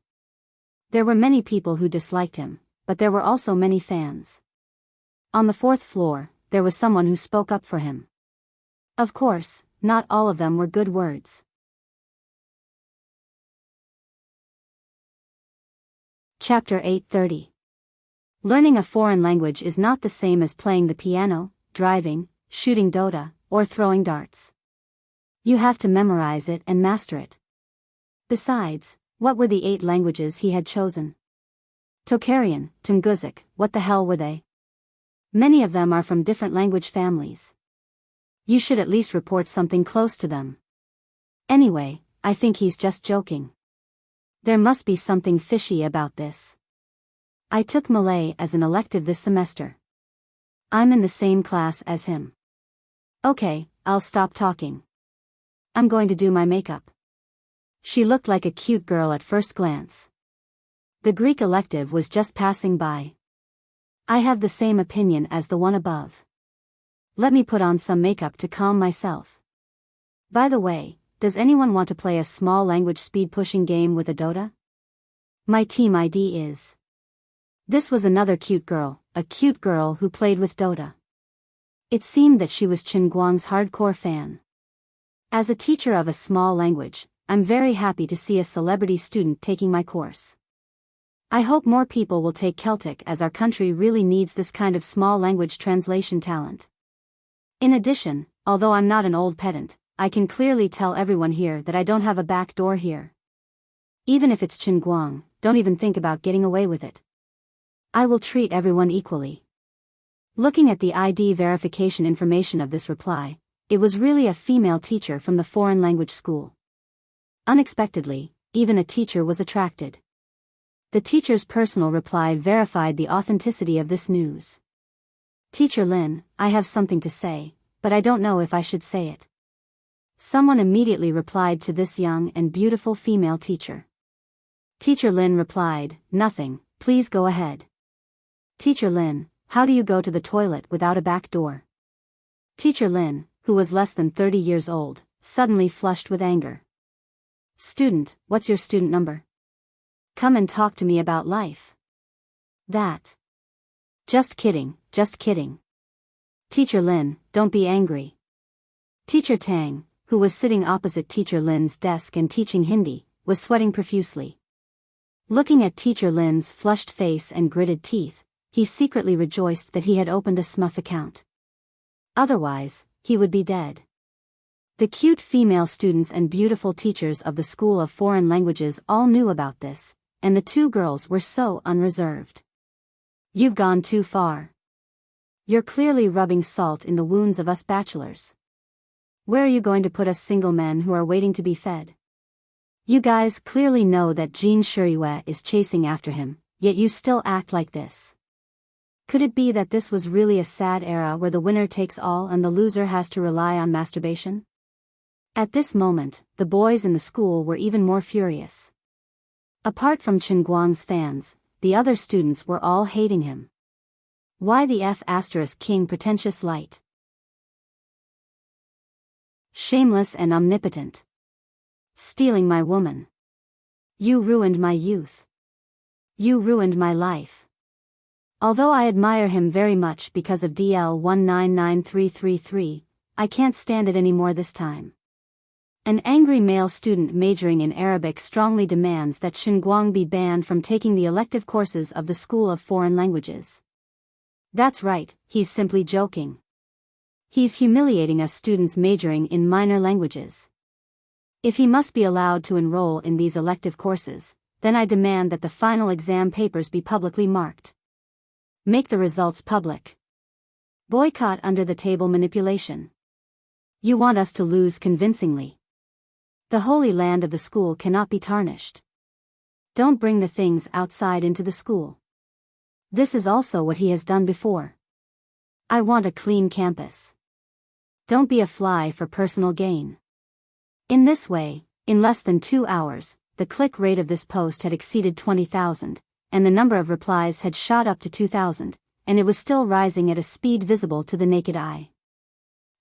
There were many people who disliked him, but there were also many fans. On the 4th floor, there was someone who spoke up for him. Of course, not all of them were good words. Chapter 830. Learning a foreign language is not the same as playing the piano, driving, shooting Dota, or throwing darts. You have to memorize it and master it. Besides, what were the 8 languages he had chosen? Tocharian, Tungusic, what the hell were they? Many of them are from different language families. You should at least report something close to them. Anyway, I think he's just joking. There must be something fishy about this. I took Malay as an elective this semester. I'm in the same class as him. Okay, I'll stop talking. I'm going to do my makeup. She looked like a cute girl at first glance. The Greek elective was just passing by. I have the same opinion as the one above. Let me put on some makeup to calm myself. By the way, does anyone want to play a small language speed-pushing game with a Dota? My team ID is. This was another cute girl, a cute girl who played with Dota. It seemed that she was Qin Guang's hardcore fan. As a teacher of a small language, I'm very happy to see a celebrity student taking my course. I hope more people will take Celtic as our country really needs this kind of small language translation talent. In addition, although I'm not an old pedant, I can clearly tell everyone here that I don't have a back door here. Even if it's Qin Guang, don't even think about getting away with it. I will treat everyone equally. Looking at the ID verification information of this reply, It was really a female teacher from the foreign language school. Unexpectedly, even a teacher was attracted. The teacher's personal reply verified the authenticity of this news. "Teacher Lin, I have something to say, but I don't know if I should say it." Someone immediately replied to this young and beautiful female teacher. Teacher Lin replied, "Nothing, please go ahead." Teacher Lin, how do you go to the toilet without a back door? Teacher Lin, who was less than 30 years old, suddenly flushed with anger. Student, what's your student number? Come and talk to me about life. That. Just kidding, just kidding. Teacher Lin, don't be angry. Teacher Tang, who was sitting opposite Teacher Lin's desk and teaching Hindi, was sweating profusely. Looking at Teacher Lin's flushed face and gritted teeth, he secretly rejoiced that he had opened a SMUF account. Otherwise, he would be dead. The cute female students and beautiful teachers of the School of Foreign Languages all knew about this, and the two girls were so unreserved. You've gone too far. You're clearly rubbing salt in the wounds of us bachelors. Where are you going to put us single men who are waiting to be fed? You guys clearly know that Jean Shuriyue is chasing after him, yet you still act like this. Could it be that this was really a sad era where the winner takes all and the loser has to rely on masturbation? At this moment, the boys in the school were even more furious. Apart from Chen Guang's fans, the other students were all hating him. Why the F** king pretentious light? Shameless and omnipotent. Stealing my woman. You ruined my youth. You ruined my life. Although I admire him very much because of DL 199333, I can't stand it anymore this time. An angry male student majoring in Arabic strongly demands that Chen Guang be banned from taking the elective courses of the School of Foreign Languages. That's right, he's simply joking. He's humiliating us students majoring in minor languages. If he must be allowed to enroll in these elective courses, then I demand that the final exam papers be publicly marked. Make the results public. Boycott under-the-table manipulation. You want us to lose convincingly. The holy land of the school cannot be tarnished. Don't bring the things outside into the school. This is also what he has done before. I want a clean campus. Don't be a fly for personal gain. In this way, in less than 2 hours, the click rate of this post had exceeded 20,000, and the number of replies had shot up to 2,000, and it was still rising at a speed visible to the naked eye.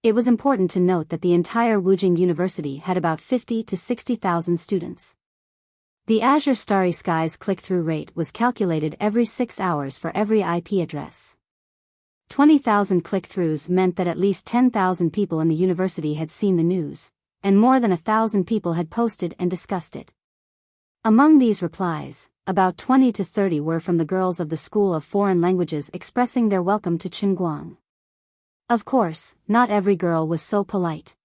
It was important to note that the entire Wujing University had about 50 to 60,000 students. The Azure Starry Skies click-through rate was calculated every 6 hours for every IP address. 20,000 click-throughs meant that at least 10,000 people in the university had seen the news, and more than 1,000 people had posted and discussed it. Among these replies, about 20 to 30 were from the girls of the School of Foreign Languages expressing their welcome to Chen Guang. Of course, not every girl was so polite.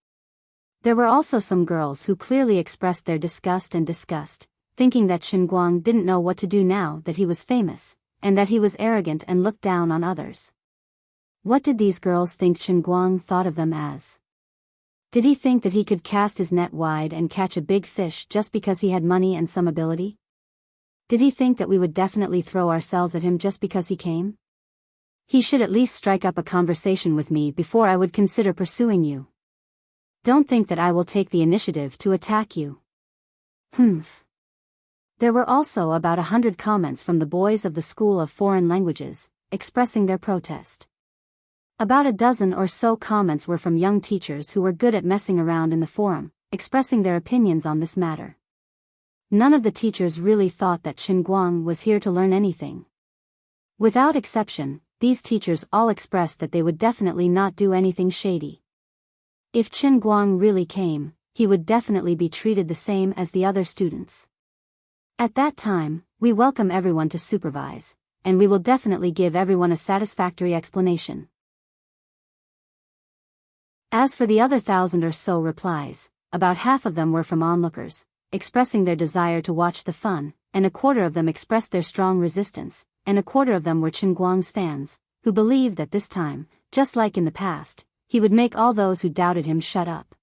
There were also some girls who clearly expressed their disgust, thinking that Chen Guang didn't know what to do now that he was famous, and that he was arrogant and looked down on others. What did these girls think Chen Guang thought of them as? Did he think that he could cast his net wide and catch a big fish just because he had money and some ability? Did he think that we would definitely throw ourselves at him just because he came? He should at least strike up a conversation with me before I would consider pursuing you. Don't think that I will take the initiative to attack you. Humph. There were also about 100 comments from the boys of the School of Foreign Languages, expressing their protest. About a dozen or so comments were from young teachers who were good at messing around in the forum, expressing their opinions on this matter. None of the teachers really thought that Chen Guang was here to learn anything. Without exception, these teachers all expressed that they would definitely not do anything shady. If Chen Guang really came, he would definitely be treated the same as the other students. At that time, we welcome everyone to supervise, and we will definitely give everyone a satisfactory explanation. As for the other 1,000 or so replies, about half of them were from onlookers, expressing their desire to watch the fun, and a quarter of them expressed their strong resistance, and a quarter of them were Chen Guang's fans, who believed that this time, just like in the past, he would make all those who doubted him shut up.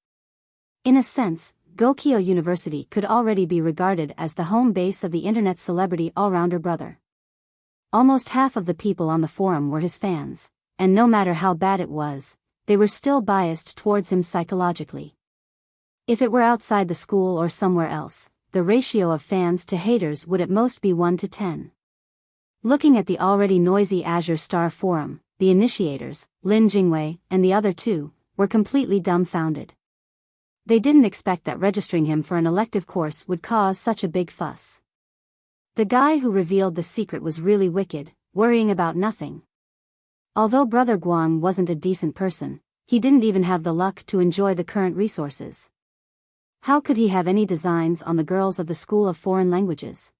In a sense, Gokyo University could already be regarded as the home base of the internet's celebrity all-rounder brother. Almost half of the people on the forum were his fans, and no matter how bad it was, they were still biased towards him psychologically. If it were outside the school or somewhere else, the ratio of fans to haters would at most be 1 to 10. Looking at the already noisy Azure Star forum, the initiators, Lin Jingwei, and the other two, were completely dumbfounded. They didn't expect that registering him for an elective course would cause such a big fuss. The guy who revealed the secret was really wicked, worrying about nothing. Although Brother Guang wasn't a decent person, he didn't even have the luck to enjoy the current resources. How could he have any designs on the girls of the School of Foreign Languages?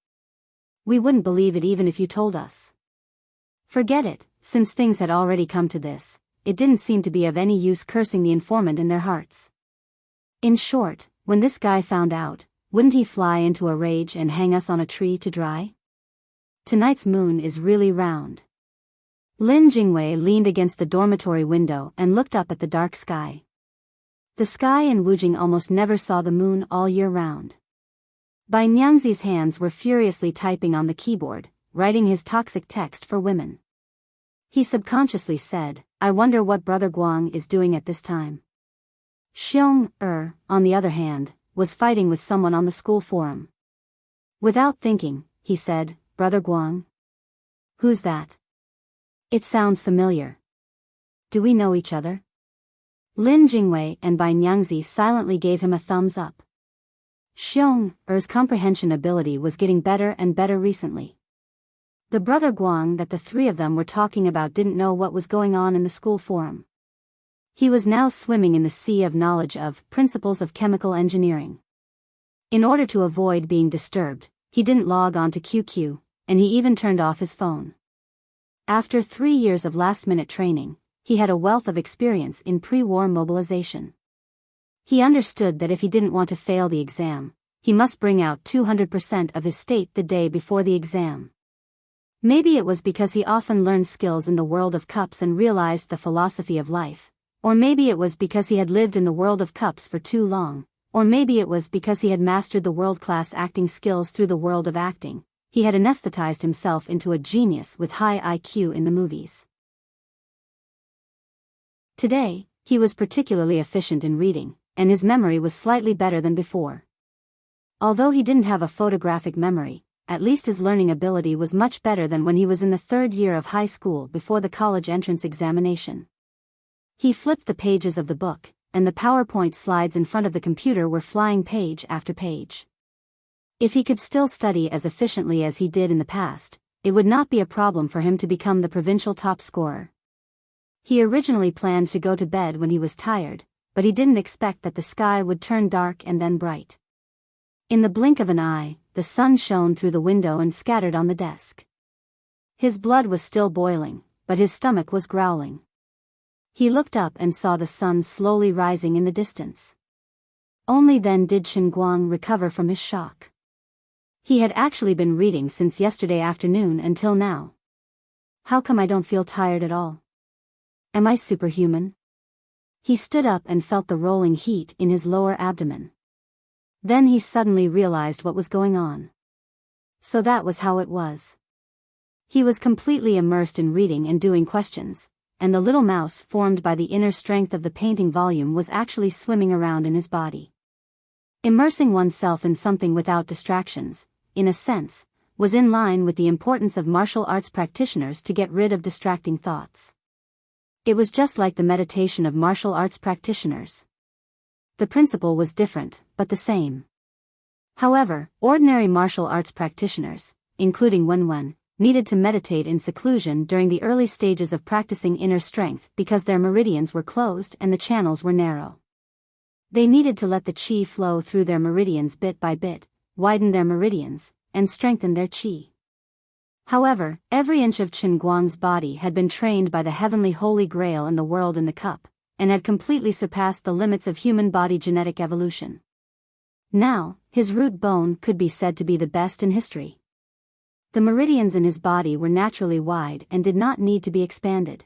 We wouldn't believe it even if you told us. Forget it, since things had already come to this, it didn't seem to be of any use cursing the informant in their hearts. In short, when this guy found out, wouldn't he fly into a rage and hang us on a tree to dry? Tonight's moon is really round. Lin Jingwei leaned against the dormitory window and looked up at the dark sky. The sky in Wujing almost never saw the moon all year round. Bai Nyangzi's hands were furiously typing on the keyboard, writing his toxic text for women. He subconsciously said, I wonder what Brother Guang is doing at this time. Xiong, on the other hand, was fighting with someone on the school forum. Without thinking, he said, Brother Guang? Who's that? It sounds familiar. Do we know each other? Lin Jingwei and Bai Nyangzi silently gave him a thumbs up. Xiong's comprehension ability was getting better and better recently. The Brother Guang that the three of them were talking about didn't know what was going on in the school forum. He was now swimming in the sea of knowledge of principles of chemical engineering. In order to avoid being disturbed, he didn't log on to QQ, and he even turned off his phone. After 3 years of last-minute training, he had a wealth of experience in pre-war mobilization. He understood that if he didn't want to fail the exam, he must bring out 200% of his state the day before the exam. Maybe it was because he often learned skills in the world of cups and realized the philosophy of life. Or maybe it was because he had lived in the world of cups for too long, or maybe it was because he had mastered the world-class acting skills through the world of acting. He had anesthetized himself into a genius with high IQ in the movies. Today, he was particularly efficient in reading, and his memory was slightly better than before. Although he didn't have a photographic memory, at least his learning ability was much better than when he was in the 3rd year of high school before the college entrance examination. He flipped the pages of the book, and the PowerPoint slides in front of the computer were flying page after page. If he could still study as efficiently as he did in the past, it would not be a problem for him to become the provincial top scorer. He originally planned to go to bed when he was tired, but he didn't expect that the sky would turn dark and then bright. In the blink of an eye, the sun shone through the window and scattered on the desk. His blood was still boiling, but his stomach was growling. He looked up and saw the sun slowly rising in the distance. Only then did Chen Guang recover from his shock. He had actually been reading since yesterday afternoon until now. How come I don't feel tired at all? Am I superhuman? He stood up and felt the rolling heat in his lower abdomen. Then he suddenly realized what was going on. So that was how it was. He was completely immersed in reading and doing questions, and the little mouse formed by the inner strength of the painting volume was actually swimming around in his body. Immersing oneself in something without distractions, in a sense, was in line with the importance of martial arts practitioners to get rid of distracting thoughts. It was just like the meditation of martial arts practitioners. The principle was different, but the same. However, ordinary martial arts practitioners, including Wenwen, needed to meditate in seclusion during the early stages of practicing inner strength because their meridians were closed and the channels were narrow. They needed to let the qi flow through their meridians bit by bit, widen their meridians, and strengthen their qi. However, every inch of Chen Guang's body had been trained by the heavenly holy grail in the world in the cup, and had completely surpassed the limits of human body genetic evolution. Now, his root bone could be said to be the best in history. The meridians in his body were naturally wide and did not need to be expanded.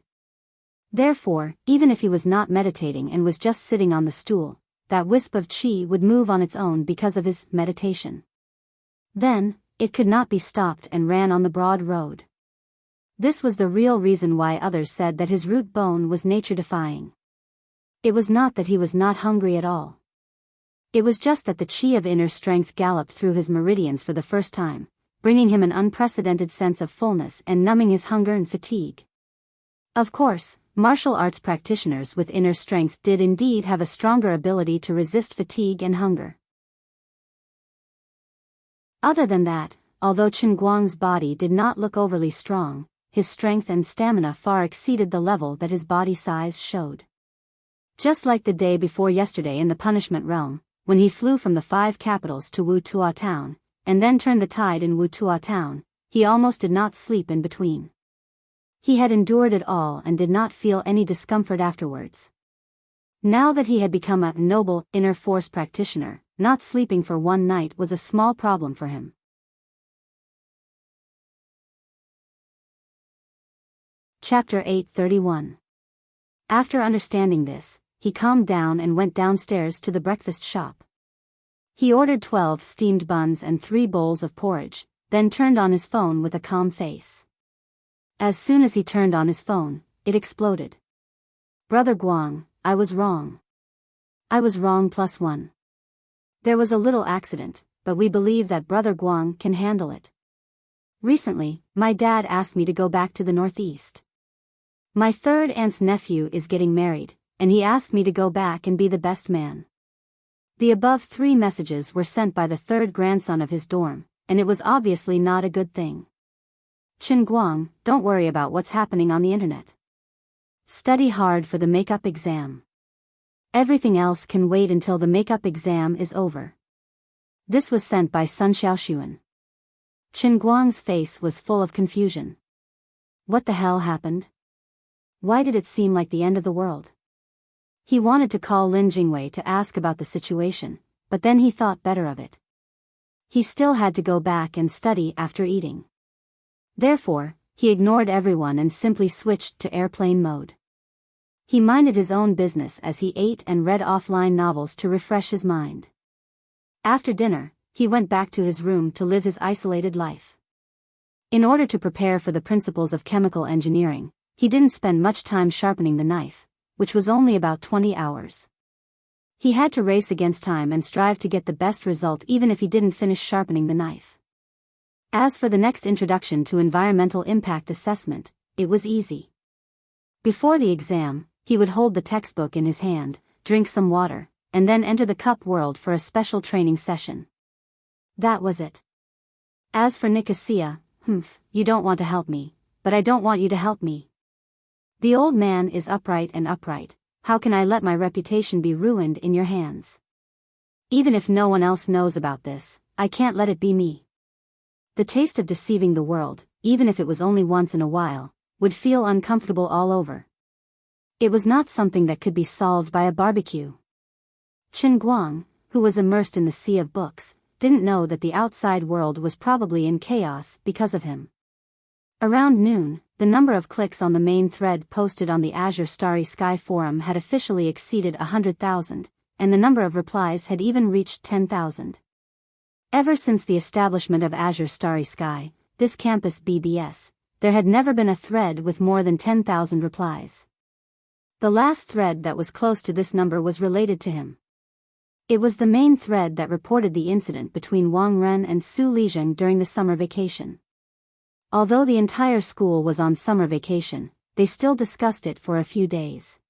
Therefore, even if he was not meditating and was just sitting on the stool, that wisp of qi would move on its own because of his meditation. Then, it could not be stopped and ran on the broad road. This was the real reason why others said that his root bone was nature-defying. It was not that he was not hungry at all. It was just that the qi of inner strength galloped through his meridians for the first time, bringing him an unprecedented sense of fullness and numbing his hunger and fatigue. Of course, martial arts practitioners with inner strength did indeed have a stronger ability to resist fatigue and hunger. Other than that, although Chen Guang's body did not look overly strong, his strength and stamina far exceeded the level that his body size showed. Just like the day before yesterday in the punishment realm, when he flew from the 5 capitals to Wu Tua town, and then turned the tide in Wu Tua town, he almost did not sleep in between. He had endured it all and did not feel any discomfort afterwards. Now that he had become a noble, inner force practitioner, not sleeping for one night was a small problem for him. Chapter 8:31. After understanding this, he calmed down and went downstairs to the breakfast shop. He ordered 12 steamed buns and 3 bowls of porridge, then turned on his phone with a calm face. As soon as he turned on his phone, it exploded. "Brother Guang, I was wrong. I was wrong +1. There was a little accident, but we believe that Brother Guang can handle it. Recently, my dad asked me to go back to the Northeast. My third aunt's nephew is getting married, and he asked me to go back and be the best man." The above 3 messages were sent by the third grandson of his dorm, and it was obviously not a good thing. "Chen Guang, don't worry about what's happening on the internet. Study hard for the makeup exam. Everything else can wait until the makeup exam is over." This was sent by Sun Xiaoxuan. Chen Guang's face was full of confusion. What the hell happened? Why did it seem like the end of the world? He wanted to call Lin Jingwei to ask about the situation, but then he thought better of it. He still had to go back and study after eating. Therefore, he ignored everyone and simply switched to airplane mode. He minded his own business as he ate and read offline novels to refresh his mind. After dinner, he went back to his room to live his isolated life. In order to prepare for the principles of chemical engineering, he didn't spend much time sharpening the knife, which was only about 20 hours. He had to race against time and strive to get the best result even if he didn't finish sharpening the knife. As for the next introduction to environmental impact assessment, it was easy. Before the exam, he would hold the textbook in his hand, drink some water, and then enter the cup world for a special training session. That was it. As for Nicosia, you don't want to help me, but I don't want you to help me. The old man is upright and upright. How can I let my reputation be ruined in your hands? Even if no one else knows about this, I can't let it be me. The taste of deceiving the world, even if it was only once in a while, would feel uncomfortable all over. It was not something that could be solved by a barbecue. Chen Guang, who was immersed in the sea of books, didn't know that the outside world was probably in chaos because of him. Around noon, the number of clicks on the main thread posted on the Azure Starry Sky forum had officially exceeded 100,000, and the number of replies had even reached 10,000. Ever since the establishment of Azure Starry Sky, this campus BBS, there had never been a thread with more than 10,000 replies. The last thread that was close to this number was related to him. It was the main thread that reported the incident between Wang Ren and Su Lizheng during the summer vacation. Although the entire school was on summer vacation, they still discussed it for a few days.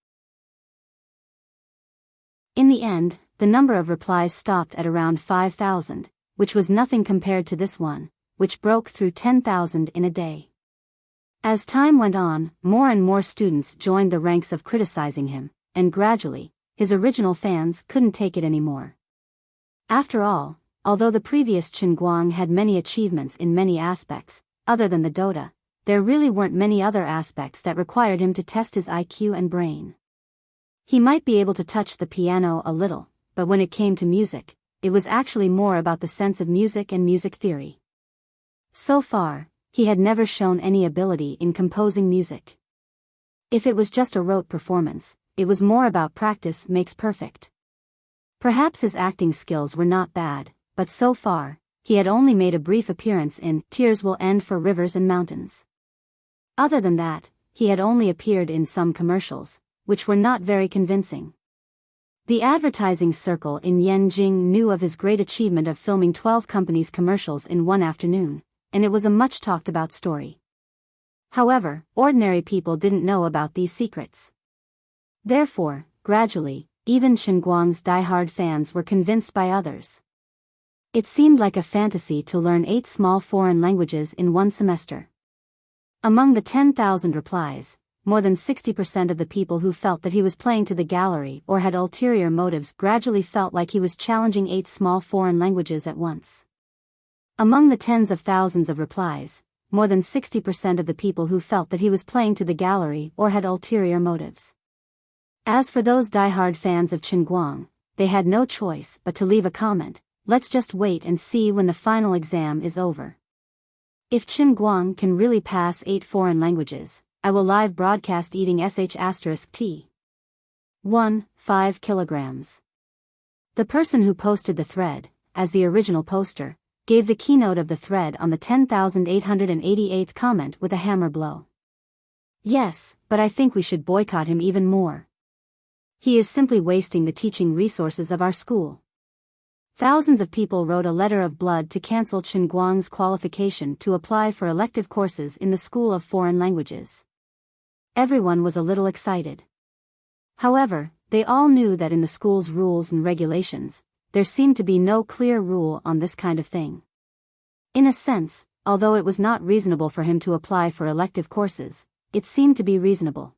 In the end, the number of replies stopped at around 5,000, which was nothing compared to this one, which broke through 10,000 in a day. As time went on, more and more students joined the ranks of criticizing him, and gradually, his original fans couldn't take it anymore. After all, although the previous Chen Guang had many achievements in many aspects, other than the Dota, there really weren't many other aspects that required him to test his IQ and brain. He might be able to touch the piano a little, but when it came to music, it was actually more about the sense of music and music theory. So far, he had never shown any ability in composing music. If it was just a rote performance, it was more about practice makes perfect. Perhaps his acting skills were not bad, but so far, he had only made a brief appearance in Tears Will End for Rivers and Mountains. Other than that, he had only appeared in some commercials, which were not very convincing. The advertising circle in Yanjing knew of his great achievement of filming 12 companies' commercials in one afternoon, and it was a much talked about story. However, ordinary people didn't know about these secrets. Therefore, gradually, even Chen Guang's die-hard fans were convinced by others. It seemed like a fantasy to learn 8 small foreign languages in one semester. Among the 10,000 replies, more than 60% of the people who felt that he was playing to the gallery or had ulterior motives gradually felt like he was challenging 8 small foreign languages at once. Among the tens of thousands of replies, more than 60% of the people who felt that he was playing to the gallery or had ulterior motives. As for those die-hard fans of Chen Guang, they had no choice but to leave a comment, "Let's just wait and see when the final exam is over. If Chen Guang can really pass 8 foreign languages, I will live broadcast eating sh*t. 5 kilograms. The person who posted the thread, as the original poster, gave the keynote of the thread on the 10,888th comment with a hammer blow. Yes, but I think we should boycott him even more. He is simply wasting the teaching resources of our school. Thousands of people wrote a letter of blood to cancel Chen Guang's qualification to apply for elective courses in the School of Foreign Languages. Everyone was a little excited. However, they all knew that in the school's rules and regulations, there seemed to be no clear rule on this kind of thing. In a sense, although it was not reasonable for him to apply for elective courses, it seemed to be reasonable.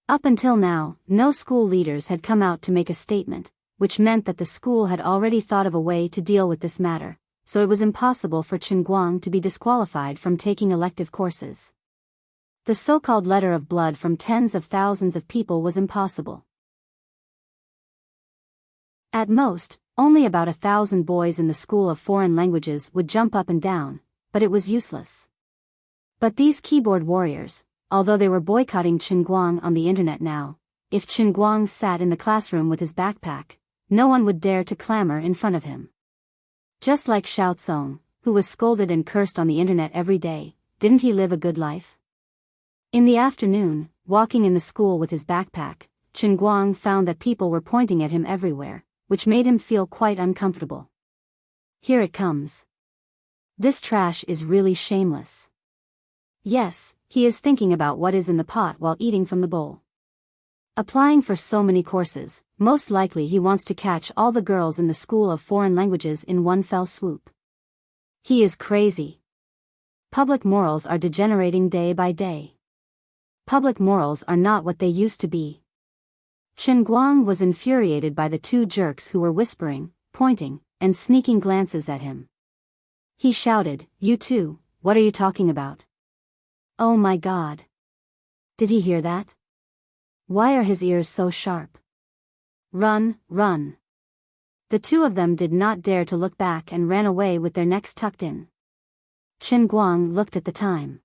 Up until now, no school leaders had come out to make a statement, which meant that the school had already thought of a way to deal with this matter, so it was impossible for Chen Guang to be disqualified from taking elective courses. The so-called letter of blood from tens of thousands of people was impossible. At most, only about 1,000 boys in the School of Foreign Languages would jump up and down, but it was useless. But these keyboard warriors, although they were boycotting Chen Guang on the internet now, if Chen Guang sat in the classroom with his backpack, no one would dare to clamor in front of him. Just like Xiao Tsong, who was scolded and cursed on the internet every day, didn't he live a good life? In the afternoon, walking in the school with his backpack, Chen Guang found that people were pointing at him everywhere, which made him feel quite uncomfortable. Here it comes. This trash is really shameless. Yes, he is thinking about what is in the pot while eating from the bowl. Applying for so many courses, most likely he wants to catch all the girls in the School of Foreign Languages in one fell swoop. He is crazy. Public morals are degenerating day by day. Public morals are not what they used to be. Chen Guang was infuriated by the 2 jerks who were whispering, pointing, and sneaking glances at him. He shouted, "You two, what are you talking about?" Oh my God. Did he hear that? Why are his ears so sharp? Run, run. The 2 of them did not dare to look back and ran away with their necks tucked in. Chen Guang looked at the time.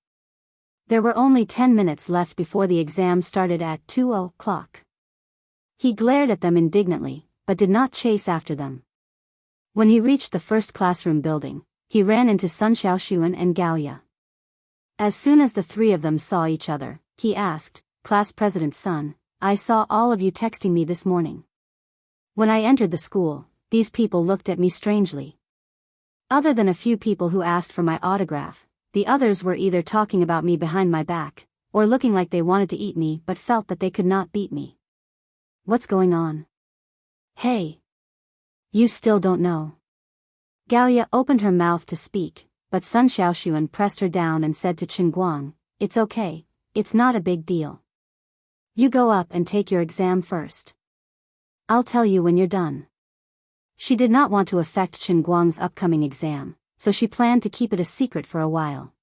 There were only 10 minutes left before the exam started at 2:00. He glared at them indignantly, but did not chase after them. When he reached the first classroom building, he ran into Sun Xiaoxuan and Gaoya. As soon as the 3 of them saw each other, he asked, "Class President Sun, I saw all of you texting me this morning. When I entered the school, these people looked at me strangely. Other than a few people who asked for my autograph, the others were either talking about me behind my back, or looking like they wanted to eat me but felt that they could not beat me. What's going on? Hey! You still don't know." Gaoya opened her mouth to speak, but Sun Xiaoxuan pressed her down and said to Chen Guang, "It's okay, it's not a big deal. You go up and take your exam first. I'll tell you when you're done." She did not want to affect Chen Guang's upcoming exam, so she planned to keep it a secret for a while.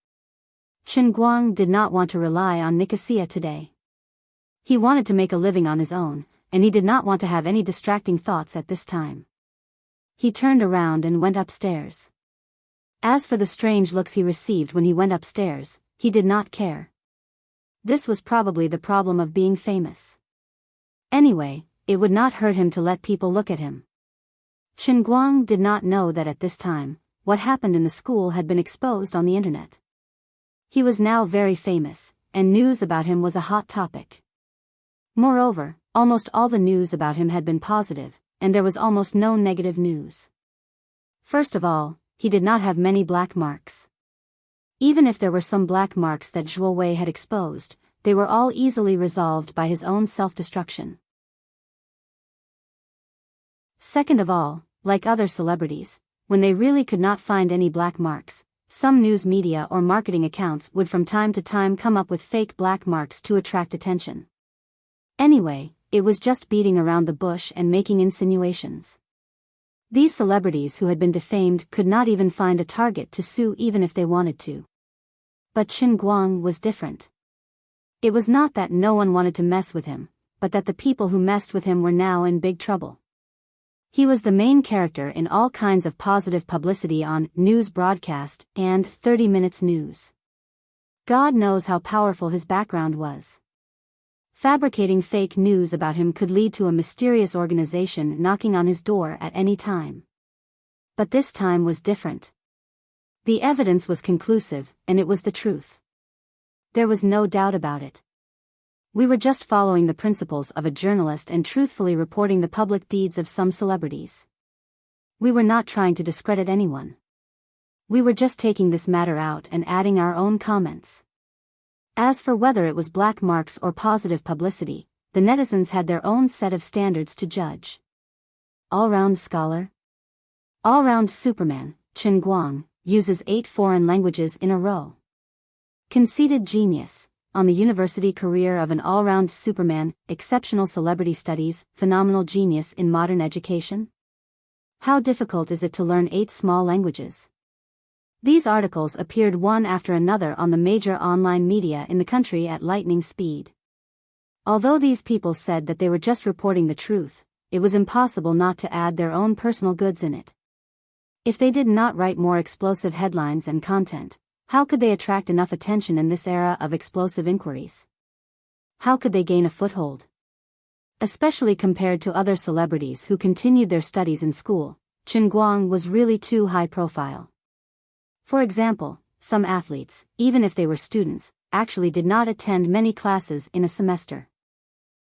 Chen Guang did not want to rely on Nicosia today. He wanted to make a living on his own, and he did not want to have any distracting thoughts at this time. He turned around and went upstairs. As for the strange looks he received when he went upstairs, he did not care. This was probably the problem of being famous. Anyway, it would not hurt him to let people look at him. Chen Guang did not know that at this time, what happened in the school had been exposed on the internet. He was now very famous, and news about him was a hot topic. Moreover, almost all the news about him had been positive, and there was almost no negative news. First of all, he did not have many black marks. Even if there were some black marks that Zhuo Wei had exposed, they were all easily resolved by his own self-destruction. Second of all, like other celebrities, when they really could not find any black marks, some news media or marketing accounts would from time to time come up with fake black marks to attract attention. Anyway, it was just beating around the bush and making insinuations. These celebrities who had been defamed could not even find a target to sue even if they wanted to. But Chen Guang was different. It was not that no one wanted to mess with him, but that the people who messed with him were now in big trouble. He was the main character in all kinds of positive publicity on news broadcast and 30 Minutes News. God knows how powerful his background was. Fabricating fake news about him could lead to a mysterious organization knocking on his door at any time. But this time was different. The evidence was conclusive, and it was the truth. There was no doubt about it. We were just following the principles of a journalist and truthfully reporting the public deeds of some celebrities. We were not trying to discredit anyone. We were just taking this matter out and adding our own comments. As for whether it was black marks or positive publicity, the netizens had their own set of standards to judge. All-round scholar? All-round Superman, Chen Guang, uses 8 foreign languages in a row. Conceited genius, on the university career of an all-round Superman, exceptional celebrity studies, phenomenal genius in modern education? How difficult is it to learn 8 small languages? These articles appeared one after another on the major online media in the country at lightning speed. Although these people said that they were just reporting the truth, it was impossible not to add their own personal goods in it. If they did not write more explosive headlines and content, how could they attract enough attention in this era of explosive inquiries? How could they gain a foothold? Especially compared to other celebrities who continued their studies in school, Chen Guang was really too high profile. For example, some athletes, even if they were students, actually did not attend many classes in a semester.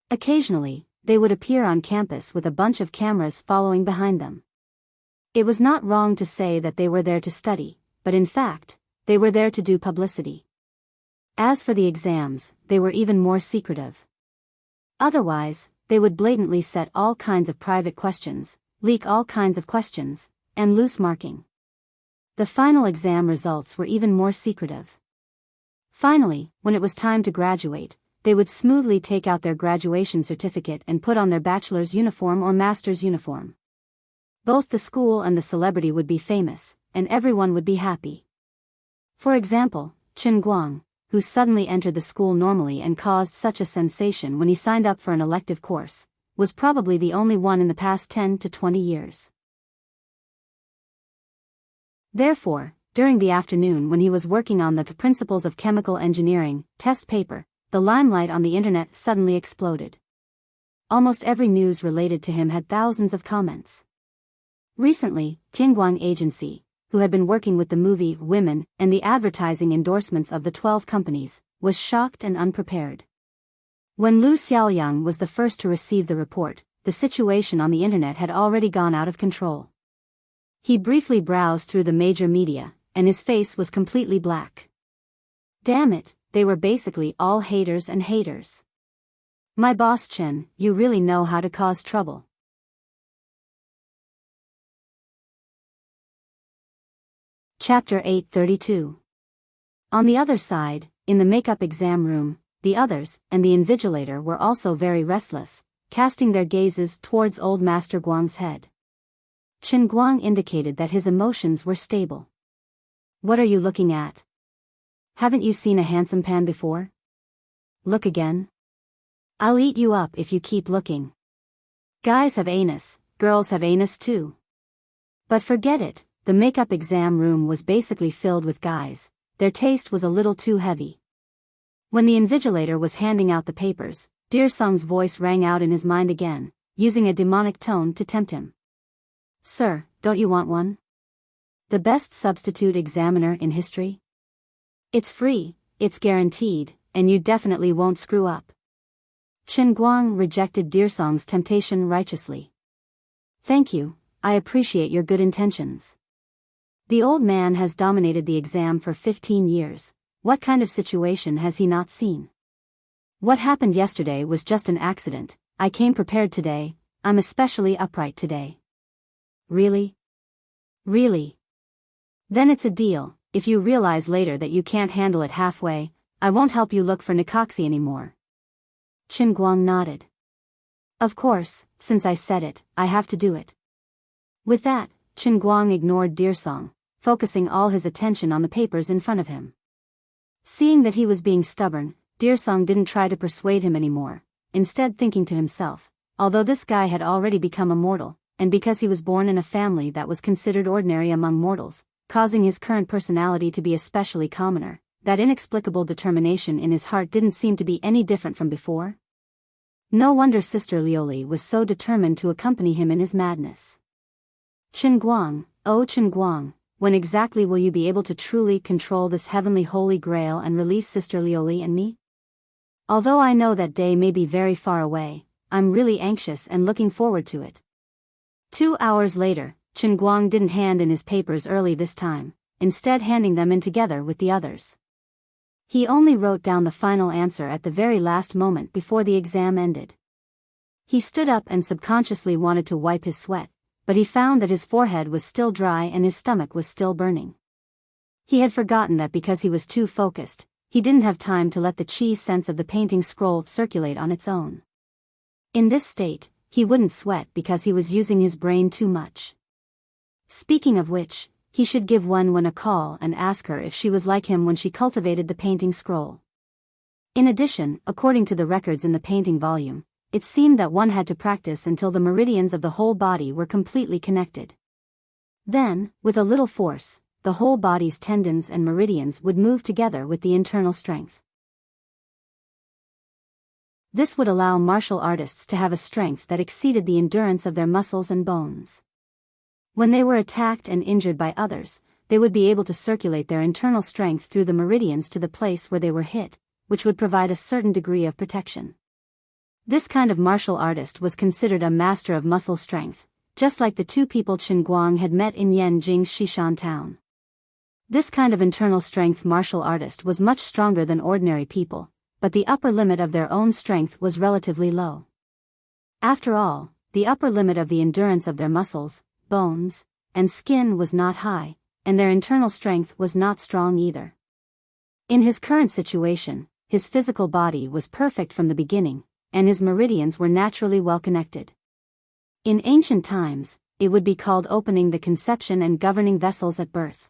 Occasionally, they would appear on campus with a bunch of cameras following behind them. It was not wrong to say that they were there to study, but in fact, they were there to do publicity. As for the exams, they were even more secretive. Otherwise, they would blatantly set all kinds of private questions, leak all kinds of questions, and loose marking. The final exam results were even more secretive. Finally, when it was time to graduate, they would smoothly take out their graduation certificate and put on their bachelor's uniform or master's uniform. Both the school and the celebrity would be famous, and everyone would be happy. For example, Chen Guang, who suddenly entered the school normally and caused such a sensation when he signed up for an elective course, was probably the only one in the past 10 to 20 years. Therefore, during the afternoon when he was working on the Principles of Chemical Engineering test paper, the limelight on the internet suddenly exploded. Almost every news related to him had thousands of comments. Recently, Tianguang Agency, who had been working with the movie Women and the advertising endorsements of the 12 companies, was shocked and unprepared. When Lu Xiaoyang was the first to receive the report, the situation on the internet had already gone out of control. He briefly browsed through the major media, and his face was completely black. Damn it, they were basically all haters and haters. My boss Chen, you really know how to cause trouble. Chapter 832. On the other side, in the makeup exam room, the others and the invigilator were also very restless, casting their gazes towards old Master Guang's head. Chen Guang indicated that his emotions were stable. What are you looking at? Haven't you seen a handsome pan before? Look again. I'll eat you up if you keep looking. Guys have anus, girls have anus too. But forget it, the makeup exam room was basically filled with guys, their taste was a little too heavy. When the invigilator was handing out the papers, Dearsong's voice rang out in his mind again, using a demonic tone to tempt him. Sir, don't you want one? The best substitute examiner in history? It's free, it's guaranteed, and you definitely won't screw up. Chen Guang rejected Dearsong's temptation righteously. Thank you, I appreciate your good intentions. The old man has dominated the exam for 15 years. What kind of situation has he not seen? What happened yesterday was just an accident. I came prepared today. I'm especially upright today. Really? Really? Then it's a deal. If you realize later that you can't handle it halfway, I won't help you look for Nikoxi anymore. Chen Guang nodded. Of course, since I said it, I have to do it. With that, Chen Guang ignored Dearsong, focusing all his attention on the papers in front of him. Seeing that he was being stubborn, Dearsong didn't try to persuade him anymore, instead thinking to himself, although this guy had already become immortal, and because he was born in a family that was considered ordinary among mortals, causing his current personality to be especially commoner, that inexplicable determination in his heart didn't seem to be any different from before. No wonder Sister Lioli was so determined to accompany him in his madness. Chen Guang, oh Chen Guang, when exactly will you be able to truly control this heavenly holy grail and release Sister Lioli and me? Although I know that day may be very far away, I'm really anxious and looking forward to it. 2 hours later, Chen Guang didn't hand in his papers early this time, instead handing them in together with the others. He only wrote down the final answer at the very last moment before the exam ended. He stood up and subconsciously wanted to wipe his sweat, but he found that his forehead was still dry and his stomach was still burning. He had forgotten that because he was too focused, he didn't have time to let the chi sense of the painting scroll circulate on its own. In this state, he wouldn't sweat because he was using his brain too much. Speaking of which, he should give Wen a call and ask her if she was like him when she cultivated the painting scroll. In addition, according to the records in the painting volume, it seemed that one had to practice until the meridians of the whole body were completely connected. Then, with a little force, the whole body's tendons and meridians would move together with the internal strength. This would allow martial artists to have a strength that exceeded the endurance of their muscles and bones. When they were attacked and injured by others, they would be able to circulate their internal strength through the meridians to the place where they were hit, which would provide a certain degree of protection. This kind of martial artist was considered a master of muscle strength, just like the two people Chen Guang had met in Yanjing's Xishan town. This kind of internal strength martial artist was much stronger than ordinary people, but the upper limit of their own strength was relatively low. After all, the upper limit of the endurance of their muscles, bones, and skin was not high, and their internal strength was not strong either. In his current situation, his physical body was perfect from the beginning, and his meridians were naturally well connected. In ancient times, it would be called opening the conception and governing vessels at birth.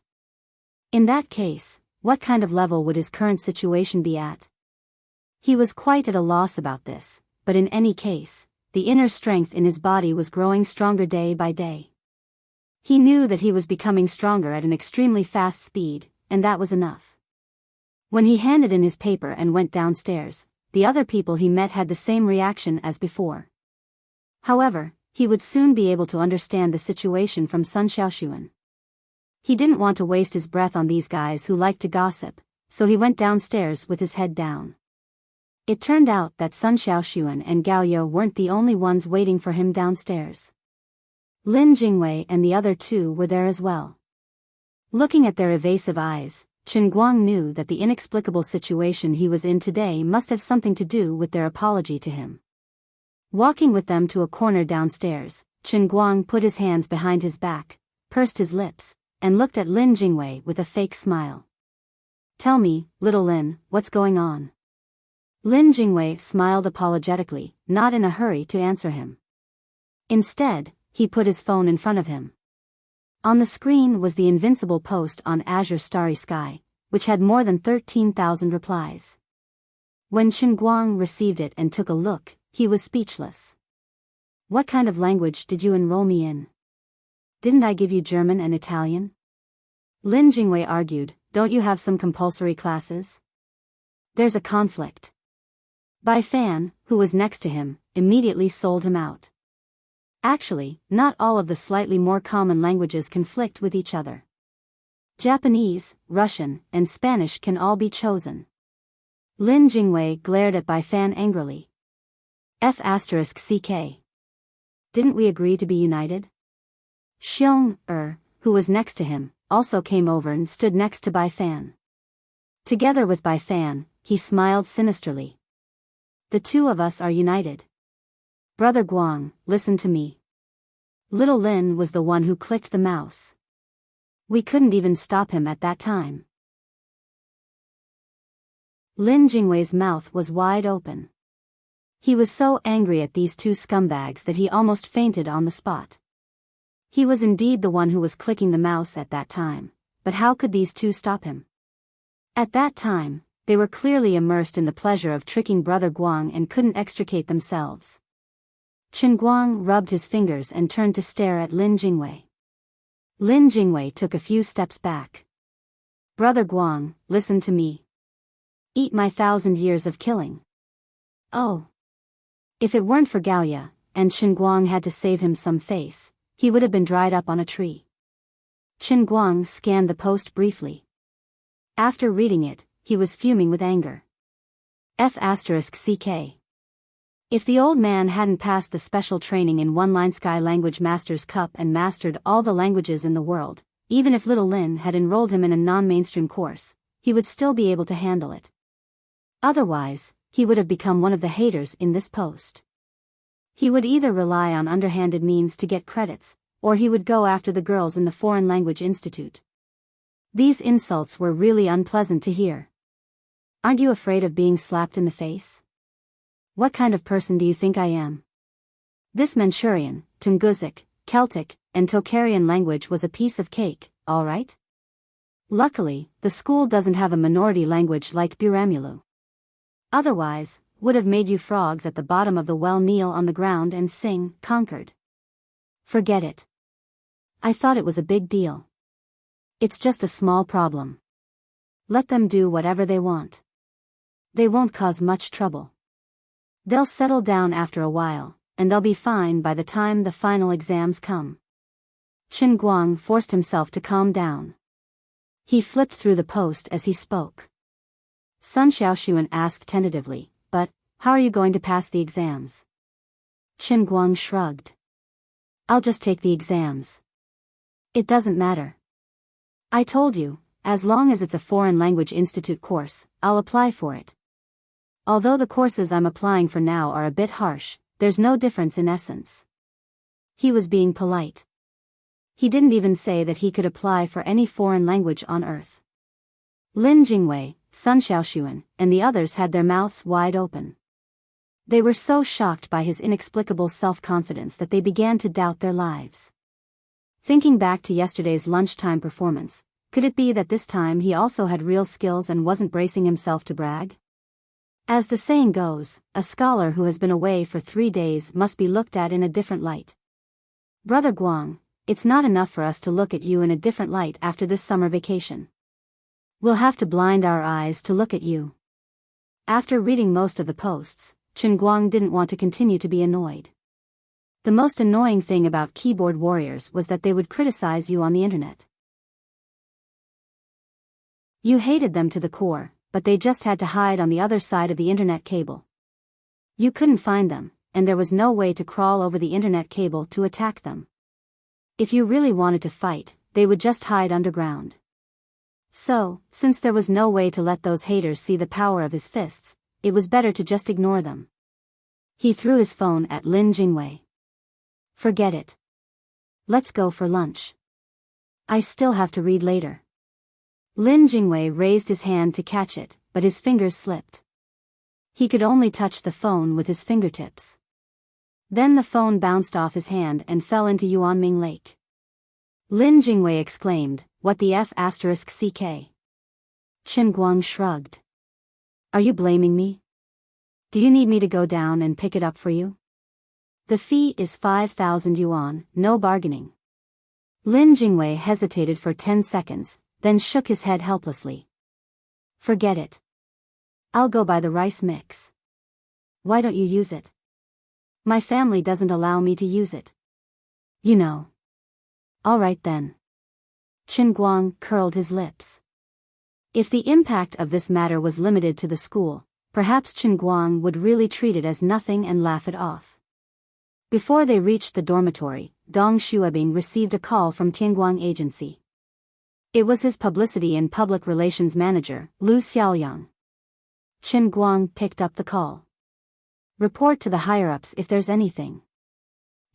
In that case, what kind of level would his current situation be at? He was quite at a loss about this, but in any case, the inner strength in his body was growing stronger day by day. He knew that he was becoming stronger at an extremely fast speed, and that was enough. When he handed in his paper and went downstairs, the other people he met had the same reaction as before. However, he would soon be able to understand the situation from Sun Xiaoxuan. He didn't want to waste his breath on these guys who liked to gossip, so he went downstairs with his head down. It turned out that Sun Xiaoxuan and Gao Yo weren't the only ones waiting for him downstairs. Lin Jingwei and the other two were there as well. Looking at their evasive eyes, Chen Guang knew that the inexplicable situation he was in today must have something to do with their apology to him. Walking with them to a corner downstairs, Chen Guang put his hands behind his back, pursed his lips, and looked at Lin Jingwei with a fake smile. Tell me, little Lin, what's going on? Lin Jingwei smiled apologetically, not in a hurry to answer him. Instead, he put his phone in front of him. On the screen was the invincible post on Azure Starry Sky, which had more than 13,000 replies. When Chen Guang received it and took a look, he was speechless. What kind of language did you enroll me in? Didn't I give you German and Italian? Lin Jingwei argued, don't you have some compulsory classes? There's a conflict. Bai Fan, who was next to him, immediately sold him out. Actually, not all of the slightly more common languages conflict with each other. Japanese, Russian, and Spanish can all be chosen. Lin Jingwei glared at Bai Fan angrily. F***ck. Didn't we agree to be united? Xiong, who was next to him, also came over and stood next to Bai Fan. Together with Bai Fan, he smiled sinisterly. The two of us are united. Brother Guang, listen to me. Little Lin was the one who clicked the mouse. We couldn't even stop him at that time. Lin Jingwei's mouth was wide open. He was so angry at these two scumbags that he almost fainted on the spot. He was indeed the one who was clicking the mouse at that time, but how could these two stop him? At that time, they were clearly immersed in the pleasure of tricking Brother Guang and couldn't extricate themselves. Chen Guang rubbed his fingers and turned to stare at Lin Jingwei. Lin Jingwei took a few steps back. Brother Guang, listen to me. Eat my 1,000 years of killing. Oh. If it weren't for Gaoya, and Chen Guang had to save him some face, he would have been dried up on a tree. Chen Guang scanned the post briefly. After reading it, he was fuming with anger. F***ck. If the old man hadn't passed the special training in One-Line Sky Language Masters Cup and mastered all the languages in the world, even if little Lin had enrolled him in a non-mainstream course, he would still be able to handle it. Otherwise, he would have become one of the haters in this post. He would either rely on underhanded means to get credits, or he would go after the girls in the Foreign Language Institute. These insults were really unpleasant to hear. Aren't you afraid of being slapped in the face? What kind of person do you think I am? This Manchurian, Tungusic, Celtic, and Tocharian language was a piece of cake, all right? Luckily, the school doesn't have a minority language like Biramulu. Otherwise, would have made you frogs at the bottom of the well kneel on the ground and sing, conquered. Forget it. I thought it was a big deal. It's just a small problem. Let them do whatever they want. They won't cause much trouble. They'll settle down after a while, and they'll be fine by the time the final exams come. Chen Guang forced himself to calm down. He flipped through the post as he spoke. Sun Xiaoxuan asked tentatively, but, how are you going to pass the exams? Chen Guang shrugged. I'll just take the exams. It doesn't matter. I told you, as long as it's a Foreign Language Institute course, I'll apply for it. Although the courses I'm applying for now are a bit harsh, there's no difference in essence. He was being polite. He didn't even say that he could apply for any foreign language on earth. Lin Jingwei, Sun Xiaoxuan, and the others had their mouths wide open. They were so shocked by his inexplicable self-confidence that they began to doubt their lives. Thinking back to yesterday's lunchtime performance, could it be that this time he also had real skills and wasn't bracing himself to brag? As the saying goes, a scholar who has been away for 3 days must be looked at in a different light. Brother Guang, it's not enough for us to look at you in a different light after this summer vacation. We'll have to blind our eyes to look at you. After reading most of the posts, Chen Guang didn't want to continue to be annoyed. The most annoying thing about keyboard warriors was that they would criticize you on the internet. You hated them to the core, but they just had to hide on the other side of the internet cable. You couldn't find them, and there was no way to crawl over the internet cable to attack them. If you really wanted to fight, they would just hide underground. So, since there was no way to let those haters see the power of his fists, it was better to just ignore them. He threw his phone at Lin Jingwei. Forget it. Let's go for lunch. I still have to read later. Lin Jingwei raised his hand to catch it, but his fingers slipped. He could only touch the phone with his fingertips. Then the phone bounced off his hand and fell into Yuanming Lake. Lin Jingwei exclaimed, "What the F***ck?" Chen Guang shrugged. Are you blaming me? Do you need me to go down and pick it up for you? The fee is 5,000 yuan, no bargaining. Lin Jingwei hesitated for 10 seconds, then shook his head helplessly. Forget it. I'll go buy the rice mix. Why don't you use it? My family doesn't allow me to use it. You know. All right then. Chen Guang curled his lips. If the impact of this matter was limited to the school, perhaps Chen Guang would really treat it as nothing and laugh it off. Before they reached the dormitory, Dong Xuebing received a call from Tianguang Agency. It was his publicity and public relations manager, Lu Xiaoyang. Chen Guang picked up the call. Report to the higher-ups if there's anything.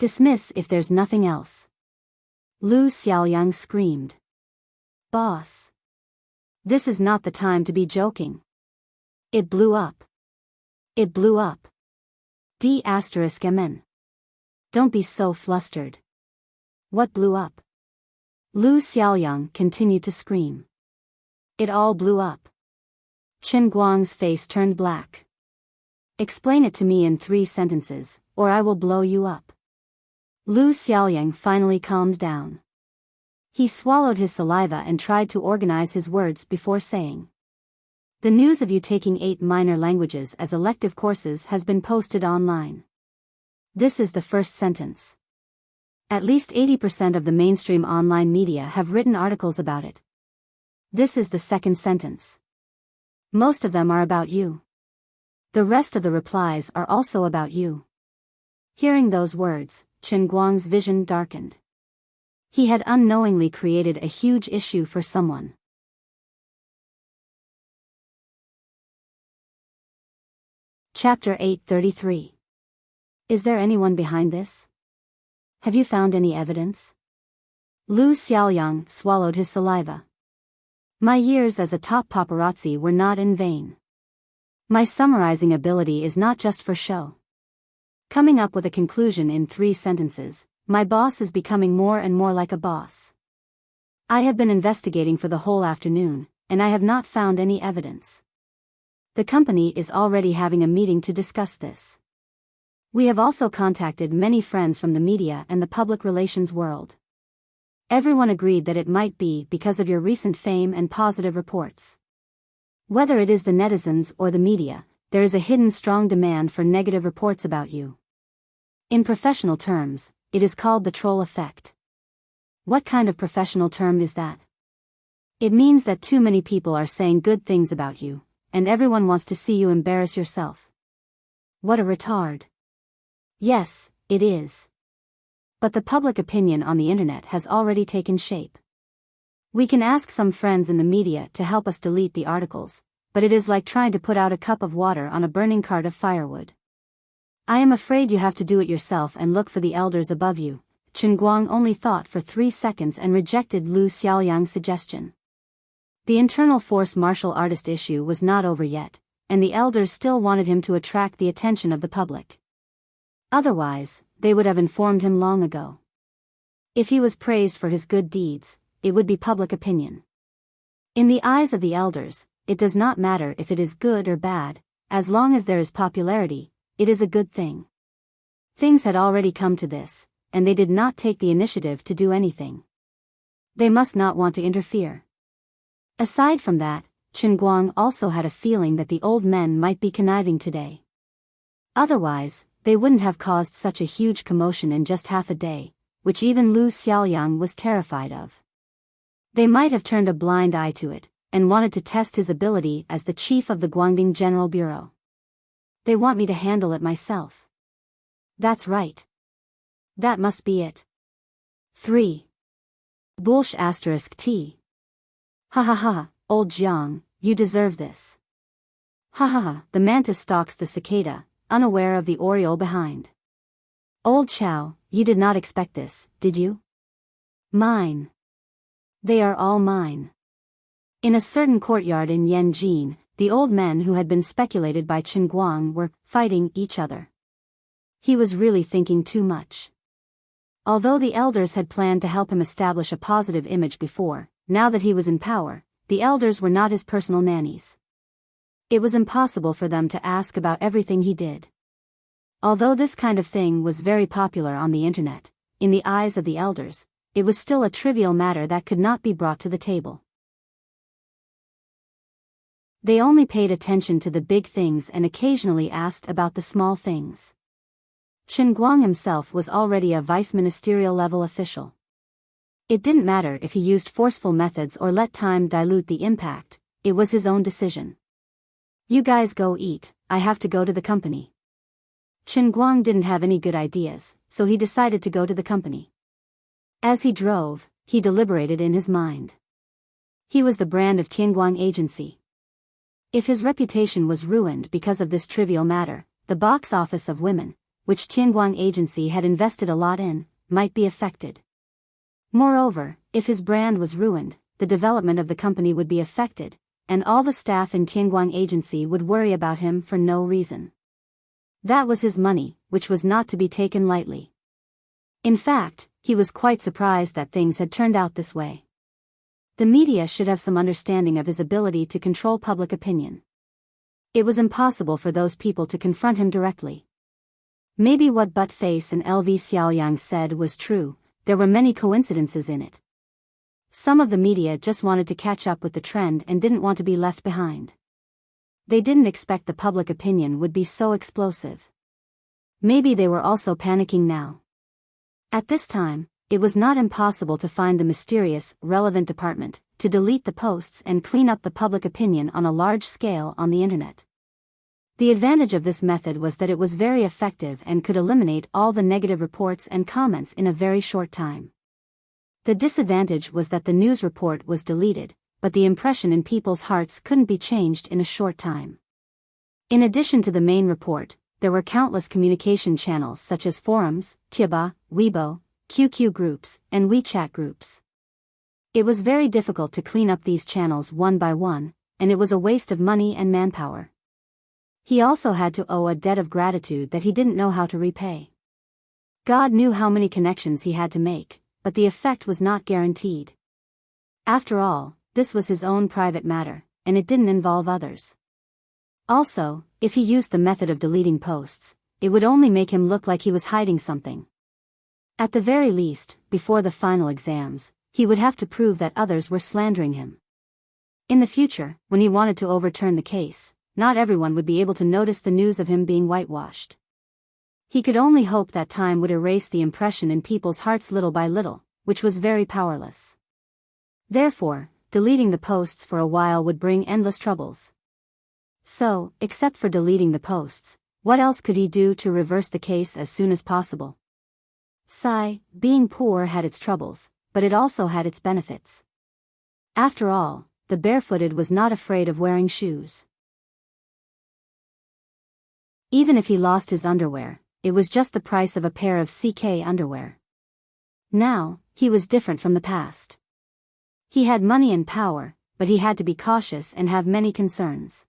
Dismiss if there's nothing else. Lu Xiaoyang screamed. Boss. This is not the time to be joking. It blew up. It blew up. D*MN. Don't be so flustered. What blew up? Lu Xiaoyang continued to scream. It all blew up. Chen Guang's face turned black. Explain it to me in 3 sentences, or I will blow you up. Lu Xiaoyang finally calmed down. He swallowed his saliva and tried to organize his words before saying. The news of you taking 8 minor languages as elective courses has been posted online. This is the first sentence. At least 80% of the mainstream online media have written articles about it. This is the second sentence. Most of them are about you. The rest of the replies are also about you. Hearing those words, Chen Guang's vision darkened. He had unknowingly created a huge issue for someone. Chapter 833. Is there anyone behind this? Have you found any evidence? Lu Xiaoyang swallowed his saliva. My years as a top paparazzi were not in vain. My summarizing ability is not just for show. Coming up with a conclusion in 3 sentences, my boss is becoming more and more like a boss. I have been investigating for the whole afternoon, and I have not found any evidence. The company is already having a meeting to discuss this. We have also contacted many friends from the media and the public relations world. Everyone agreed that it might be because of your recent fame and positive reports. Whether it is the netizens or the media, there is a hidden strong demand for negative reports about you. In professional terms, it is called the troll effect. What kind of professional term is that? It means that too many people are saying good things about you, and everyone wants to see you embarrass yourself. What a retard. Yes, it is. But the public opinion on the internet has already taken shape. We can ask some friends in the media to help us delete the articles, but it is like trying to put out a cup of water on a burning cart of firewood. I am afraid you have to do it yourself and look for the elders above you. Chen Guang only thought for 3 seconds and rejected Lu Xiaoyang's suggestion. The internal force martial artist issue was not over yet, and the elders still wanted him to attract the attention of the public. Otherwise, they would have informed him long ago. If he was praised for his good deeds, it would be public opinion. In the eyes of the elders, it does not matter if it is good or bad, as long as there is popularity, it is a good thing. Things had already come to this, and they did not take the initiative to do anything. They must not want to interfere. Aside from that, Chen Guang also had a feeling that the old men might be conniving today. Otherwise, they wouldn't have caused such a huge commotion in just half a day, which even Lu Xiaoyang was terrified of. They might have turned a blind eye to it, and wanted to test his ability as the chief of the Guangdong General Bureau. They want me to handle it myself. That's right. That must be it. 3. Bullsh *T. Ha ha ha, old Jiang, you deserve this. Ha ha ha, the mantis stalks the cicada, unaware of the oriole behind. Old Chow, you did not expect this, did you? Mine. They are all mine. In a certain courtyard in Yanjin, the old men who had been speculated by Chen Guang were fighting each other. He was really thinking too much. Although the elders had planned to help him establish a positive image before, now that he was in power, the elders were not his personal nannies. It was impossible for them to ask about everything he did. Although this kind of thing was very popular on the internet, in the eyes of the elders, it was still a trivial matter that could not be brought to the table. They only paid attention to the big things and occasionally asked about the small things. Chen Guang himself was already a vice-ministerial level official. It didn't matter if he used forceful methods or let time dilute the impact, it was his own decision. You guys go eat, I have to go to the company. Chen Guang didn't have any good ideas, so he decided to go to the company. As he drove, he deliberated in his mind. He was the brand of Tianguang Agency. If his reputation was ruined because of this trivial matter, the box office of women, which Tianguang Agency had invested a lot in, might be affected. Moreover, if his brand was ruined, the development of the company would be affected, and all the staff in Tianguang Agency would worry about him for no reason. That was his money, which was not to be taken lightly. In fact, he was quite surprised that things had turned out this way. The media should have some understanding of his ability to control public opinion. It was impossible for those people to confront him directly. Maybe what Buttface and LV Xiaoyang said was true, there were many coincidences in it. Some of the media just wanted to catch up with the trend and didn't want to be left behind. They didn't expect the public opinion would be so explosive. Maybe they were also panicking now. At this time, it was not impossible to find the mysterious, relevant department, to delete the posts and clean up the public opinion on a large scale on the internet. The advantage of this method was that it was very effective and could eliminate all the negative reports and comments in a very short time. The disadvantage was that the news report was deleted, but the impression in people's hearts couldn't be changed in a short time. In addition to the main report, there were countless communication channels such as forums, Tieba, Weibo, QQ groups, and WeChat groups. It was very difficult to clean up these channels one by one, and it was a waste of money and manpower. He also had to owe a debt of gratitude that he didn't know how to repay. God knew how many connections he had to make, but the effect was not guaranteed. After all, this was his own private matter, and it didn't involve others. Also, if he used the method of deleting posts, it would only make him look like he was hiding something. At the very least, before the final exams, he would have to prove that others were slandering him. In the future, when he wanted to overturn the case, not everyone would be able to notice the news of him being whitewashed. He could only hope that time would erase the impression in people's hearts little by little, which was very powerless. Therefore, deleting the posts for a while would bring endless troubles. So, except for deleting the posts, what else could he do to reverse the case as soon as possible? Being poor had its troubles, but it also had its benefits. After all, the barefooted was not afraid of wearing shoes. Even if he lost his underwear, it was just the price of a pair of CK underwear. Now, he was different from the past. He had money and power, but he had to be cautious and have many concerns.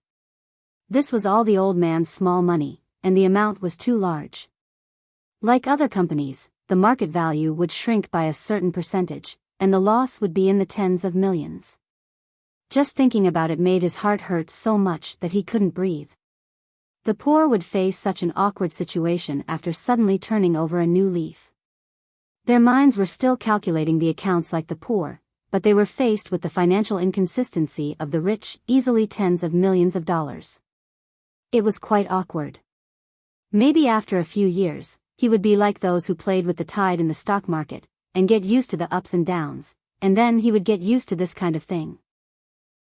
This was all the old man's small money, and the amount was too large. Like other companies, the market value would shrink by a certain percentage, and the loss would be in the tens of millions. Just thinking about it made his heart hurt so much that he couldn't breathe. The poor would face such an awkward situation after suddenly turning over a new leaf. Their minds were still calculating the accounts like the poor, but they were faced with the financial inconsistency of the rich, easily tens of millions of dollars. It was quite awkward. Maybe after a few years, he would be like those who played with the tide in the stock market, and get used to the ups and downs, and then he would get used to this kind of thing.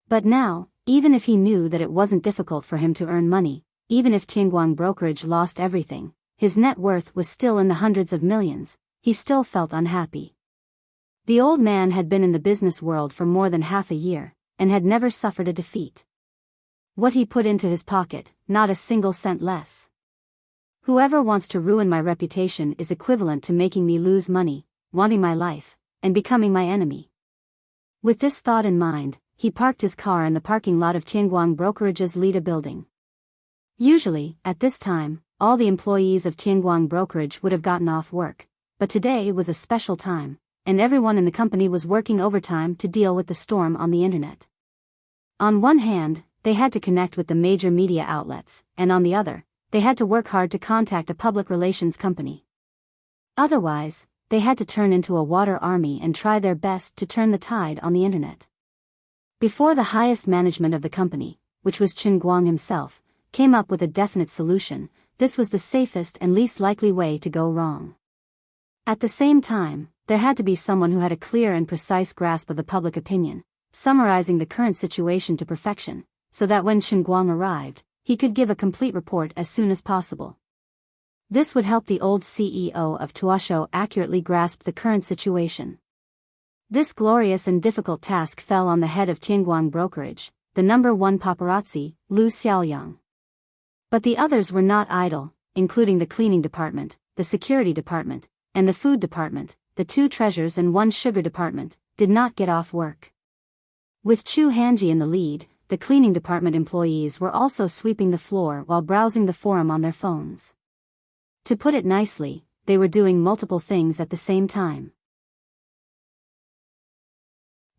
But now, even if he knew that it wasn't difficult for him to earn money, even if Tianguang brokerage lost everything, his net worth was still in the hundreds of millions, he still felt unhappy. The old man had been in the business world for more than half a year, and had never suffered a defeat. What he put into his pocket, not a single cent less. Whoever wants to ruin my reputation is equivalent to making me lose money, wanting my life, and becoming my enemy. With this thought in mind, he parked his car in the parking lot of Tianguang Brokerage's Lida building. Usually, at this time, all the employees of Tianguang Brokerage would have gotten off work, but today was a special time, and everyone in the company was working overtime to deal with the storm on the internet. On one hand, they had to connect with the major media outlets, and on the other, they had to work hard to contact a public relations company. Otherwise, they had to turn into a water army and try their best to turn the tide on the internet. Before the highest management of the company, which was Chen Guang himself, came up with a definite solution. This was the safest and least likely way to go wrong. At the same time, there had to be someone who had a clear and precise grasp of the public opinion, summarizing the current situation to perfection, so that when Chen Guang arrived, he could give a complete report as soon as possible. This would help the old CEO of Tuosho accurately grasp the current situation. This glorious and difficult task fell on the head of Tianguang Brokerage, the #1 paparazzi, Lu Xiaoyang. But the others were not idle, including the cleaning department, the security department, and the food department. The 2 treasures and 1 sugar department did not get off work. With Chu Hanji in the lead, the cleaning department employees were also sweeping the floor while browsing the forum on their phones. To put it nicely, they were doing multiple things at the same time.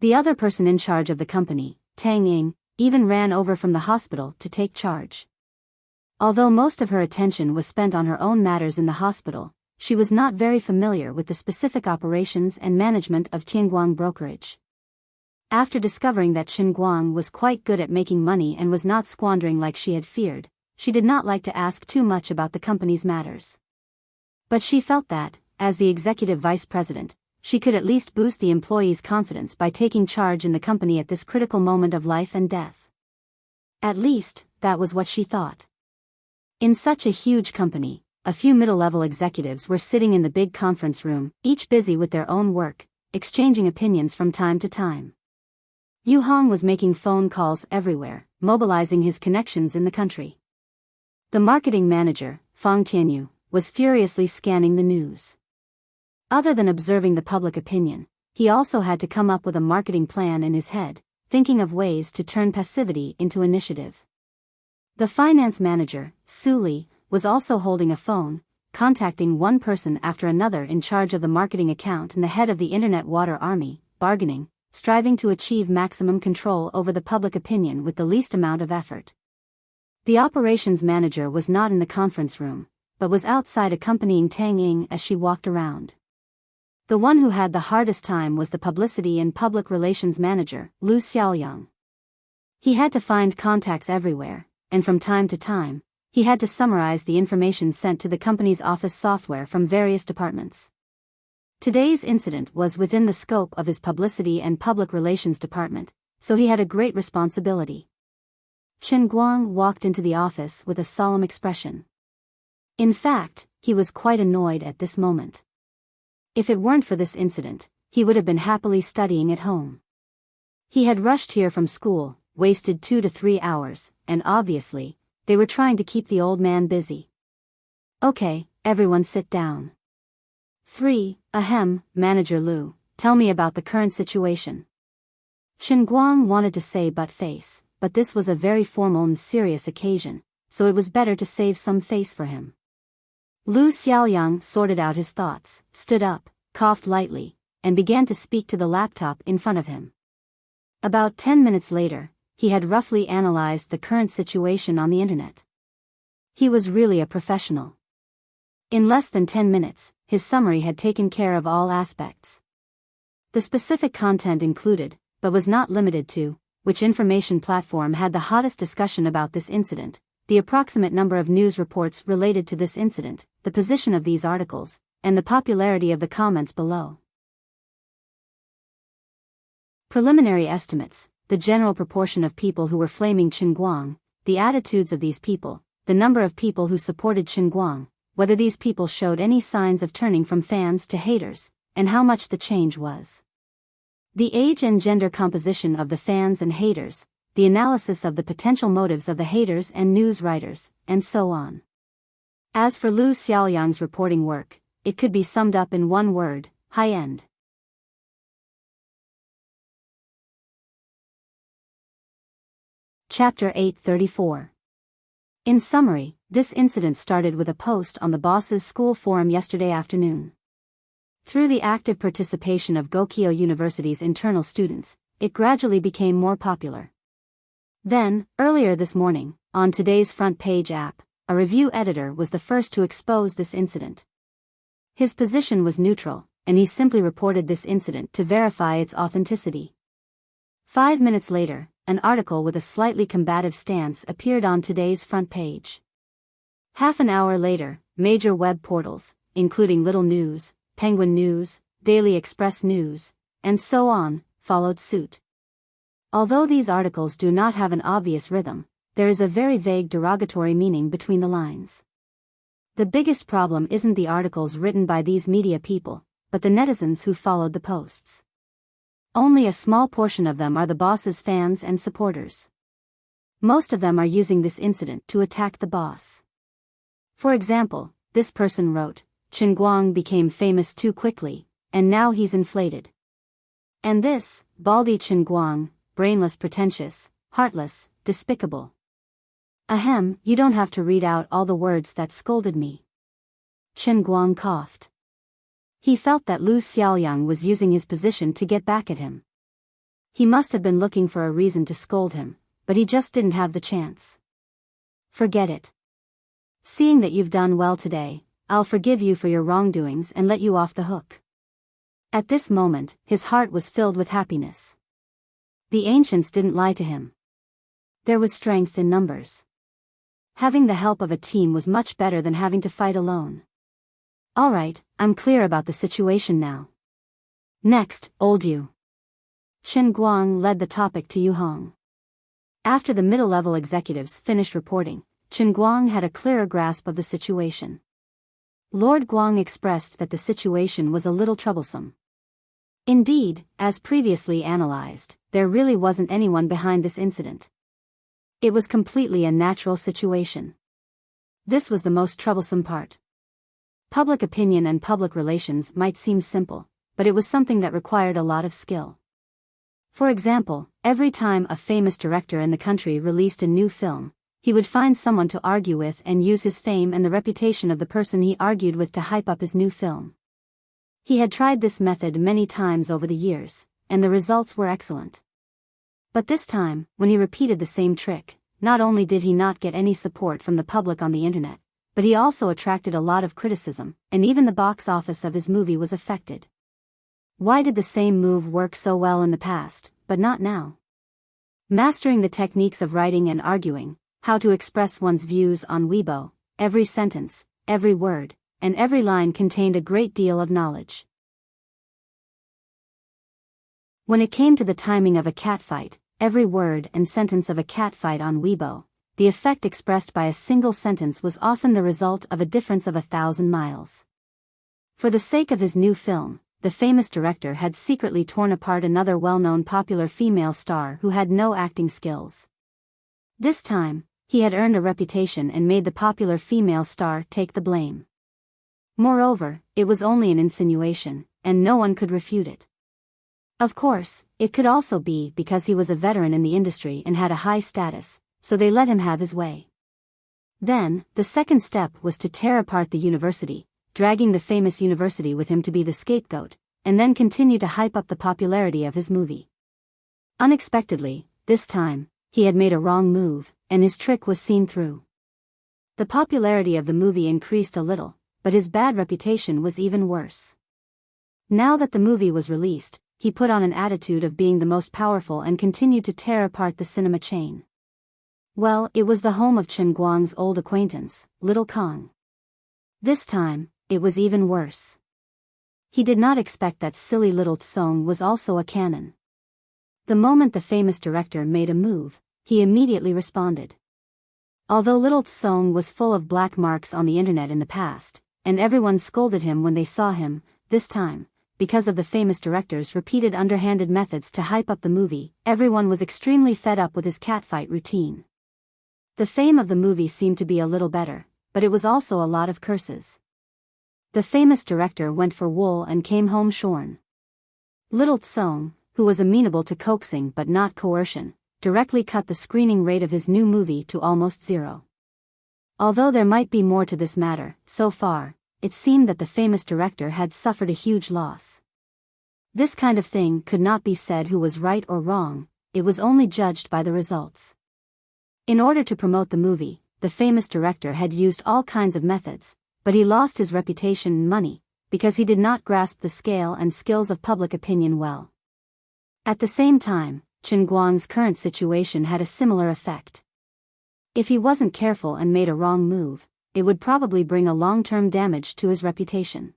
The other person in charge of the company, Tang Ying, even ran over from the hospital to take charge. Although most of her attention was spent on her own matters in the hospital, she was not very familiar with the specific operations and management of Tianguang Brokerage. After discovering that Chen Guang was quite good at making money and was not squandering like she had feared, she did not like to ask too much about the company's matters. But she felt that, as the executive vice president, she could at least boost the employees' confidence by taking charge in the company at this critical moment of life and death. At least, that was what she thought. In such a huge company, a few middle-level executives were sitting in the big conference room, each busy with their own work, exchanging opinions from time to time. Yu Hong was making phone calls everywhere, mobilizing his connections in the country. The marketing manager, Fang Tianyu, was furiously scanning the news. Other than observing the public opinion, he also had to come up with a marketing plan in his head, thinking of ways to turn passivity into initiative. The finance manager, Su Li, was also holding a phone, contacting one person after another in charge of the marketing account and the head of the Internet Water Army, bargaining, striving to achieve maximum control over the public opinion with the least amount of effort. The operations manager was not in the conference room, but was outside accompanying Tang Ying as she walked around. The one who had the hardest time was the publicity and public relations manager, Lu Xiaoyang. He had to find contacts everywhere, and from time to time, he had to summarize the information sent to the company's office software from various departments. Today's incident was within the scope of his publicity and public relations department, so he had a great responsibility. Chen Guang walked into the office with a solemn expression. In fact, he was quite annoyed at this moment. If it weren't for this incident, he would have been happily studying at home. He had rushed here from school, wasted 2 to 3 hours, and obviously, they were trying to keep the old man busy. Okay, everyone sit down. 3. Ahem, Manager Lu, tell me about the current situation. Chen Guang wanted to say butt face, but this was a very formal and serious occasion, so it was better to save some face for him. Lu Xiaoyang sorted out his thoughts, stood up, coughed lightly, and began to speak to the laptop in front of him. About 10 minutes later, he had roughly analyzed the current situation on the internet. He was really a professional. In less than 10 minutes, his summary had taken care of all aspects. The specific content included, but was not limited to, which information platform had the hottest discussion about this incident, the approximate number of news reports related to this incident, the position of these articles, and the popularity of the comments below. Preliminary estimates, the general proportion of people who were flaming Chen Guang, the attitudes of these people, the number of people who supported Chen Guang, whether these people showed any signs of turning from fans to haters, and how much the change was. The age and gender composition of the fans and haters, the analysis of the potential motives of the haters and news writers, and so on. As for Lu Xiaoyang's reporting work, it could be summed up in one word: high-end. Chapter 834. In summary, this incident started with a post on the boss's school forum yesterday afternoon. Through the active participation of Gokyo University's internal students, it gradually became more popular. Then, earlier this morning, on today's front page app, a review editor was the first to expose this incident. His position was neutral, and he simply reported this incident to verify its authenticity. 5 minutes later, an article with a slightly combative stance appeared on today's front page. Half an hour later, major web portals, including Little News, Penguin News, Daily Express News, and so on, followed suit. Although these articles do not have an obvious rhythm, there is a very vague derogatory meaning between the lines. The biggest problem isn't the articles written by these media people, but the netizens who followed the posts. Only a small portion of them are the boss's fans and supporters. Most of them are using this incident to attack the boss. For example, this person wrote, "Chen Guang became famous too quickly, and now he's inflated." And this, "Baldy Chen Guang, brainless, pretentious, heartless, despicable." Ahem, you don't have to read out all the words that scolded me. Chen Guang coughed. He felt that Lu Xiaoyang was using his position to get back at him. He must have been looking for a reason to scold him, but he just didn't have the chance. Forget it. Seeing that you've done well today, I'll forgive you for your wrongdoings and let you off the hook. At this moment, his heart was filled with happiness. The ancients didn't lie to him. There was strength in numbers. Having the help of a team was much better than having to fight alone. Alright, I'm clear about the situation now. Next, old Yu. Chen Guang led the topic to Yu Hong. After the middle-level executives finished reporting, Chen Guang had a clearer grasp of the situation. Lord Guang expressed that the situation was a little troublesome. Indeed, as previously analyzed, there really wasn't anyone behind this incident. It was completely a natural situation. This was the most troublesome part. Public opinion and public relations might seem simple, but it was something that required a lot of skill. For example, every time a famous director in the country released a new film, he would find someone to argue with and use his fame and the reputation of the person he argued with to hype up his new film. He had tried this method many times over the years, and the results were excellent. But this time, when he repeated the same trick, not only did he not get any support from the public on the internet, but he also attracted a lot of criticism, and even the box office of his movie was affected. Why did the same move work so well in the past, but not now? Mastering the techniques of writing and arguing, how to express one's views on Weibo, every sentence, every word, and every line contained a great deal of knowledge. When it came to the timing of a catfight, every word and sentence of a catfight on Weibo, the effect expressed by a single sentence was often the result of a difference of 1,000 miles. For the sake of his new film, the famous director had secretly torn apart another well-known popular female star who had no acting skills. This time, he had earned a reputation and made the popular female star take the blame. Moreover, it was only an insinuation, and no one could refute it. Of course, it could also be because he was a veteran in the industry and had a high status, so they let him have his way. Then, the second step was to tear apart the university, dragging the famous university with him to be the scapegoat, and then continue to hype up the popularity of his movie. Unexpectedly, this time, he had made a wrong move, and his trick was seen through. The popularity of the movie increased a little, but his bad reputation was even worse. Now that the movie was released, he put on an attitude of being the most powerful and continued to tear apart the cinema chain. Well, it was the home of Chen Guang's old acquaintance, Little Kong. This time, it was even worse. He did not expect that silly Little Tsong was also a canon. The moment the famous director made a move, he immediately responded. Although Little Tsong was full of black marks on the internet in the past, and everyone scolded him when they saw him, this time, because of the famous director's repeated underhanded methods to hype up the movie, everyone was extremely fed up with his catfight routine. The fame of the movie seemed to be a little better, but it was also a lot of curses. The famous director went for wool and came home shorn. Little Tsong, who was amenable to coaxing but not coercion, directly cut the screening rate of his new movie to almost zero. Although there might be more to this matter, so far, it seemed that the famous director had suffered a huge loss. This kind of thing could not be said who was right or wrong, it was only judged by the results. In order to promote the movie, the famous director had used all kinds of methods, but he lost his reputation and money, because he did not grasp the scale and skills of public opinion well. At the same time, Chen Guang's current situation had a similar effect. If he wasn't careful and made a wrong move, it would probably bring a long-term damage to his reputation.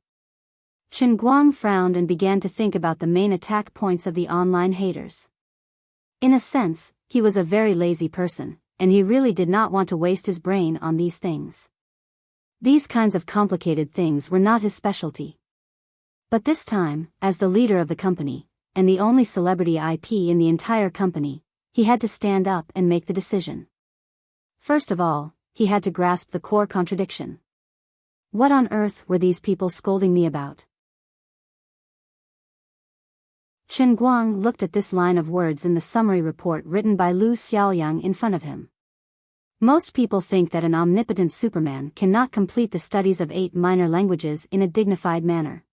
Chen Guang frowned and began to think about the main attack points of the online haters. In a sense, he was a very lazy person, and he really did not want to waste his brain on these things. These kinds of complicated things were not his specialty. But this time, as the leader of the company, and the only celebrity IP in the entire company, he had to stand up and make the decision. First of all, he had to grasp the core contradiction. What on earth were these people scolding me about? Chen Guang looked at this line of words in the summary report written by Lu Xiaoyang in front of him. Most people think that an omnipotent Superman cannot complete the studies of 8 minor languages in a dignified manner.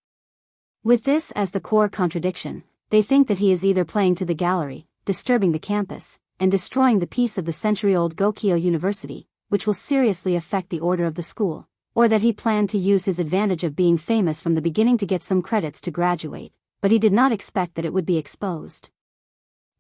With this as the core contradiction, they think that he is either playing to the gallery, disturbing the campus, and destroying the peace of the century-old Gokyo University, which will seriously affect the order of the school, or that he planned to use his advantage of being famous from the beginning to get some credits to graduate, but he did not expect that it would be exposed.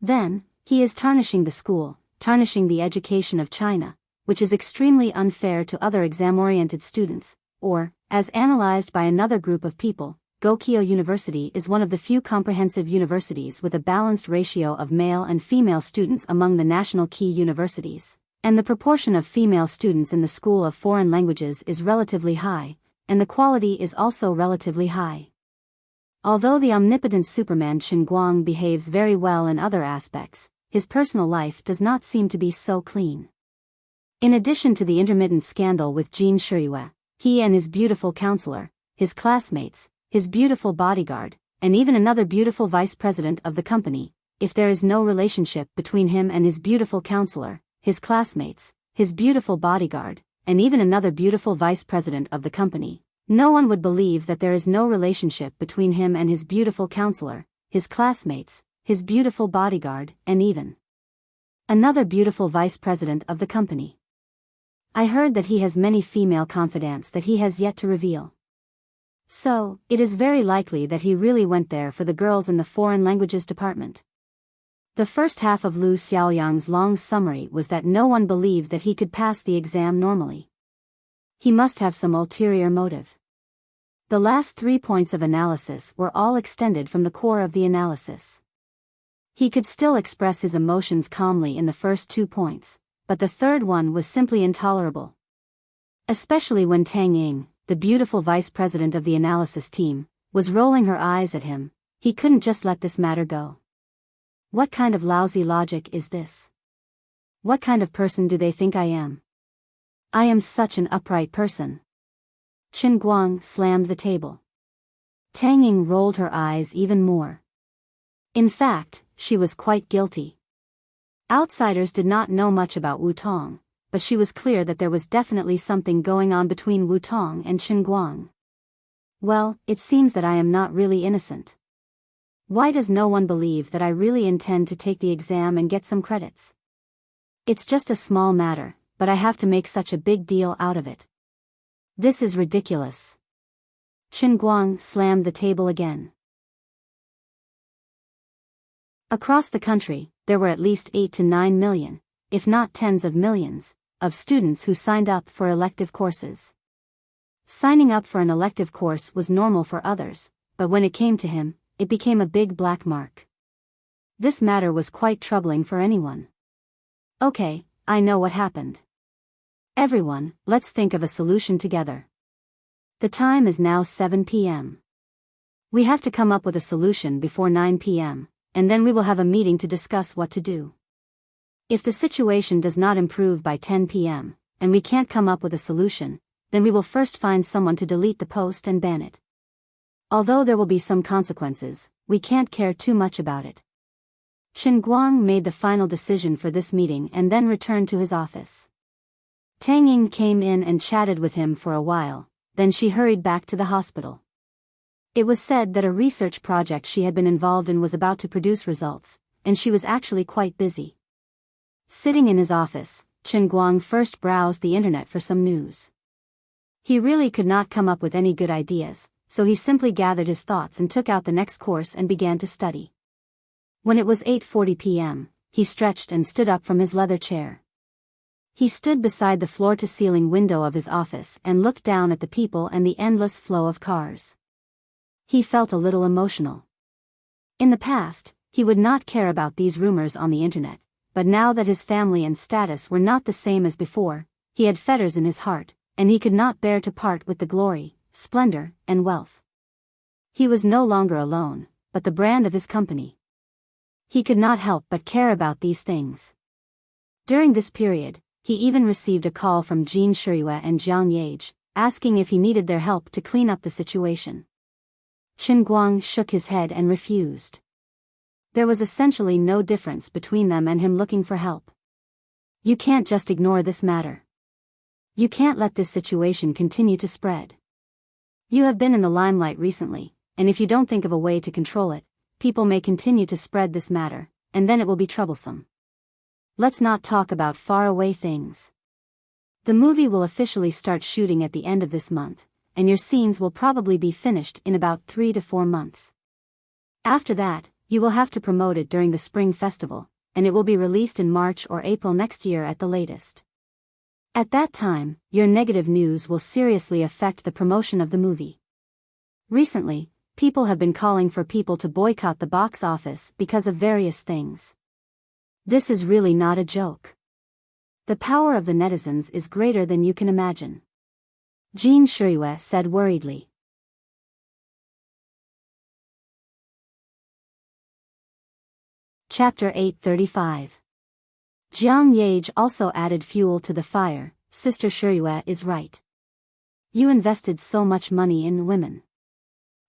Then, he is tarnishing the school, tarnishing the education of China, which is extremely unfair to other exam-oriented students, or, as analyzed by another group of people, Gokyo University is one of the few comprehensive universities with a balanced ratio of male and female students among the national key universities, and the proportion of female students in the School of Foreign Languages is relatively high, and the quality is also relatively high. Although the omnipotent Superman Chen Guang behaves very well in other aspects, his personal life does not seem to be so clean. In addition to the intermittent scandal with Jean Shiriyue, he and his beautiful counselor, his classmates, his beautiful bodyguard, and even another beautiful vice president of the company, if there is no relationship between him and his beautiful counselor, his classmates, his beautiful bodyguard, and even another beautiful vice president of the company, no one would believe that there is no relationship between him and his beautiful counselor, his classmates, his beautiful bodyguard, and even another beautiful vice president of the company. I heard that he has many female confidants that he has yet to reveal. So, it is very likely that he really went there for the girls in the foreign languages department. The first half of Lu Xiaoyang's long summary was that no one believed that he could pass the exam normally. He must have some ulterior motive. The last 3 points of analysis were all extended from the core of the analysis. He could still express his emotions calmly in the first 2 points, but the third one was simply intolerable. Especially when Tang Ying, the beautiful vice president of the analysis team, was rolling her eyes at him, he couldn't just let this matter go. What kind of lousy logic is this? What kind of person do they think I am? I am such an upright person. Chen Guang slammed the table. Tang Ying rolled her eyes even more. In fact, she was quite guilty. Outsiders did not know much about Wu Tong, but she was clear that there was definitely something going on between Wu Tong and Chen Guang. Well, it seems that I am not really innocent. Why does no one believe that I really intend to take the exam and get some credits? It's just a small matter, but I have to make such a big deal out of it. This is ridiculous. Chen Guang slammed the table again. Across the country, there were at least 8 to 9 million, if not tens of millions, of students who signed up for elective courses. Signing up for an elective course was normal for others, but when it came to him, it became a big black mark. This matter was quite troubling for anyone. Okay, I know what happened. Everyone, let's think of a solution together. The time is now 7 p.m. We have to come up with a solution before 9 p.m., and then we will have a meeting to discuss what to do. If the situation does not improve by 10 p.m., and we can't come up with a solution, then we will first find someone to delete the post and ban it. Although there will be some consequences, we can't care too much about it. Chen Guang made the final decision for this meeting and then returned to his office. Tang Ying came in and chatted with him for a while, then she hurried back to the hospital. It was said that a research project she had been involved in was about to produce results, and she was actually quite busy. Sitting in his office, Chen Guang first browsed the internet for some news. He really could not come up with any good ideas, so he simply gathered his thoughts and took out the next course and began to study. When it was 8:40 p.m., he stretched and stood up from his leather chair. He stood beside the floor-to-ceiling window of his office and looked down at the people and the endless flow of cars. He felt a little emotional. In the past, he would not care about these rumors on the internet, but now that his family and status were not the same as before, he had fetters in his heart, and he could not bear to part with the glory, splendor, and wealth. He was no longer alone, but the brand of his company. He could not help but care about these things. During this period, he even received a call from Jin Shirue and Jiang Yage, asking if he needed their help to clean up the situation. Chen Guang shook his head and refused. There was essentially no difference between them and him looking for help. You can't just ignore this matter. You can't let this situation continue to spread. You have been in the limelight recently, and if you don't think of a way to control it, people may continue to spread this matter, and then it will be troublesome. Let's not talk about faraway things. The movie will officially start shooting at the end of this month, and your scenes will probably be finished in about 3 to 4 months. After that, you will have to promote it during the Spring Festival, and it will be released in March or April next year at the latest. At that time, your negative news will seriously affect the promotion of the movie. Recently, people have been calling for people to boycott the box office because of various things. This is really not a joke. The power of the netizens is greater than you can imagine. Jin Shirue said worriedly. Chapter 835. Jiang Yage also added fuel to the fire. Sister Shirue is right. You invested so much money in women.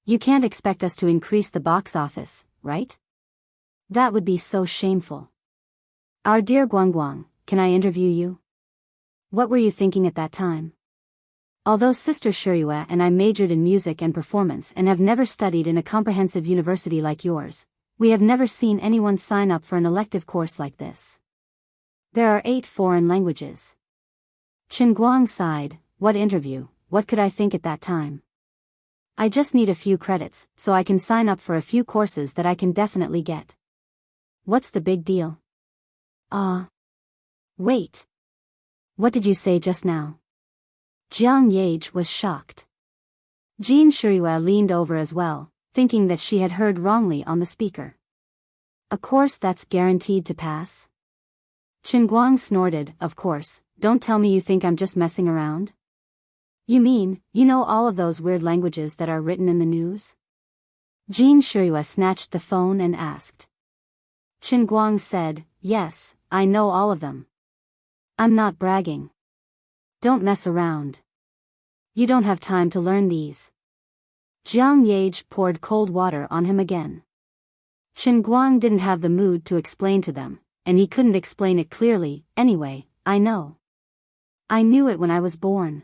You can't expect us to increase the box office, right? That would be so shameful. Our dear Guangguang, can I interview you? What were you thinking at that time? Although Sister Shirue and I majored in music and performance and have never studied in a comprehensive university like yours, we have never seen anyone sign up for an elective course like this. There are 8 foreign languages. Chen Guang sighed. What interview? What could I think at that time? I just need a few credits, so I can sign up for a few courses that I can definitely get. What's the big deal? Wait. What did you say just now? Jiang Yage was shocked. Jin Shirue leaned over as well, thinking that she had heard wrongly on the speaker. A course that's guaranteed to pass? Chen Guang snorted. Of course, don't tell me you think I'm just messing around. You mean, you know all of those weird languages that are written in the news? Jin Shirue snatched the phone and asked. Chen Guang said, yes, I know all of them. I'm not bragging. Don't mess around. You don't have time to learn these. Jiang Yage poured cold water on him again. Chen Guang didn't have the mood to explain to them, and he couldn't explain it clearly. Anyway, I know. I knew it when I was born.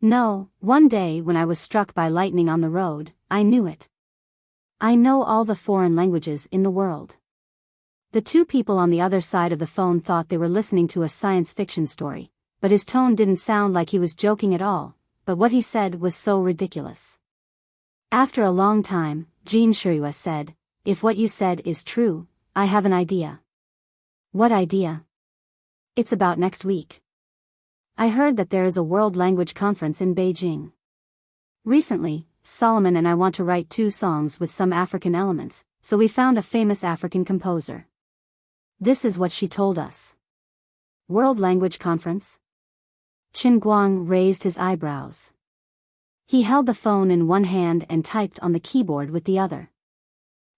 No, one day when I was struck by lightning on the road, I knew it. I know all the foreign languages in the world. The 2 people on the other side of the phone thought they were listening to a science fiction story, but his tone didn't sound like he was joking at all, but what he said was so ridiculous. After a long time, Jin Shirue said, if what you said is true, I have an idea. What idea? It's about next week. I heard that there is a World Language Conference in Beijing. Recently, Solomon and I want to write 2 songs with some African elements, so we found a famous African composer. This is what she told us. World Language Conference? Chen Guang raised his eyebrows. He held the phone in one hand and typed on the keyboard with the other.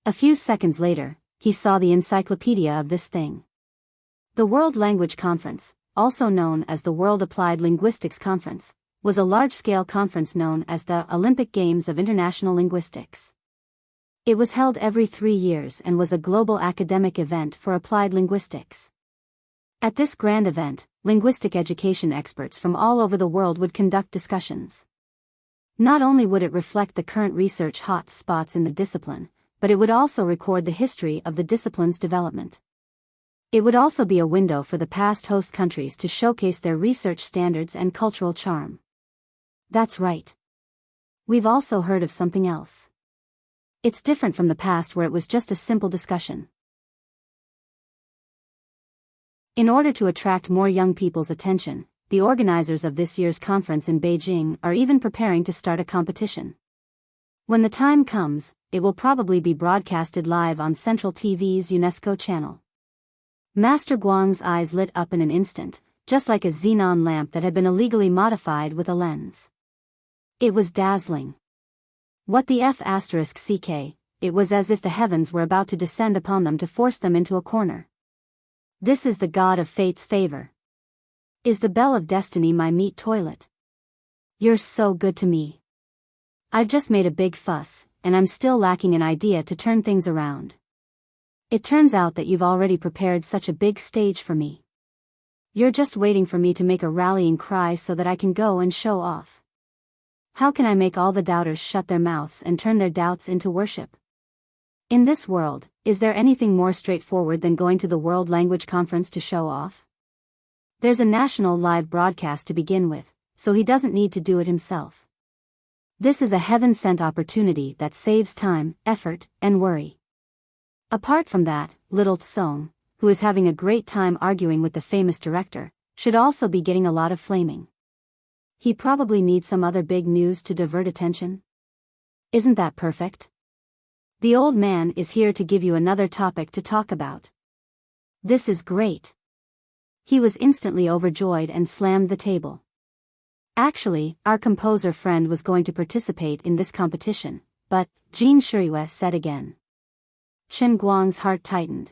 A few seconds later, he saw the encyclopedia of this thing. The World Language Conference, also known as the World Applied Linguistics Conference, was a large-scale conference known as the Olympic Games of International Linguistics. It was held every 3 years and was a global academic event for applied linguistics. At this grand event, linguistic education experts from all over the world would conduct discussions. Not only would it reflect the current research hot spots in the discipline, but it would also record the history of the discipline's development. It would also be a window for the past host countries to showcase their research standards and cultural charm. That's right. We've also heard of something else. It's different from the past where it was just a simple discussion. In order to attract more young people's attention, the organizers of this year's conference in Beijing are even preparing to start a competition. When the time comes, it will probably be broadcasted live on Central TV's UNESCO channel. Master Guang's eyes lit up in an instant, just like a xenon lamp that had been illegally modified with a lens. It was dazzling. What the F***ck, it was as if the heavens were about to descend upon them to force them into a corner. This is the god of fate's favor. Is the bell of destiny my meat toilet? You're so good to me. I've just made a big fuss, and I'm still lacking an idea to turn things around. It turns out that you've already prepared such a big stage for me. You're just waiting for me to make a rallying cry so that I can go and show off. How can I make all the doubters shut their mouths and turn their doubts into worship? In this world, is there anything more straightforward than going to the World Language Conference to show off? There's a national live broadcast to begin with, so he doesn't need to do it himself. This is a heaven-sent opportunity that saves time, effort, and worry. Apart from that, little Tsong, who is having a great time arguing with the famous director, should also be getting a lot of flaming. He probably needs some other big news to divert attention. Isn't that perfect? The old man is here to give you another topic to talk about. This is great. He was instantly overjoyed and slammed the table. Actually, our composer friend was going to participate in this competition, but, Jean Shirue said again. Chen Guang's heart tightened.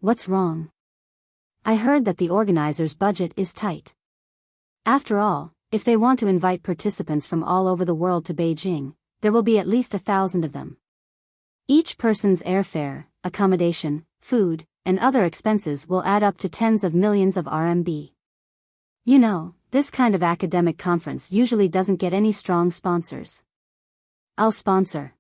What's wrong? I heard that the organizer's budget is tight. After all, if they want to invite participants from all over the world to Beijing, there will be at least 1,000 of them. Each person's airfare, accommodation, food, and other expenses will add up to tens of millions of RMB. You know, this kind of academic conference usually doesn't get any strong sponsors. I'll sponsor.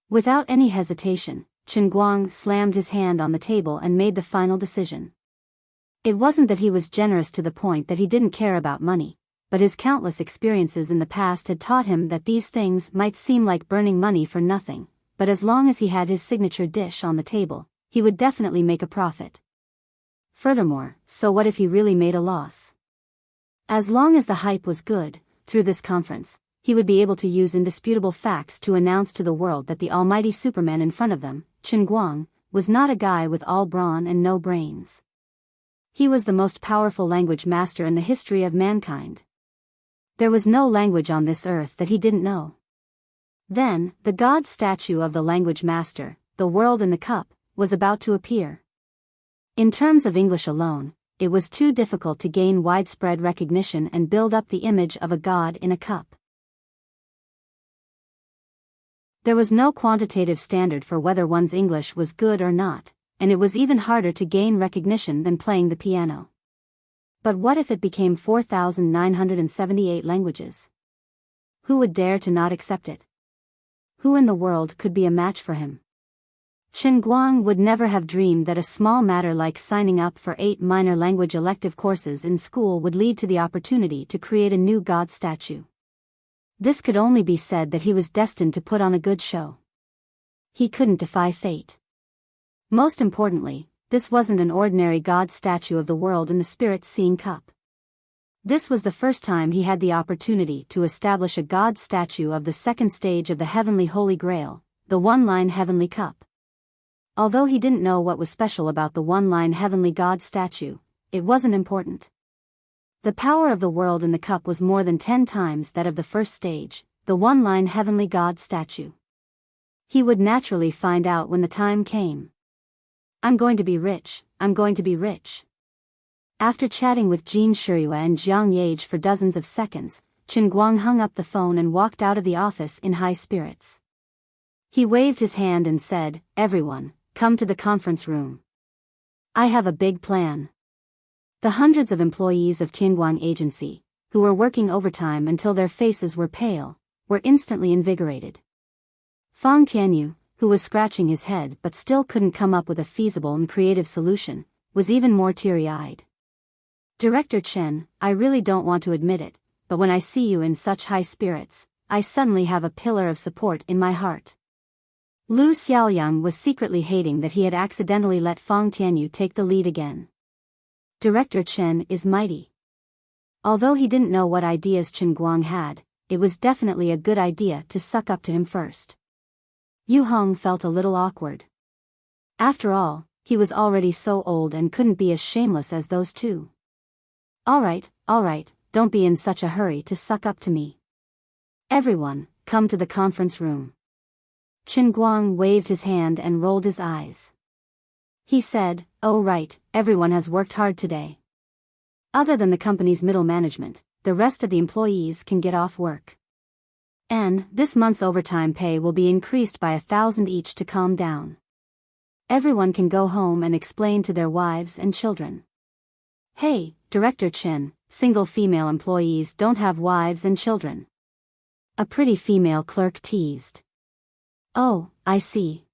Without any hesitation, Chen Guang slammed his hand on the table and made the final decision. It wasn't that he was generous to the point that he didn't care about money, but his countless experiences in the past had taught him that these things might seem like burning money for nothing, but as long as he had his signature dish on the table, he would definitely make a profit. Furthermore, so what if he really made a loss? As long as the hype was good, through this conference, he would be able to use indisputable facts to announce to the world that the almighty Superman in front of them, Chen Guang, was not a guy with all brawn and no brains. He was the most powerful language master in the history of mankind. There was no language on this earth that he didn't know. Then, the god statue of the language master, the world in the cup, was about to appear. In terms of English alone, it was too difficult to gain widespread recognition and build up the image of a god in a cup. There was no quantitative standard for whether one's English was good or not, and it was even harder to gain recognition than playing the piano. But what if it became 4,978 languages? Who would dare to not accept it? Who in the world could be a match for him? Chen Guang would never have dreamed that a small matter like signing up for 8 minor language elective courses in school would lead to the opportunity to create a new god statue. This could only be said that he was destined to put on a good show. He couldn't defy fate. Most importantly, this wasn't an ordinary god statue of the world in the spirit-seeing cup. This was the first time he had the opportunity to establish a god statue of the second stage of the heavenly Holy Grail, the one-line heavenly cup. Although he didn't know what was special about the one-line heavenly god statue, it wasn't important. The power of the world in the cup was more than 10 times that of the first stage, the one-line heavenly god statue. He would naturally find out when the time came. I'm going to be rich, I'm going to be rich. After chatting with Jean Shirue and Jiang Yage for dozens of seconds, Chen Guang hung up the phone and walked out of the office in high spirits. He waved his hand and said, "Everyone, come to the conference room. I have a big plan." The hundreds of employees of Tianguang Agency, who were working overtime until their faces were pale, were instantly invigorated. Fang Tianyu, who was scratching his head but still couldn't come up with a feasible and creative solution, was even more teary-eyed. "Director Chen, I really don't want to admit it, but when I see you in such high spirits, I suddenly have a pillar of support in my heart." Lu Xiaoyang was secretly hating that he had accidentally let Fang Tianyu take the lead again. Director Chen is mighty. Although he didn't know what ideas Chen Guang had, it was definitely a good idea to suck up to him first. Yu Hong felt a little awkward. After all, he was already so old and couldn't be as shameless as those two. All right, don't be in such a hurry to suck up to me. Everyone, come to the conference room. Chen Guang waved his hand and rolled his eyes. He said, oh right, everyone has worked hard today. Other than the company's middle management, the rest of the employees can get off work. And this month's overtime pay will be increased by 1,000 each to calm down. Everyone can go home and explain to their wives and children. Hey, Director Chen, single female employees don't have wives and children. A pretty female clerk teased. Oh, I see.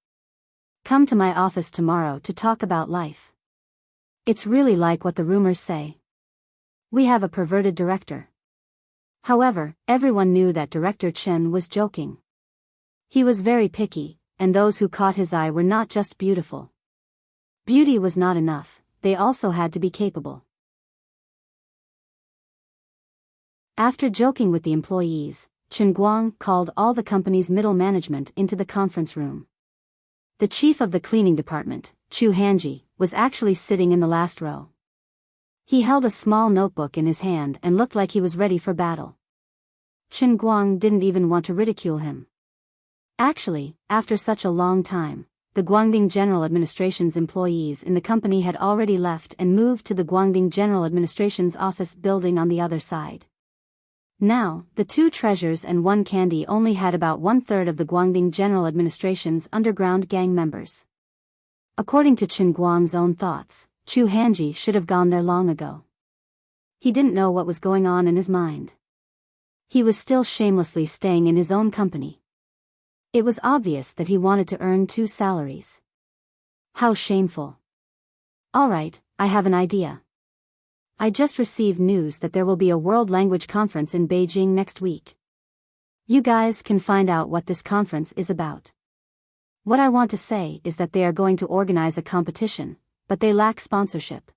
Come to my office tomorrow to talk about life. It's really like what the rumors say. We have a perverted director. However, everyone knew that Director Chen was joking. He was very picky, and those who caught his eye were not just beautiful. Beauty was not enough, they also had to be capable. After joking with the employees, Chen Guang called all the company's middle management into the conference room. The chief of the cleaning department, Chu Hanji, was actually sitting in the last row. He held a small notebook in his hand and looked like he was ready for battle. Chen Guang didn't even want to ridicule him. Actually, after such a long time, the Guangding General Administration's employees in the company had already left and moved to the Guangding General Administration's office building on the other side. Now, the two treasures and one candy only had about 1/3 of the Guangding General Administration's underground gang members. According to Chen Guang's own thoughts, Chu Hanji should have gone there long ago. He didn't know what was going on in his mind. He was still shamelessly staying in his own company. It was obvious that he wanted to earn 2 salaries. How shameful. All right, I have an idea. I just received news that there will be a World Language Conference in Beijing next week. You guys can find out what this conference is about. What I want to say is that they are going to organize a competition, but they lack sponsorship.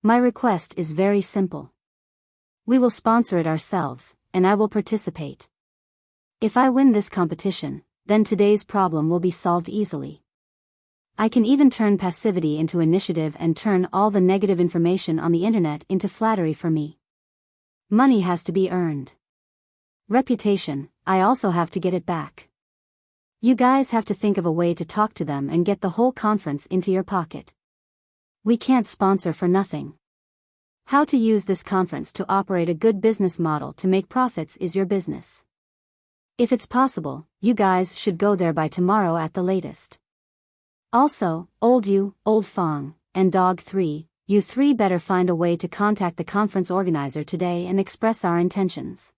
My request is very simple. We will sponsor it ourselves, and I will participate. If I win this competition, then today's problem will be solved easily. I can even turn passivity into initiative and turn all the negative information on the internet into flattery for me. Money has to be earned. Reputation, I also have to get it back. You guys have to think of a way to talk to them and get the whole conference into your pocket. We can't sponsor for nothing. How to use this conference to operate a good business model to make profits is your business. If it's possible, you guys should go there by tomorrow at the latest. Also, Old You, Old Fong, and Dog 3, you 3 better find a way to contact the conference organizer today and express our intentions.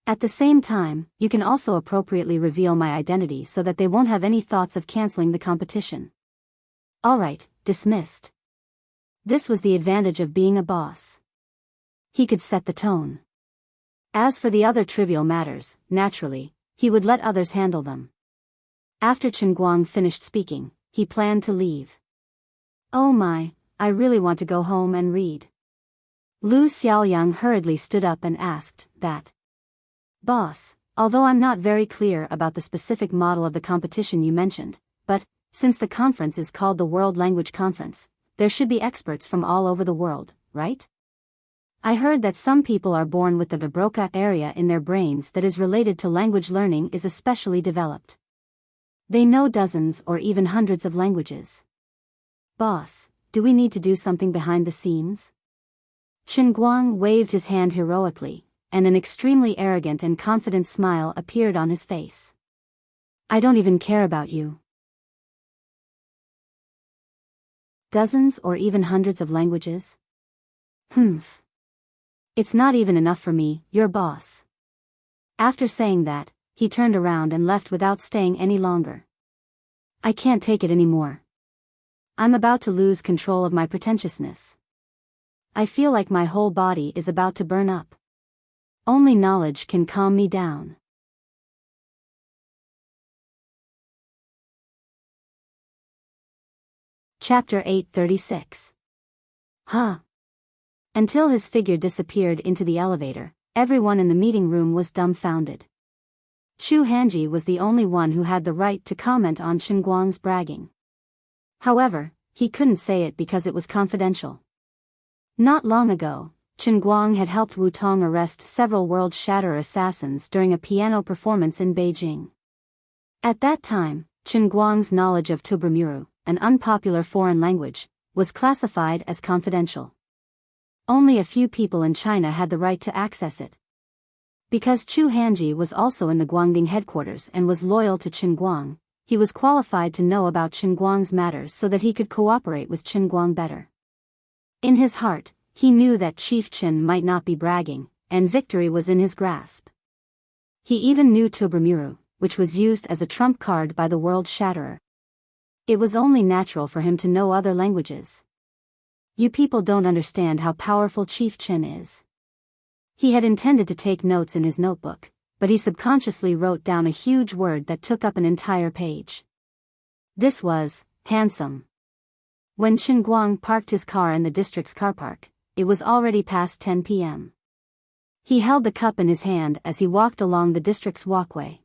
At the same time, you can also appropriately reveal my identity so that they won't have any thoughts of canceling the competition. Alright, dismissed. This was the advantage of being a boss. He could set the tone. As for the other trivial matters, naturally, he would let others handle them. After Chen Guang finished speaking, he planned to leave. Oh my, I really want to go home and read. Lu Xiaoyang hurriedly stood up and asked that. Boss, although I'm not very clear about the specific model of the competition you mentioned, but, since the conference is called the World Language Conference, there should be experts from all over the world, right? I heard that some people are born with the Vibroca area in their brains that is related to language learning is especially developed. They know dozens or even hundreds of languages. Boss, do we need to do something behind the scenes? Chen Guang waved his hand heroically, and an extremely arrogant and confident smile appeared on his face. I don't even care about you. Dozens or even hundreds of languages? Humph. It's not even enough for me, your boss. After saying that, he turned around and left without staying any longer. I can't take it anymore. I'm about to lose control of my pretentiousness. I feel like my whole body is about to burn up. Only knowledge can calm me down. Chapter 836. Huh. Until his figure disappeared into the elevator, everyone in the meeting room was dumbfounded. Chu Hanji was the only one who had the right to comment on Chen Guang's bragging. However, he couldn't say it because it was confidential. Not long ago, Chen Guang had helped Wu Tong arrest several World Shatter assassins during a piano performance in Beijing. At that time, Chen Guang's knowledge of Tubramuru, an unpopular foreign language, was classified as confidential. Only a few people in China had the right to access it. Because Chu Hanji was also in the Guangding headquarters and was loyal to Chen Guang, he was qualified to know about Chen Guang's matters so that he could cooperate with Chen Guang better. In his heart, he knew that Chief Chen might not be bragging, and victory was in his grasp. He even knew Tubramuru, which was used as a trump card by the World Shatterer. It was only natural for him to know other languages. You people don't understand how powerful Chief Chen is. He had intended to take notes in his notebook, but he subconsciously wrote down a huge word that took up an entire page. This was, handsome. When Chen Guang parked his car in the district's car park, it was already past 10 p.m. He held the cup in his hand as he walked along the district's walkway.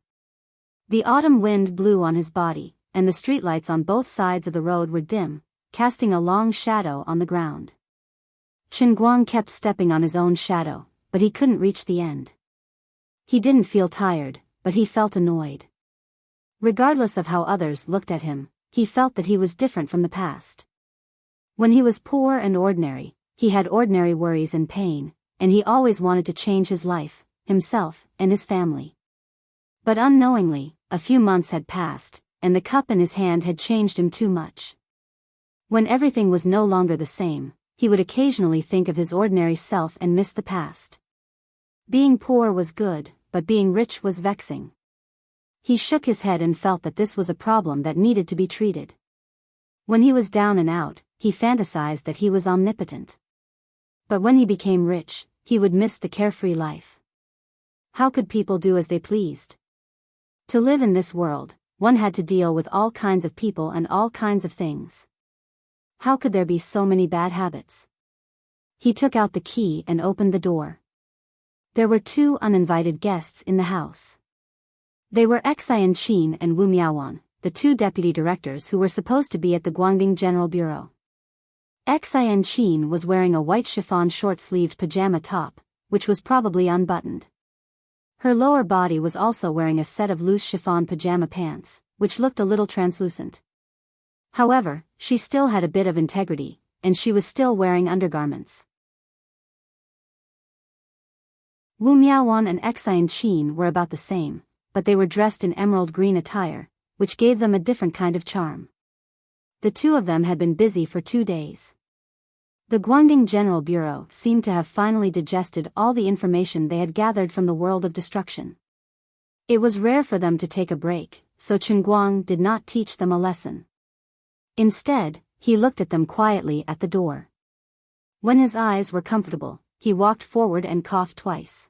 The autumn wind blew on his body, and the streetlights on both sides of the road were dim, casting a long shadow on the ground. Chen Guang kept stepping on his own shadow, but he couldn't reach the end. He didn't feel tired, but he felt annoyed. Regardless of how others looked at him, he felt that he was different from the past. When he was poor and ordinary, he had ordinary worries and pain, and he always wanted to change his life, himself, and his family. But unknowingly, a few months had passed, and the cup in his hand had changed him too much. When everything was no longer the same, he would occasionally think of his ordinary self and miss the past. Being poor was good, but being rich was vexing. He shook his head and felt that this was a problem that needed to be treated. When he was down and out, he fantasized that he was omnipotent. But when he became rich, he would miss the carefree life. How could people do as they pleased? To live in this world, one had to deal with all kinds of people and all kinds of things. How could there be so many bad habits? He took out the key and opened the door. There were two uninvited guests in the house. They were Enchanting and Wu Miaowan, the two deputy directors who were supposed to be at the Guangding General Bureau. Enchanting was wearing a white chiffon short-sleeved pajama top, which was probably unbuttoned. Her lower body was also wearing a set of loose chiffon pajama pants, which looked a little translucent. However, she still had a bit of integrity, and she was still wearing undergarments. Wu Miaowan and Enchanting were about the same, but they were dressed in emerald green attire, which gave them a different kind of charm. The two of them had been busy for 2 days. The Guangding General Bureau seemed to have finally digested all the information they had gathered from the world of destruction. It was rare for them to take a break, so Chen Guang did not teach them a lesson. Instead, he looked at them quietly at the door. When his eyes were comfortable, he walked forward and coughed twice.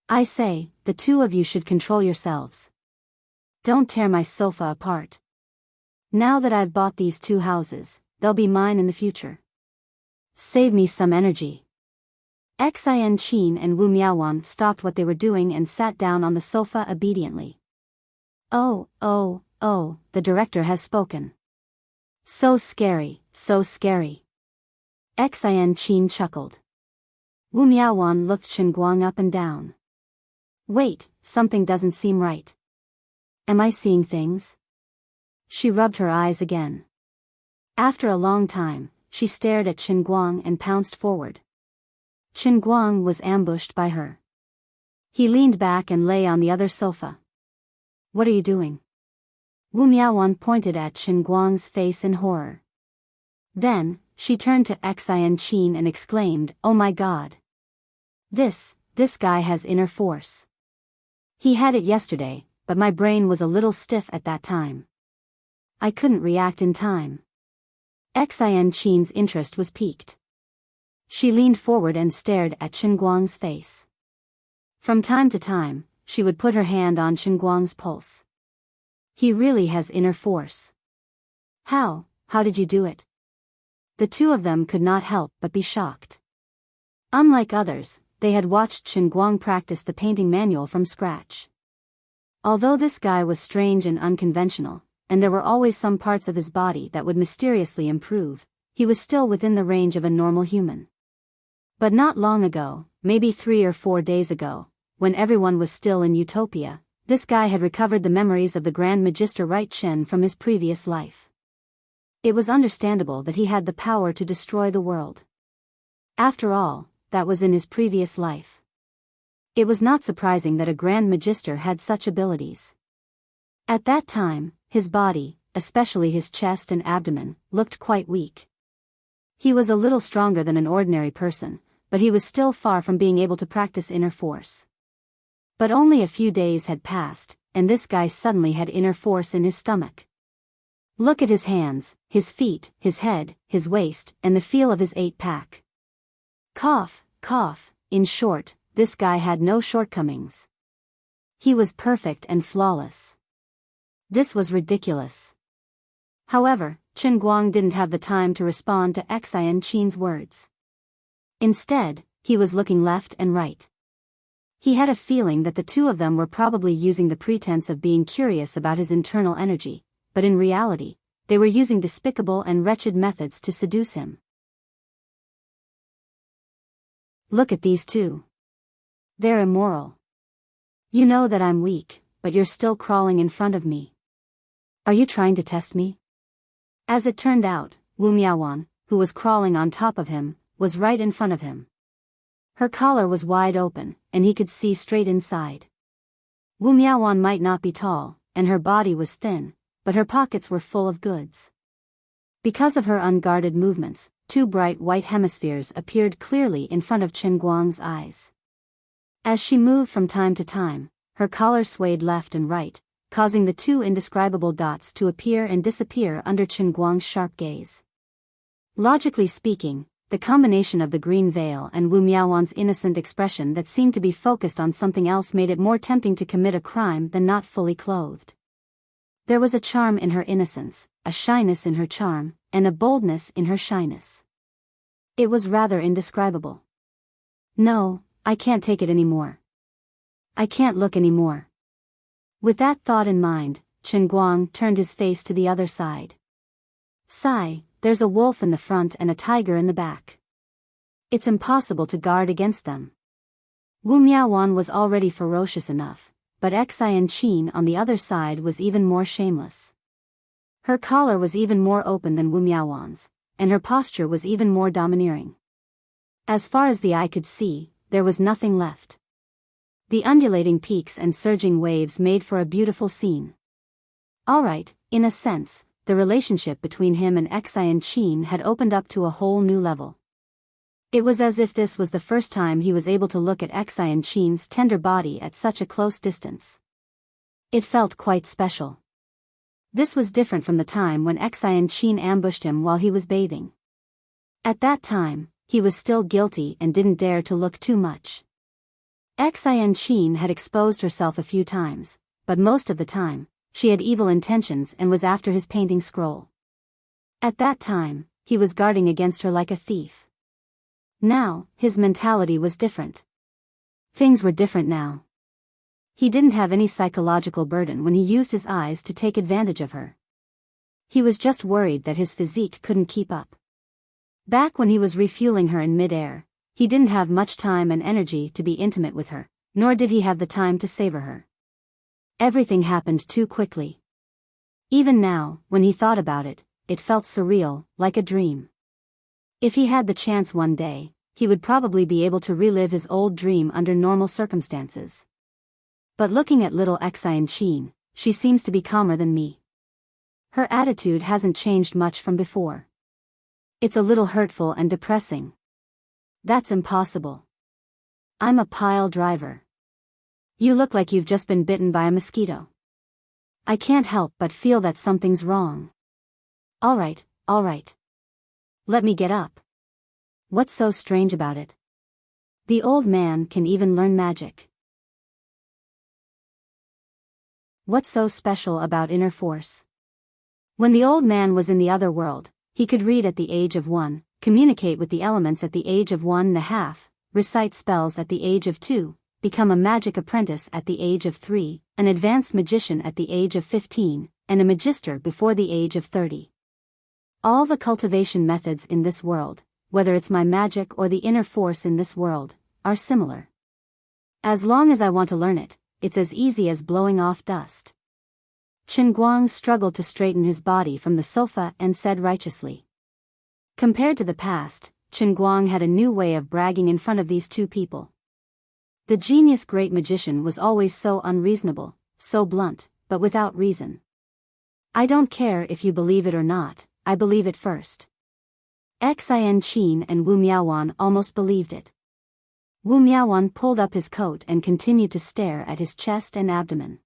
I say, the two of you should control yourselves. Don't tear my sofa apart. Now that I've bought these 2 houses, they'll be mine in the future. Save me some energy. Enchanting and Wu Miaowan stopped what they were doing and sat down on the sofa obediently. Oh, the director has spoken. So scary, so scary. Enchanting chuckled. Wu Miaowan looked Chen Guang up and down. Wait, something doesn't seem right. Am I seeing things? She rubbed her eyes again. After a long time, she stared at Chen Guang and pounced forward. Chen Guang was ambushed by her. He leaned back and lay on the other sofa. What are you doing? Wu Miaowan pointed at Chen Guang's face in horror. Then, she turned to Enchanting and exclaimed, "Oh my God! This guy has inner force. He had it yesterday, but my brain was a little stiff at that time. I couldn't react in time." Enchanting's interest was piqued. She leaned forward and stared at Chen Guang's face. From time to time, she would put her hand on Chen Guang's pulse. He really has inner force. How did you do it? The two of them could not help but be shocked. Unlike others, they had watched Chen Guang practice the painting manual from scratch. Although this guy was strange and unconventional, and there were always some parts of his body that would mysteriously improve, he was still within the range of a normal human. But not long ago, maybe 3 or 4 days ago, when everyone was still in utopia, this guy had recovered the memories of the Grand Magister Right Chen from his previous life. It was understandable that he had the power to destroy the world. After all, that was in his previous life. It was not surprising that a Grand Magister had such abilities. At that time, his body, especially his chest and abdomen, looked quite weak. He was a little stronger than an ordinary person, but he was still far from being able to practice inner force. But only a few days had passed, and this guy suddenly had inner force in his stomach. Look at his hands, his feet, his head, his waist, and the feel of his 8-pack. Cough, cough, in short, this guy had no shortcomings. He was perfect and flawless. This was ridiculous. However, Chen Guang didn't have the time to respond to Xian Qin's words. Instead, he was looking left and right. He had a feeling that the two of them were probably using the pretense of being curious about his internal energy, but in reality, they were using despicable and wretched methods to seduce him. Look at these two. They're immoral. You know that I'm weak, but you're still crawling in front of me. Are you trying to test me? As it turned out, Wu Miaowan, who was crawling on top of him, was right in front of him. Her collar was wide open, and he could see straight inside. Wu Miaowan might not be tall, and her body was thin, but her pockets were full of goods. Because of her unguarded movements, 2 bright white hemispheres appeared clearly in front of Chen Guang's eyes. As she moved from time to time, her collar swayed left and right, causing the 2 indescribable dots to appear and disappear under Chen Guang's sharp gaze. Logically speaking, the combination of the green veil and Wu Miaowan's innocent expression that seemed to be focused on something else made it more tempting to commit a crime than not fully clothed. There was a charm in her innocence, a shyness in her charm, and a boldness in her shyness. It was rather indescribable. No, I can't take it anymore. I can't look anymore. With that thought in mind, Chen Guang turned his face to the other side. Sigh, there's a wolf in the front and a tiger in the back. It's impossible to guard against them. Wu Miaowan was already ferocious enough, but Xian Qin on the other side was even more shameless. Her collar was even more open than Wu Miaowan's, and her posture was even more domineering. As far as the eye could see, there was nothing left. The undulating peaks and surging waves made for a beautiful scene. All right, in a sense, the relationship between him and Xian Qin had opened up to a whole new level. It was as if this was the first time he was able to look at Xian Qin's tender body at such a close distance. It felt quite special. This was different from the time when Xian Qin ambushed him while he was bathing. At that time, he was still guilty and didn't dare to look too much. Xian Qin had exposed herself a few times, but most of the time, she had evil intentions and was after his painting scroll. At that time, he was guarding against her like a thief. Now, his mentality was different. Things were different now. He didn't have any psychological burden when he used his eyes to take advantage of her. He was just worried that his physique couldn't keep up. Back when he was refueling her in mid-air, he didn't have much time and energy to be intimate with her, nor did he have the time to savor her. Everything happened too quickly. Even now, when he thought about it, it felt surreal, like a dream. If he had the chance one day, he would probably be able to relive his old dream under normal circumstances. But looking at little Xian Qin, she seems to be calmer than me. Her attitude hasn't changed much from before. It's a little hurtful and depressing. That's impossible. I'm a pile driver. You look like you've just been bitten by a mosquito. I can't help but feel that something's wrong. All right. Let me get up. What's so strange about it? The old man can even learn magic. What's so special about inner force? When the old man was in the other world, He could read at the age of 1, communicate with the elements at the age of 1.5, recite spells at the age of 2, become a magic apprentice at the age of 3, an advanced magician at the age of 15, and a magister before the age of 30. All the cultivation methods in this world, whether it's my magic or the inner force in this world, are similar. As long as I want to learn it, it's as easy as blowing off dust. Chen Guang struggled to straighten his body from the sofa and said righteously. Compared to the past, Chen Guang had a new way of bragging in front of these two people. The genius great magician was always so unreasonable, so blunt, but without reason. I don't care if you believe it or not, I believe it first. Xin and Wu Miaowan almost believed it. Wu Miaowan pulled up his coat and continued to stare at his chest and abdomen.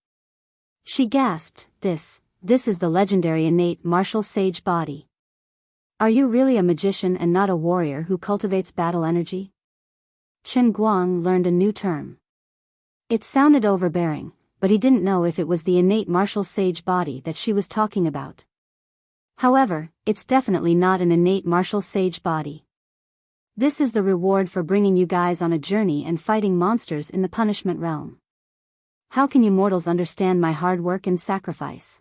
She gasped, This is the legendary innate martial sage body. Are you really a magician and not a warrior who cultivates battle energy? Chen Guang learned a new term. It sounded overbearing, but he didn't know if it was the innate martial sage body that she was talking about. However, it's definitely not an innate martial sage body. This is the reward for bringing you guys on a journey and fighting monsters in the punishment realm. How can you mortals understand my hard work and sacrifice?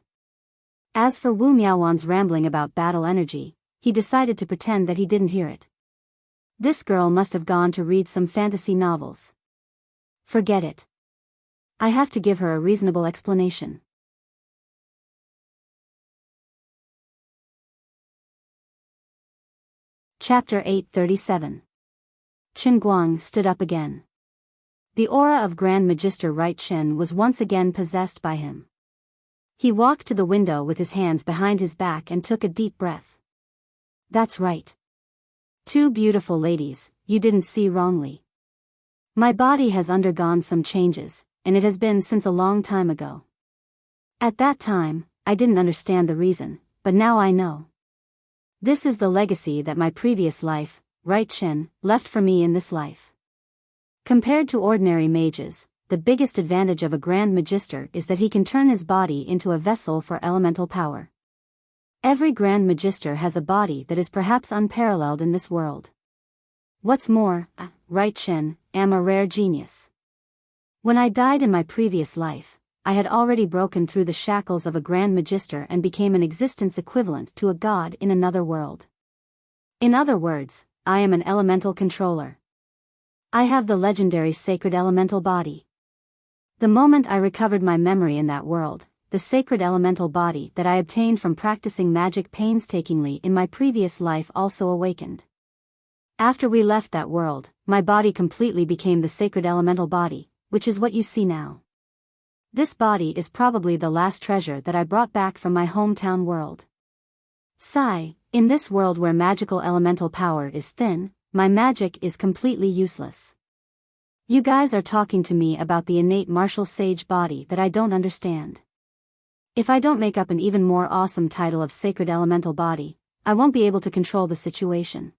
As for Wu Miaowan's rambling about battle energy, he decided to pretend that he didn't hear it. This girl must have gone to read some fantasy novels. Forget it. I have to give her a reasonable explanation. Chapter 837. Chen Guang stood up again. The aura of Grand Magister Right Chen was once again possessed by him. He walked to the window with his hands behind his back and took a deep breath. That's right. Two beautiful ladies, you didn't see wrongly. My body has undergone some changes, and it has been since a long time ago. At that time, I didn't understand the reason, but now I know. This is the legacy that my previous life, Right Chen, left for me in this life. Compared to ordinary mages, the biggest advantage of a Grand Magister is that he can turn his body into a vessel for elemental power. Every Grand Magister has a body that is perhaps unparalleled in this world. What's more, Right Chen, am a rare genius. When I died in my previous life, I had already broken through the shackles of a Grand Magister and became an existence equivalent to a god in another world. In other words, I am an elemental controller. I have the legendary sacred elemental body. The moment I recovered my memory in that world, the sacred elemental body that I obtained from practicing magic painstakingly in my previous life also awakened. After we left that world, my body completely became the sacred elemental body, which is what you see now. This body is probably the last treasure that I brought back from my hometown world. Sigh, in this world where magical elemental power is thin, my magic is completely useless. You guys are talking to me about the innate martial sage body that I don't understand. If I don't make up an even more awesome title of sacred elemental body, I won't be able to control the situation.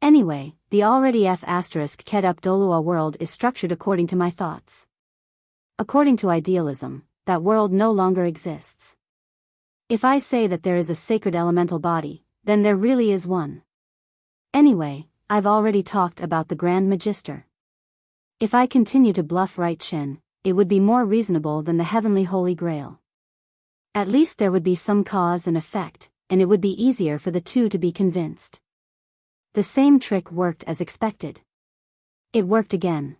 Anyway, the already F***ed up Dolua world is structured according to my thoughts. According to idealism, that world no longer exists. If I say that there is a sacred elemental body, then there really is one. Anyway, I've already talked about the Grand Magister. If I continue to bluff Right Chen, it would be more reasonable than the heavenly Holy Grail. At least there would be some cause and effect, and it would be easier for the two to be convinced. The same trick worked as expected. It worked again.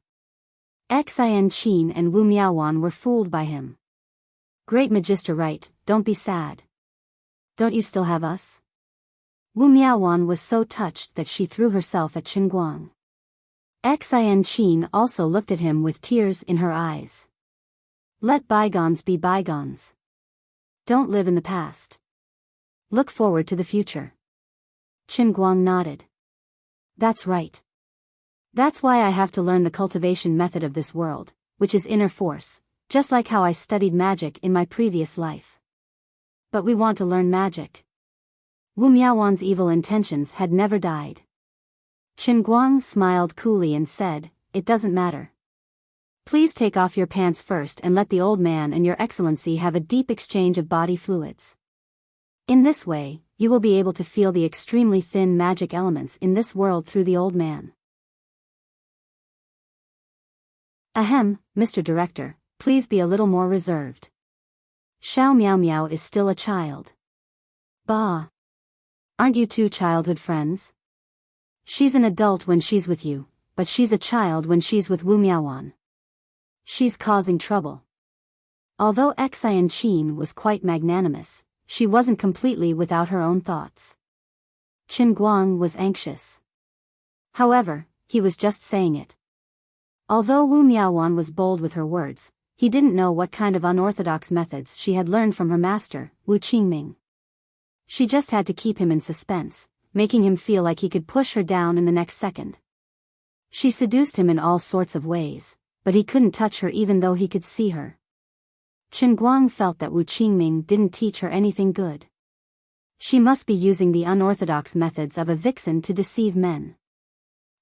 Xin and Wu Miaowan were fooled by him. Great Magister Right, don't be sad. Don't you still have us? Wu Miaowan was so touched that she threw herself at Chen Guang. Xin also looked at him with tears in her eyes. Let bygones be bygones. Don't live in the past. Look forward to the future. Chen Guang nodded. That's right. That's why I have to learn the cultivation method of this world, which is inner force, just like how I studied magic in my previous life. But we want to learn magic. Wu Miaowan's evil intentions had never died. Chen Guang smiled coolly and said, It doesn't matter. Please take off your pants first and let the old man and your excellency have a deep exchange of body fluids. In this way, you will be able to feel the extremely thin magic elements in this world through the old man. Ahem, Mr. Director, please be a little more reserved. Xiao Miao Miao is still a child. Bah. Aren't you two childhood friends? She's an adult when she's with you, but she's a child when she's with Wu Miaowan. She's causing trouble. Although Enchanting was quite magnanimous, she wasn't completely without her own thoughts. Qin Guang was anxious. However, he was just saying it. Although Wu Miaowan was bold with her words, he didn't know what kind of unorthodox methods she had learned from her master, Wu Qingming. She just had to keep him in suspense, making him feel like he could push her down in the next second. She seduced him in all sorts of ways, but he couldn't touch her even though he could see her. Qin Guang felt that Wu Qingming didn't teach her anything good. She must be using the unorthodox methods of a vixen to deceive men.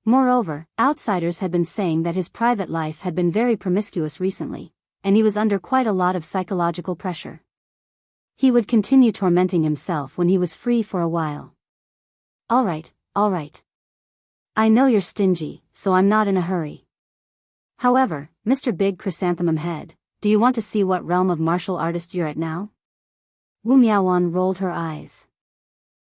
Moreover, outsiders had been saying that his private life had been very promiscuous recently, and he was under quite a lot of psychological pressure. He would continue tormenting himself when he was free for a while. All right. I know you're stingy, so I'm not in a hurry. However, Mr. Big Chrysanthemum Head, do you want to see what realm of martial artist you're at now? Wu Miaowan rolled her eyes.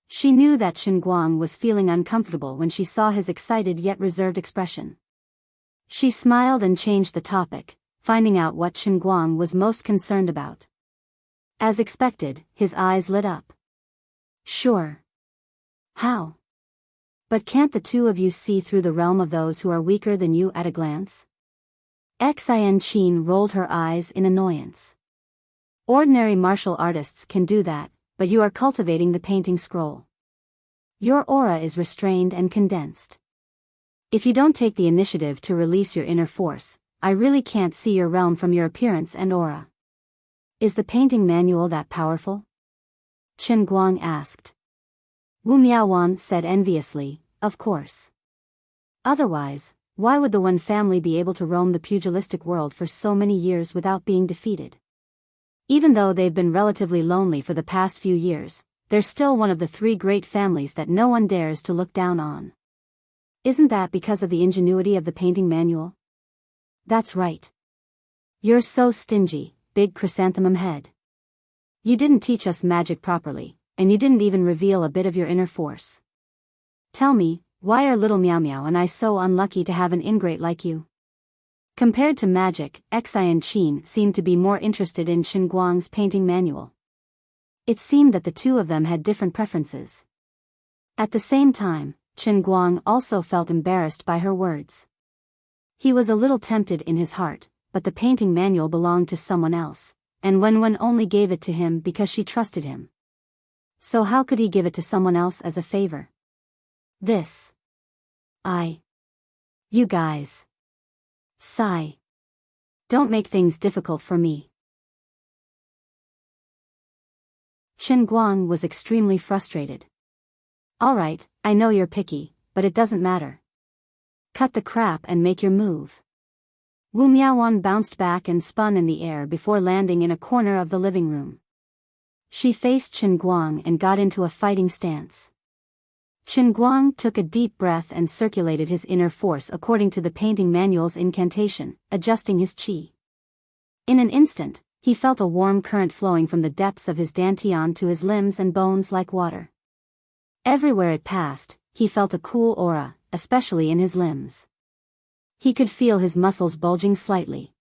She knew that Qin Guang was feeling uncomfortable when she saw his excited yet reserved expression. She smiled and changed the topic, finding out what Qin Guang was most concerned about. As expected, his eyes lit up. Sure. How? But can't the two of you see through the realm of those who are weaker than you at a glance? Enchanting rolled her eyes in annoyance. Ordinary martial artists can do that, but you are cultivating the painting scroll. Your aura is restrained and condensed. If you don't take the initiative to release your inner force, I really can't see your realm from your appearance and aura. Is the painting manual that powerful? Qin Guang asked. Wu Miaowan said enviously, of course. Otherwise, why would the Wen family be able to roam the pugilistic world for so many years without being defeated? Even though they've been relatively lonely for the past few years, they're still one of the three great families that no one dares to look down on. Isn't that because of the ingenuity of the painting manual? That's right. You're so stingy, Big Chrysanthemum Head. You didn't teach us magic properly, and you didn't even reveal a bit of your inner force. Tell me, why are little Miao Miao and I so unlucky to have an ingrate like you? Compared to magic, Enchanting seemed to be more interested in Qin Guang's painting manual. It seemed that the two of them had different preferences. At the same time, Qin Guang also felt embarrassed by her words. He was a little tempted in his heart, but the painting manual belonged to someone else, and Wen only gave it to him because she trusted him. So how could he give it to someone else as a favor? You guys. Sigh. Don't make things difficult for me. Qin Guang was extremely frustrated. Alright, I know you're picky, but it doesn't matter. Cut the crap and make your move. Wu Miaowan bounced back and spun in the air before landing in a corner of the living room. She faced Qin Guang and got into a fighting stance. Qin Guang took a deep breath and circulated his inner force according to the painting manual's incantation, adjusting his qi. In an instant, he felt a warm current flowing from the depths of his dantian to his limbs and bones like water. Everywhere it passed, he felt a cool aura, especially in his limbs. He could feel his muscles bulging slightly.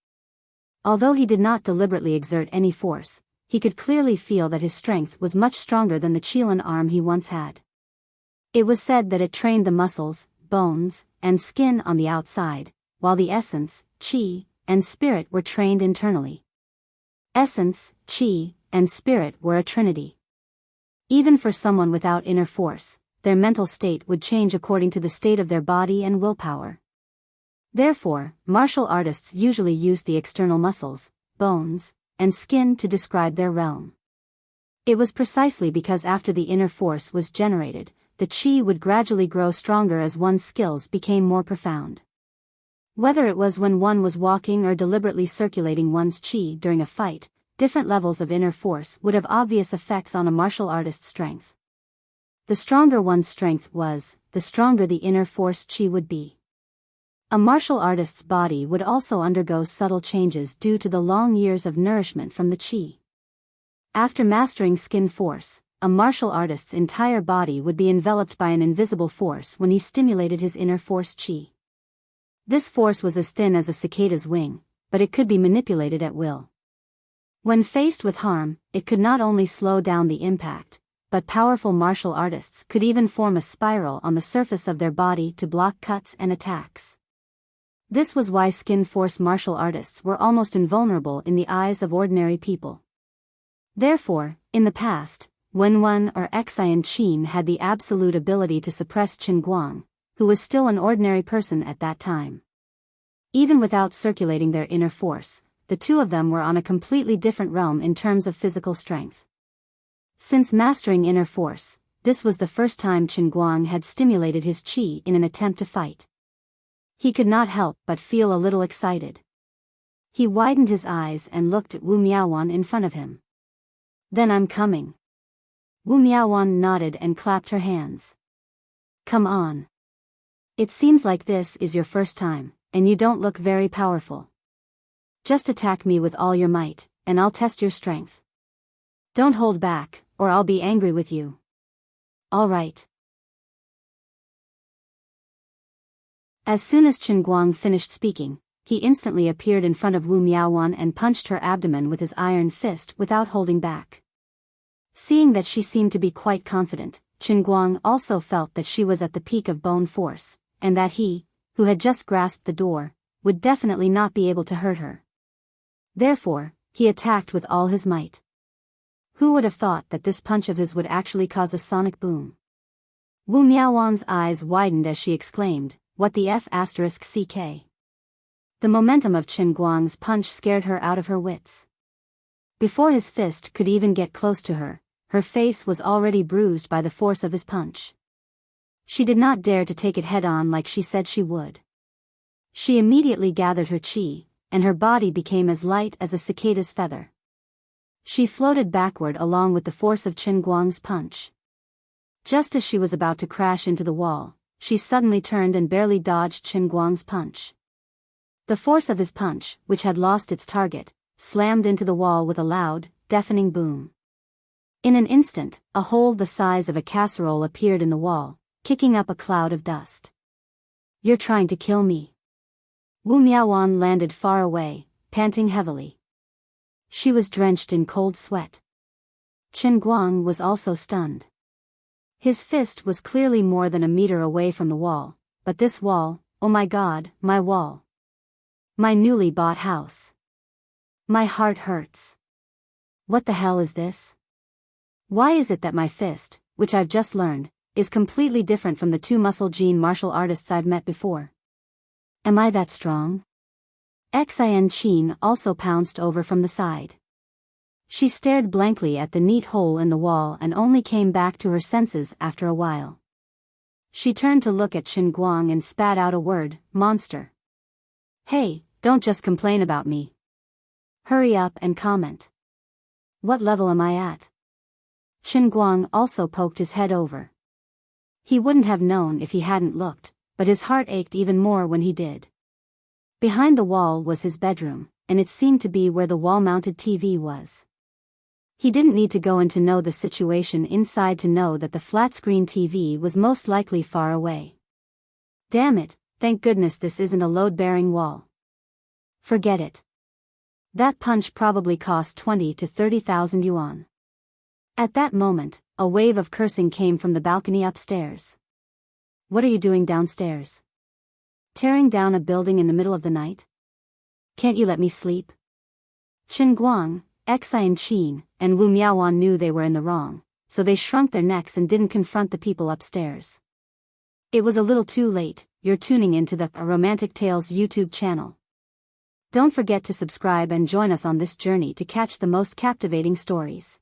Although he did not deliberately exert any force, he could clearly feel that his strength was much stronger than the Qilin arm he once had. It was said that it trained the muscles, bones, and skin on the outside, while the essence, qi, and spirit were trained internally. Essence, qi, and spirit were a trinity. Even for someone without inner force, their mental state would change according to the state of their body and willpower. Therefore, martial artists usually use the external muscles, bones, and skin to describe their realm. It was precisely because after the inner force was generated, the qi would gradually grow stronger as one's skills became more profound. Whether it was when one was walking or deliberately circulating one's qi during a fight, different levels of inner force would have obvious effects on a martial artist's strength. The stronger one's strength was, the stronger the inner force chi would be. A martial artist's body would also undergo subtle changes due to the long years of nourishment from the chi. After mastering skin force, a martial artist's entire body would be enveloped by an invisible force when he stimulated his inner force chi. This force was as thin as a cicada's wing, but it could be manipulated at will. When faced with harm, it could not only slow down the impact, but powerful martial artists could even form a spiral on the surface of their body to block cuts and attacks. This was why skin force martial artists were almost invulnerable in the eyes of ordinary people. Therefore, in the past, Wenwen or Enchanting had the absolute ability to suppress Qin Guang, who was still an ordinary person at that time. Even without circulating their inner force, the two of them were on a completely different realm in terms of physical strength. Since mastering inner force, this was the first time Qin Guang had stimulated his qi in an attempt to fight. He could not help but feel a little excited. He widened his eyes and looked at Wu Miaowan in front of him. "Then I'm coming." Wu Miaowan nodded and clapped her hands. "Come on. It seems like this is your first time, and you don't look very powerful. Just attack me with all your might, and I'll test your strength. Don't hold back, or I'll be angry with you." "All right." As soon as Qin Guang finished speaking, he instantly appeared in front of Wu Miaowan and punched her abdomen with his iron fist without holding back. Seeing that she seemed to be quite confident, Qin Guang also felt that she was at the peak of bone force, and that he, who had just grasped the door, would definitely not be able to hurt her. Therefore, he attacked with all his might. Who would have thought that this punch of his would actually cause a sonic boom? Wu Miaowan's eyes widened as she exclaimed, "What the F***ck?" The momentum of Qin Guang's punch scared her out of her wits. Before his fist could even get close to her, her face was already bruised by the force of his punch. She did not dare to take it head-on like she said she would. She immediately gathered her chi, and her body became as light as a cicada's feather. She floated backward along with the force of Qin Guang's punch. Just as she was about to crash into the wall, she suddenly turned and barely dodged Qin Guang's punch. The force of his punch, which had lost its target, slammed into the wall with a loud, deafening boom. In an instant, a hole the size of a casserole appeared in the wall, kicking up a cloud of dust. "You're trying to kill me." Wu Miaowan landed far away, panting heavily. She was drenched in cold sweat. Qin Guang was also stunned. His fist was clearly more than a meter away from the wall, but this wall, oh my God, my wall. My newly bought house. My heart hurts. What the hell is this? Why is it that my fist, which I've just learned, is completely different from the two muscle gene martial artists I've met before? Am I that strong? Enchanting also pounced over from the side. She stared blankly at the neat hole in the wall and only came back to her senses after a while. She turned to look at Qin Guang and spat out a word, "Monster." "Hey, don't just complain about me. Hurry up and comment. What level am I at?" Qin Guang also poked his head over. He wouldn't have known if he hadn't looked, but his heart ached even more when he did. Behind the wall was his bedroom, and it seemed to be where the wall-mounted TV was. He didn't need to go in to know the situation inside to know that the flat-screen TV was most likely far away. Damn it, thank goodness this isn't a load-bearing wall. Forget it. That punch probably cost 20 to 30,000 yuan. At that moment, a wave of cursing came from the balcony upstairs. "What are you doing downstairs? Tearing down a building in the middle of the night? Can't you let me sleep?" Qin Guang, Enchanting, and Wu Miaowan knew they were in the wrong, so they shrunk their necks and didn't confront the people upstairs. It was a little too late. You're tuning into the Romantic Tales YouTube channel. Don't forget to subscribe and join us on this journey to catch the most captivating stories.